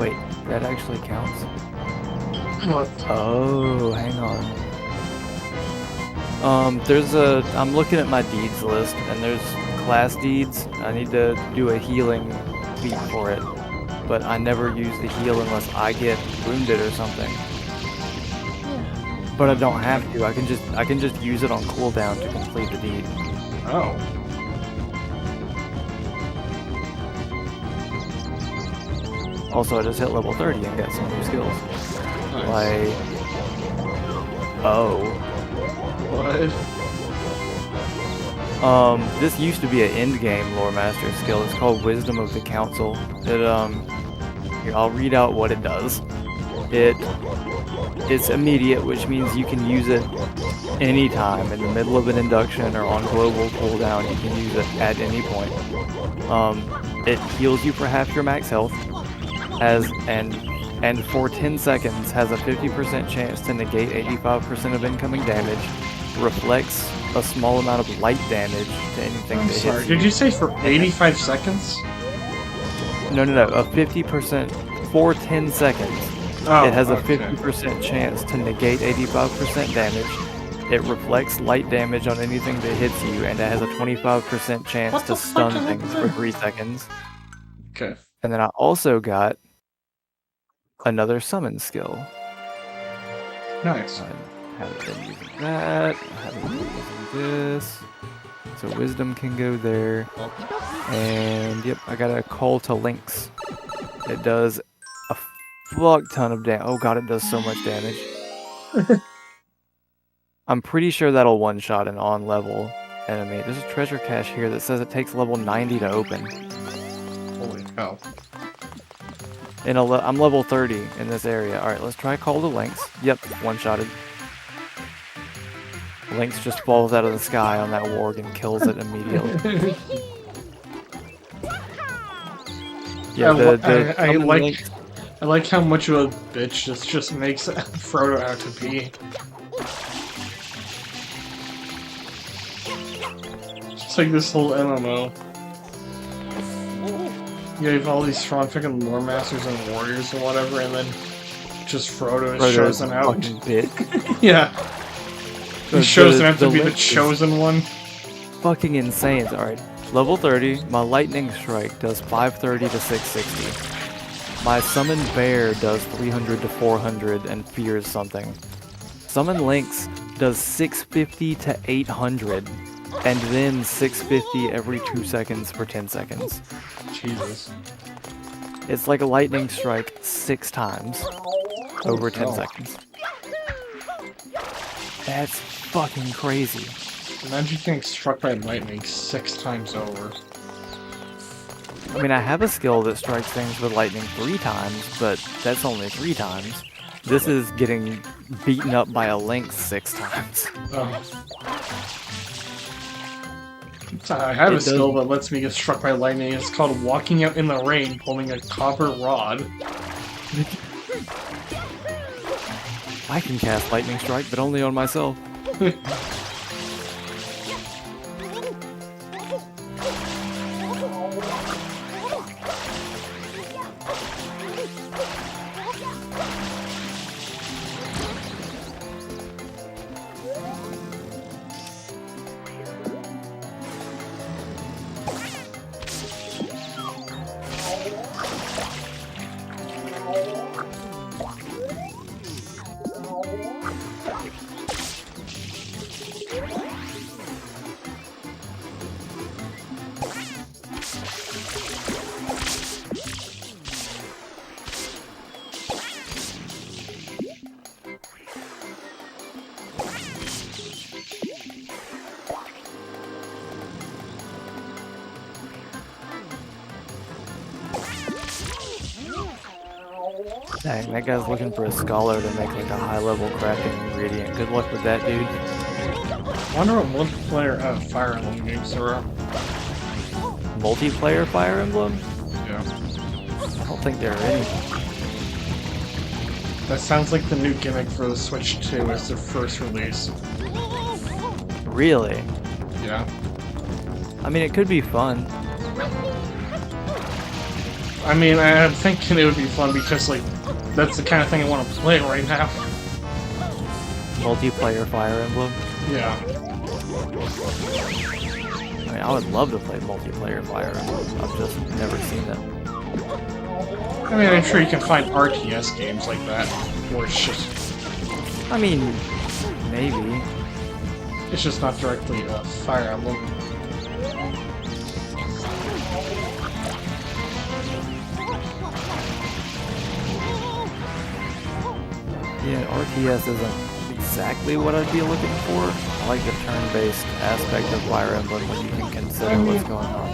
Wait, that actually counts? What? Oh, hang on. I'm looking at my deeds list, and there's class deeds. I need to do a healing feat for it, but I never use the heal unless I get wounded or something. But I don't have to. I can just use it on cooldown to complete the deed. Oh. Also, I just hit level 30 and got some new skills. Nice. Like, oh. What? This used to be an end game lore master skill. It's called Wisdom of the Council. It here, I'll read out what it does. It's immediate, which means you can use it anytime in the middle of an induction or on global cooldown. You can use it at any point. It heals you for half your max health, and for 10 seconds has a 50% chance to negate 85% of incoming damage, reflects a small amount of light damage to anything that hits you. Did you say for 85 seconds? No, a 50% for 10 seconds. Oh, it has a okay. 50% chance to negate 85% damage. It reflects light damage on anything that hits you, and it has a 25% chance What to the fuck stun is things that? for 3 seconds. Okay. And then I also got another summon skill. Nice. I haven't been using that. I haven't been using this. So wisdom can go there. And yep, I got a call to links. It does a fuck ton of damage. Oh god, it does so much damage. I'm pretty sure that'll one-shot an on-level enemy. There's a treasure cache here that says it takes level 90 to open. Holy cow. I'm level 30 in this area. Alright, let's try Call to Lynx. Yep, one-shotted. Lynx just falls out of the sky on that warg and kills it immediately. Yeah, I like how much of a bitch this just makes Frodo out to be. Just like this whole MMO. You have all these strong fucking lore masters and warriors and whatever, and then just Frodo is chosen out. Fucking bitch. Yeah. He's chosen out to be the chosen one. Fucking insane. Alright, level 30, my lightning strike does 530 to 660. My summon bear does 300 to 400 and fears something. Summon lynx does 650 to 800, and then 650 every 2 seconds for 10 seconds. Jesus. It's like a lightning strike 6 times over 10 seconds. That's fucking crazy. Imagine getting struck by lightning 6 times over. I mean, I have a skill that strikes things with lightning 3 times, but that's only 3 times. This is getting beaten up by a lynx 6 times. Oh. I have a skill that lets me get struck by lightning. It's called Walking Out in the Rain, holding a copper rod. I can cast Lightning Strike, but only on myself. Dang, that guy's looking for a scholar to make like a high-level crafting ingredient. Good luck with that, dude. I wonder what multiplayer Fire Emblem games there are. Multiplayer Fire Emblem? Yeah. I don't think there are any. That sounds like the new gimmick for the Switch 2 as their first release. Really? Yeah. I mean, it could be fun. I mean, I'm thinking it would be fun because, like, that's the kind of thing I want to play right now. Multiplayer Fire Emblem? Yeah. I mean, I would love to play multiplayer Fire Emblem. I've just never seen it. I mean, I'm sure you can find RTS games like that, where it's just... I mean, maybe. It's just not directly Fire Emblem. FPS isn't exactly what I'd be looking for. I like the turn-based aspect of Fire Emblem when you can consider what's going on.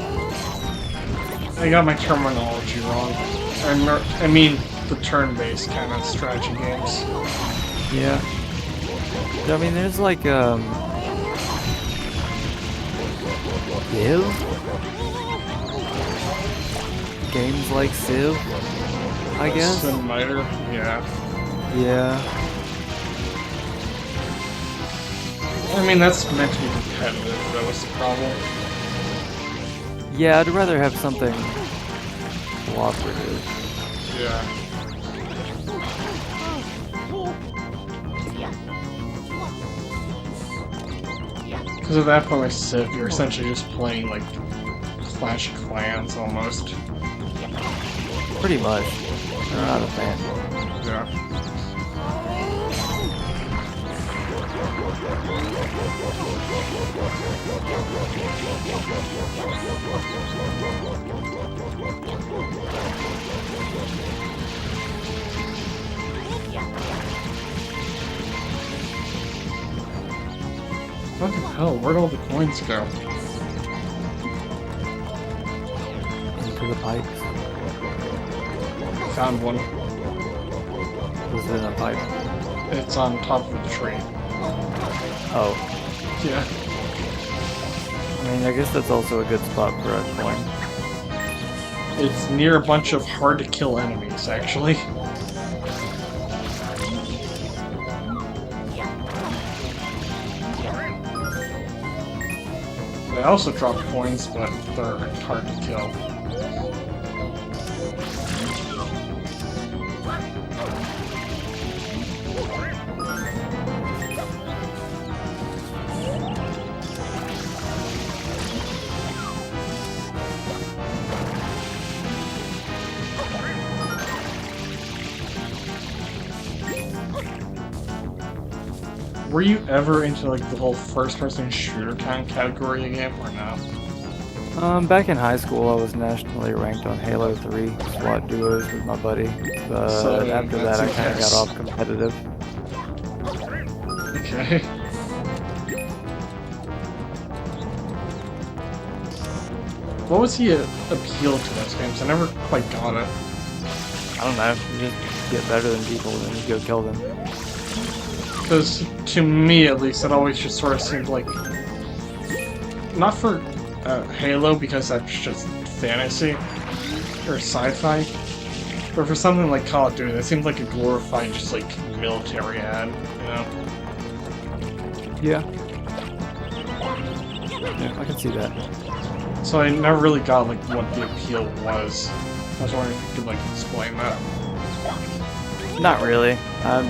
I got my terminology wrong. I mean the turn-based kind of strategy games. Yeah. I mean, there's like, Civ? Games like Civ, I guess? Cinemator, yeah. Yeah. I mean, that's meant to be competitive, that was the problem. Yeah, I'd rather have something cooperative. Yeah. Because at that point with Civ, you're essentially just playing, like, Clash of Clans, almost. Pretty much. I'm not a fan. Yeah. What the hell? Where'd all the coins go? Into the pipes. Found one. Was it in a pipe? It's on top of the tree. Oh. Yeah. I mean, I guess that's also a good spot for a coin. It's near a bunch of hard-to-kill enemies, actually. They also drop coins, but they're hard to kill. Were you ever into like the whole first-person shooter kind of category again, or no? Back in high school, I was nationally ranked on Halo 3 SWAT duos with my buddy, but So, after that, I kind of got off competitive. Okay. What was the appeal to those games? I never quite got it. I don't know, you just get better than people, then you go kill them. Because to me, at least, it always just sort of seemed like, not for Halo because that's just fantasy or sci-fi, but for something like Call of Duty, that seems like a glorified, just like military ad, you know? Yeah. Yeah, I can see that. So I never really got like what the appeal was. I was wondering if you could like explain that. Not really. I'm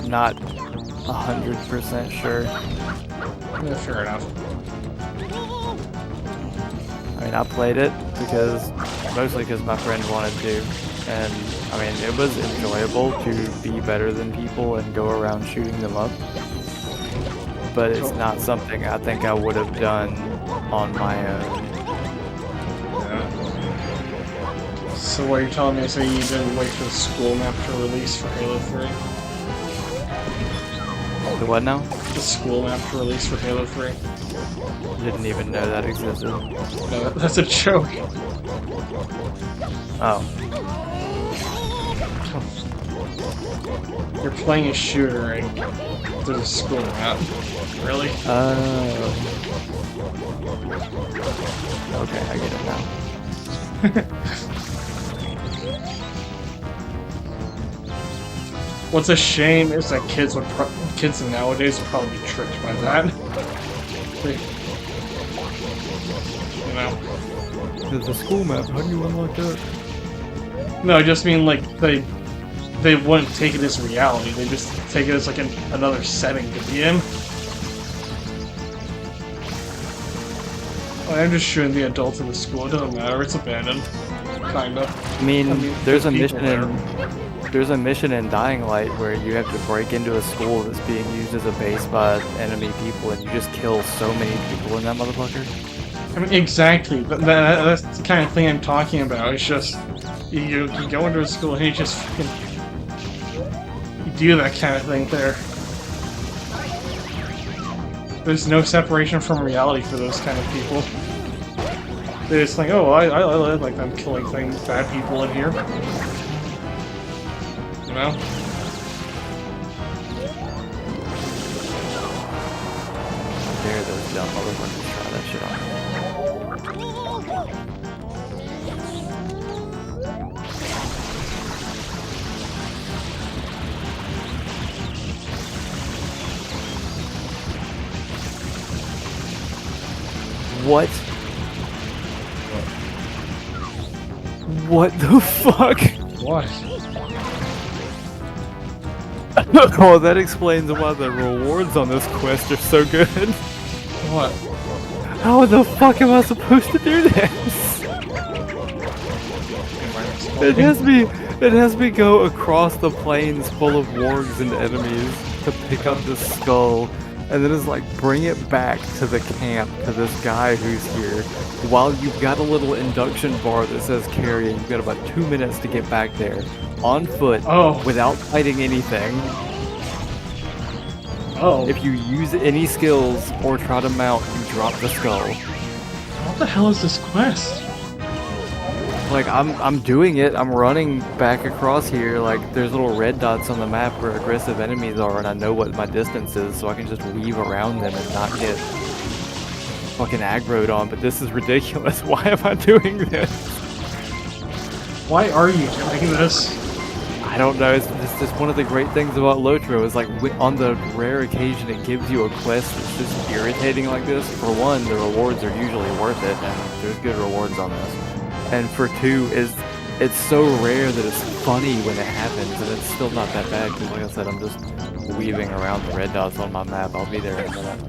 not 100% sure. Yeah, fair enough. I mean, I played it mostly because my friend wanted to, and I mean, it was enjoyable to be better than people and go around shooting them up. But it's not something I think I would have done on my own. Yeah. So what you're telling me is that you didn't wait for the school map to release for Halo 3? The what now? The school map to release for Halo 3? Didn't even know that existed. No, that's a joke. Oh. You're playing a shooter and there's a school map. Really? Okay, I get it now. What's a shame is that kids nowadays would probably be tricked by that. You know? There's a school map. How do you unlock that? No, I just mean like they wouldn't take it as reality. They just take it as like another setting to be in. I'm just shooting the adults in the school. It doesn't matter. It's abandoned, kinda. I mean, there's a people mission in Dying Light where you have to break into a school that's being used as a base by enemy people, and you just kill so many people in that motherfucker. I mean, exactly. But that's the kind of thing I'm talking about. It's just you go into a school and you just fucking do that kind of thing there. There's no separation from reality for those kind of people. They just think, oh, I like them killing things, bad people in here. You know? Dare those dumb motherfuckers try that shit on me. What? What the fuck? What? Oh, that explains why the rewards on this quest are so good. What? How the fuck am I supposed to do this? It has me go across the plains full of wargs and enemies to pick up this skull, and then it's like bring it back to the camp to this guy who's here. While you've got a little induction bar that says carry, you've got about 2 minutes to get back there on foot without fighting anything. Oh. If you use any skills or try to mount, you drop the skull. What the hell is this quest? Like, I'm doing it. I'm running back across here. Like, there's little red dots on the map where aggressive enemies are, and I know what my distance is, so I can just weave around them and not get fucking aggroed on. But this is ridiculous. Why am I doing this? Why are you doing this? I don't know. It's just one of the great things about Lotro is like on the rare occasion it gives you a quest that's just irritating like this. For one, the rewards are usually worth it, and there's good rewards on this. And for two, it's so rare that it's funny when it happens, and it's still not that bad because, like I said, I'm just weaving around the red dots on my map. I'll be there in a minute.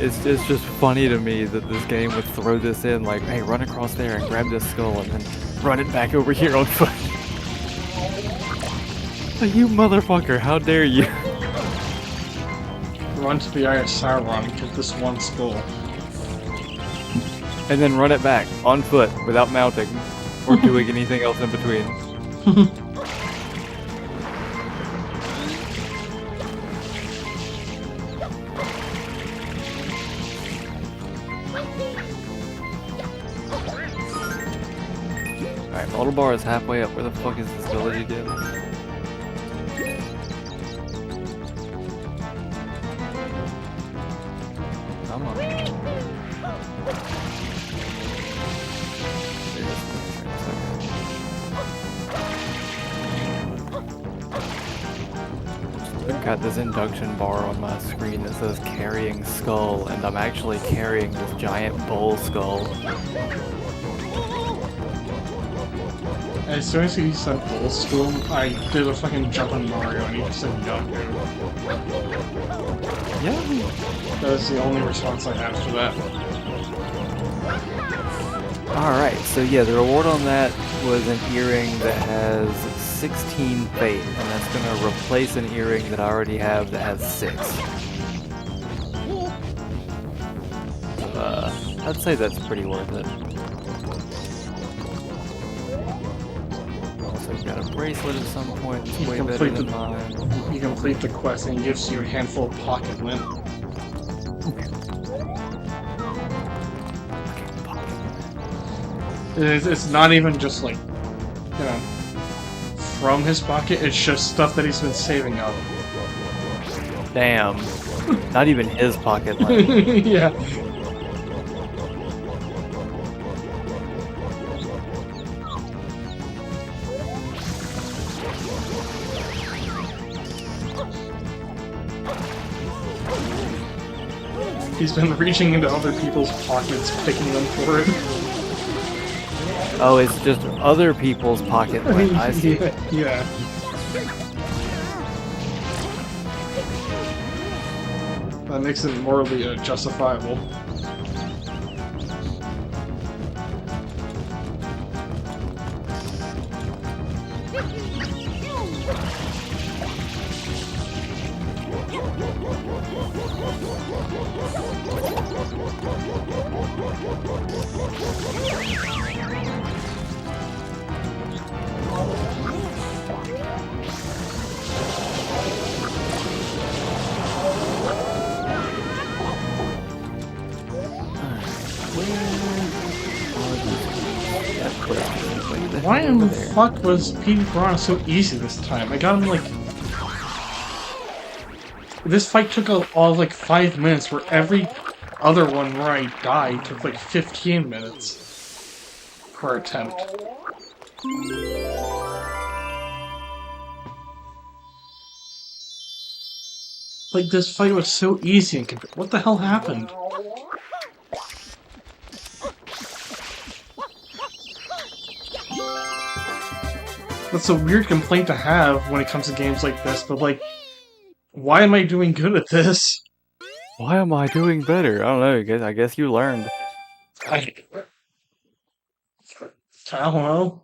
It's just funny to me that this game would throw this in, like, hey, run across there and grab this skull and then run it back over here on foot. You motherfucker, how dare you? Run to the Eye of Sauron and get this one skull. And then run it back on foot without mounting or doing anything else in between. Alright, Model Bar is halfway up. Where the fuck is this village again? Come on. I've got this induction bar on my screen that says carrying skull, and I'm actually carrying this giant bull skull. As soon as he said bull skull, I did a fucking jump on Mario and he just said jump. Yeah. That was the only response I had to that. Alright, so yeah, the reward on that was an earring that has 16 fate, and that's going to replace an earring that I already have that has 6. I'd say that's pretty worth it. Also, you got a bracelet at some point, it's way better than mine. You complete the quest and it gives you a handful of pocket lint. It's not even just like, you know, from his pocket, it's just stuff that he's been saving up. Damn. Not even his pocket lint. Yeah. He's been reaching into other people's pockets, picking them for it. Oh, it's just other people's pocket lint. I see. Yeah. That makes it morally justifiable. Why in the fuck was beating Piranha so easy this time? I got him like... This fight took all like 5 minutes, where every other one where I died took like 15 minutes per attempt. Like, this fight was so easy and what the hell happened? That's a weird complaint to have when it comes to games like this, but like, why am I doing good at this? Why am I doing better? I don't know, I guess you learned. I don't know.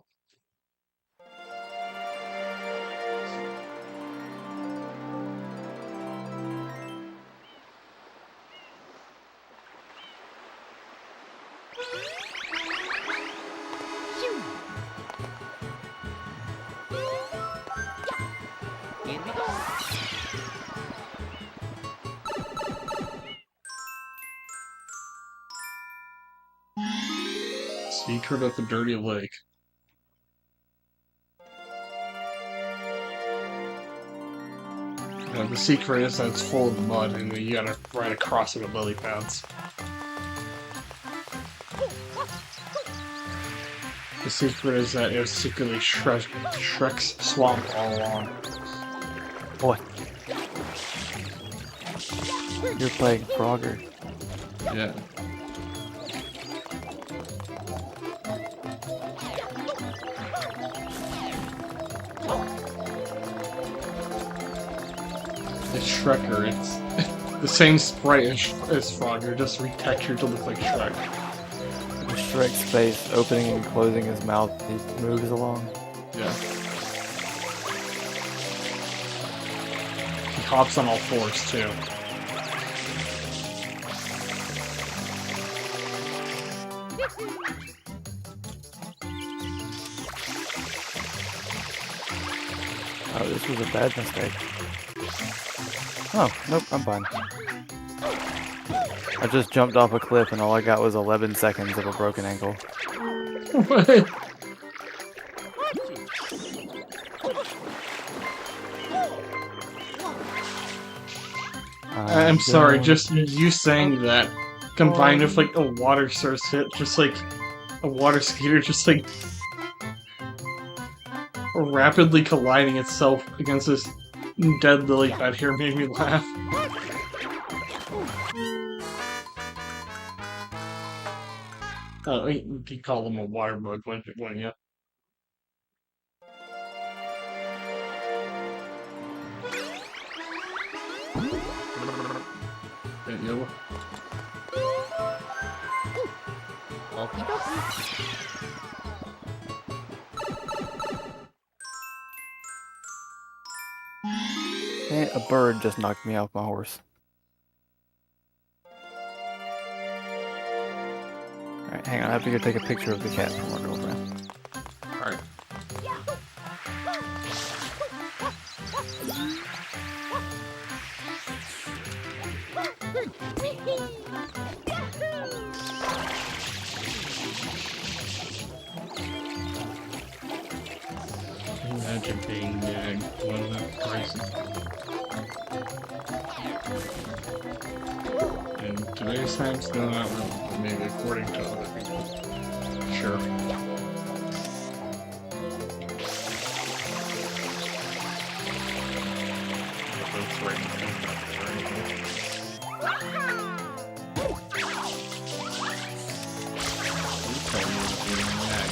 Here we go. Secret of the Dirty Lake. You know, the secret is that it's full of mud and you gotta ride across it with lily pads. The secret is that it was secretly Shrek's swamp all along. What? You're playing Frogger. Yeah. It's Shrekker, it's the same sprite as Frogger, just retextured to look like Shrek. With Shrek's face opening and closing his mouth, he moves along. Yeah. He hops on all fours, too. Oh, this was a bad mistake. Oh, nope, I'm fine. I just jumped off a cliff and all I got was 11 seconds of a broken ankle. What? I'm sorry, just you saying that, combined with like a water source hit, just like a water skater, just like rapidly colliding itself against this dead lily pad here made me laugh. Oh, you call him a water bug, wouldn't you? Yellow. A bird just knocked me off my horse. Alright, hang on, I have to go take a picture of the cat from our girlfriend. Alright. Imagine being one of that crazy. And today's time's still not real, maybe according to other people. Sure. That's right. You tell me to be mad.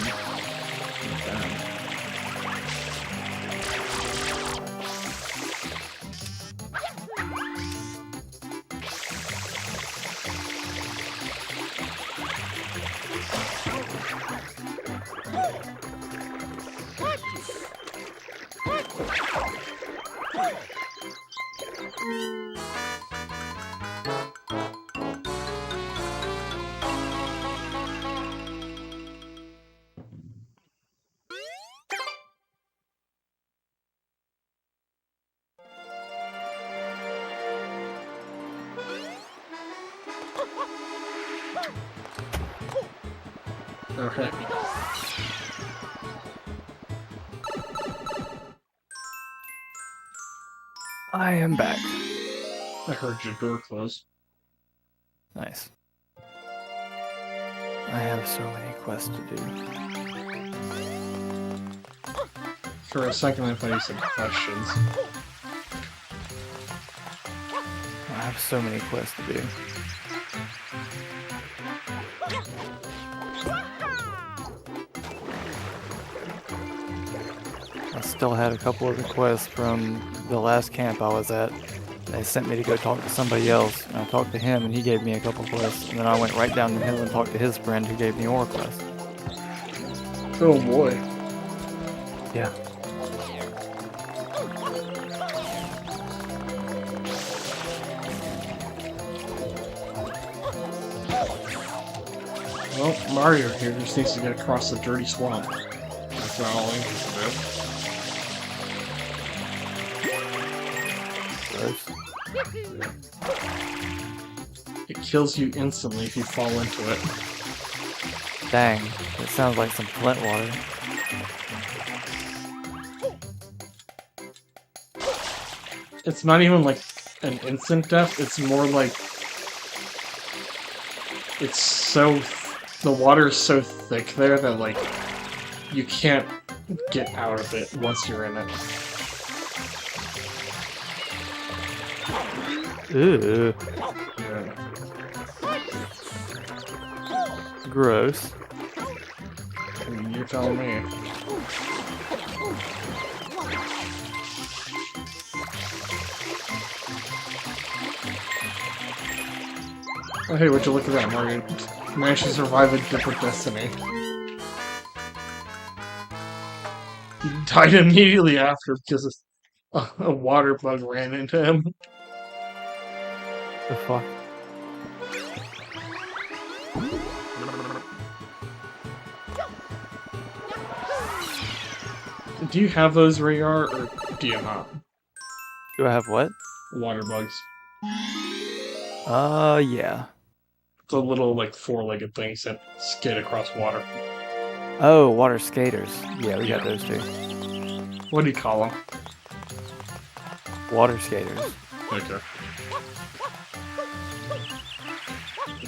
Okay. I am back. I heard your door close. Nice. I have so many quests to do. For a second, I thought you said questions. I have so many quests to do. I still had a couple of requests from the last camp I was at. They sent me to go talk to somebody else, and I talked to him, and he gave me a couple quests, and then I went right down the hill and talked to his friend who gave me more quests. Oh boy. Yeah. Well, Mario here just needs to get across the dirty swamp. That's not all Link can do. Gross. It kills you instantly if you fall into it. Dang, it sounds like some Flint water. It's not even like an instant death, it's more like... It's so... The water is so thick there that, like, you can't get out of it once you're in it. Ew. Yeah. Gross. You're telling me. Oh hey, would you look at that, Mario? Managed to survive a different destiny. He died immediately after because a water bug ran into him. The fuck? Do you have those where you are, or do you not? Do I have what? Water bugs. Yeah. The little, like, four-legged things that skate across water. Oh, water skaters. Yeah, we got those too. What do you call them? Water skaters. Okay.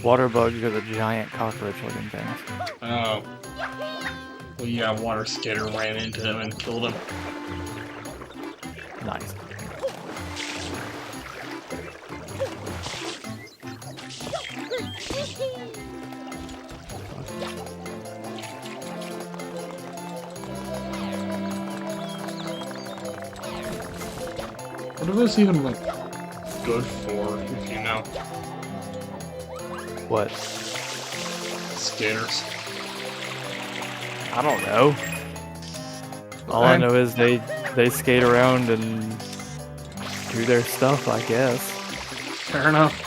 Water bugs are the giant cockroach-looking things. Oh. Well, yeah, water skater ran into him and killed him. Nice. What are those even, like, good for, if you know? What? Skaters. I don't know. All I know is they skate around and do their stuff, I guess. Fair enough.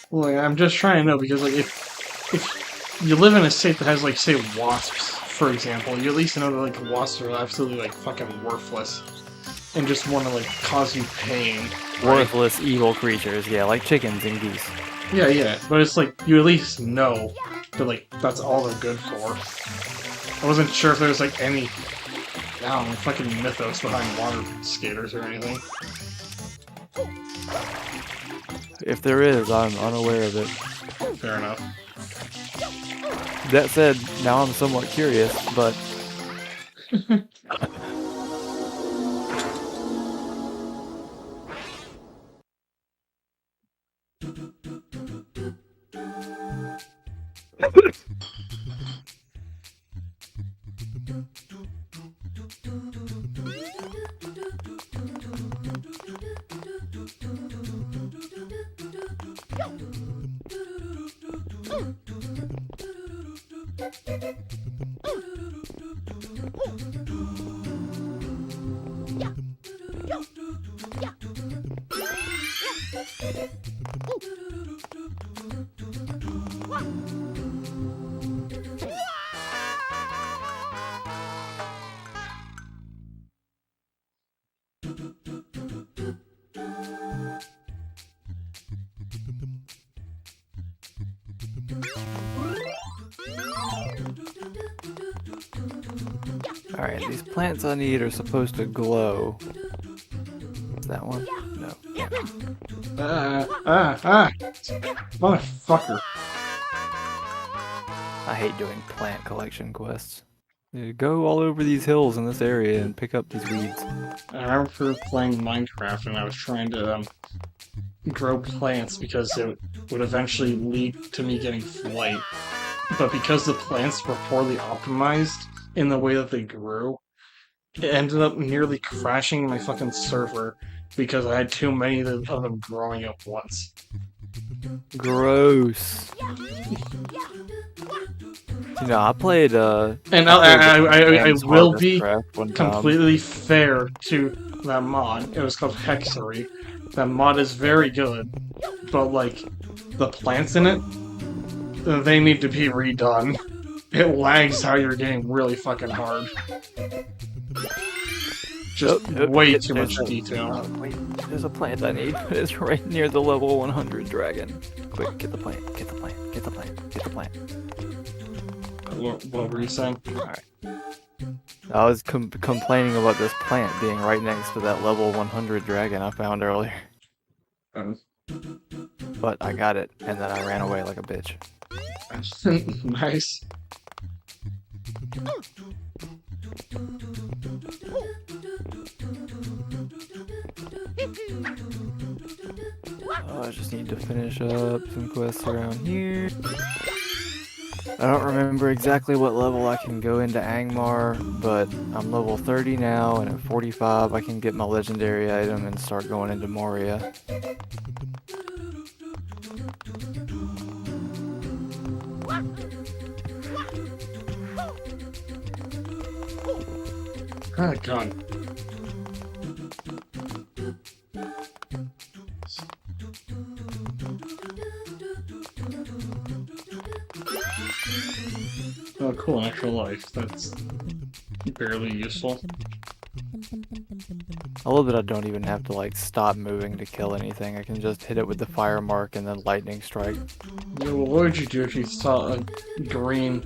Well, I'm just trying to know, because, like, if you live in a state that has, like, say, wasps, for example, you at least know that, like, wasps are absolutely, like, fucking worthless. And just want to, like, cause you pain. Worthless, evil creatures, yeah, like chickens and geese. Yeah, yeah, but it's like, you at least know that, like, that's all they're good for. I wasn't sure if there was, like, any, I don't know, fucking mythos behind water skaters or anything. If there is, I'm unaware of it. Fair enough. That said, now I'm somewhat curious, but... Alright, these plants I need are supposed to glow. Is that one? No. Motherfucker. I hate doing plant collection quests. Go all over these hills in this area and pick up these weeds. I remember playing Minecraft and I was trying to grow plants because it would eventually lead to me getting flight. But because the plants were poorly optimized in the way that they grew, it ended up nearly crashing my fucking server because I had too many of them growing up once. Gross. You know, I played And I will be one time. completely fair to that mod. It was called Hexery. That mod is very good, but like the plants in it, they need to be redone. It lags how you're getting really fucking hard. Just way too much detail. Wait, there's a plant I need. It's right near the level 100 dragon. Quick, get the plant, get the plant, get the plant, get the plant. What were you saying? Alright. I was complaining about this plant being right next to that level 100 dragon I found earlier. But I got it, and then I ran away like a bitch. Nice. Oh, I just need to finish up some quests around here. I don't remember exactly what level I can go into Angmar, but I'm level 30 now, and at 45 I can get my legendary item and start going into Moria. Oh god. Oh cool, an extra life. That's barely useful. I love that I don't even have to like stop moving to kill anything. I can just hit it with the fire mark and then lightning strike. Yeah, well, what would you do if you saw a green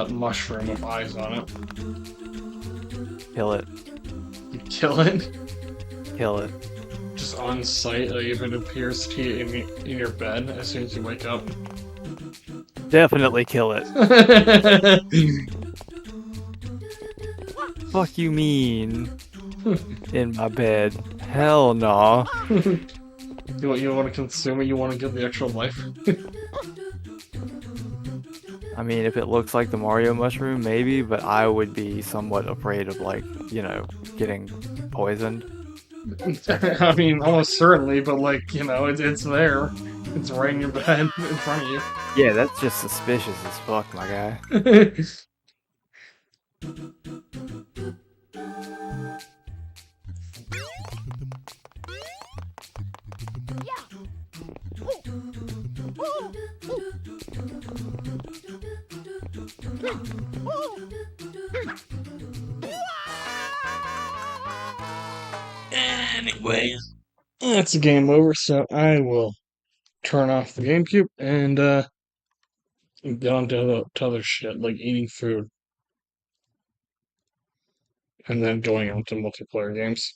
mushroom with eyes on it? Kill it. You kill it? Kill it. Just on sight, like if it appears to you in your bed as soon as you wake up? Definitely kill it. Fuck you mean? In my bed. Hell no. You want to consume it? You want to get the extra life? I mean, if it looks like the Mario mushroom, maybe, but I would be somewhat afraid of, like, you know, getting poisoned. I mean, almost certainly, but like, you know, it's there. It's right in your bed, in front of you. Yeah, that's just suspicious as fuck, my guy. Anyway, that's a game over, so I will turn off the GameCube and get on to other shit, like eating food. And then going on to multiplayer games.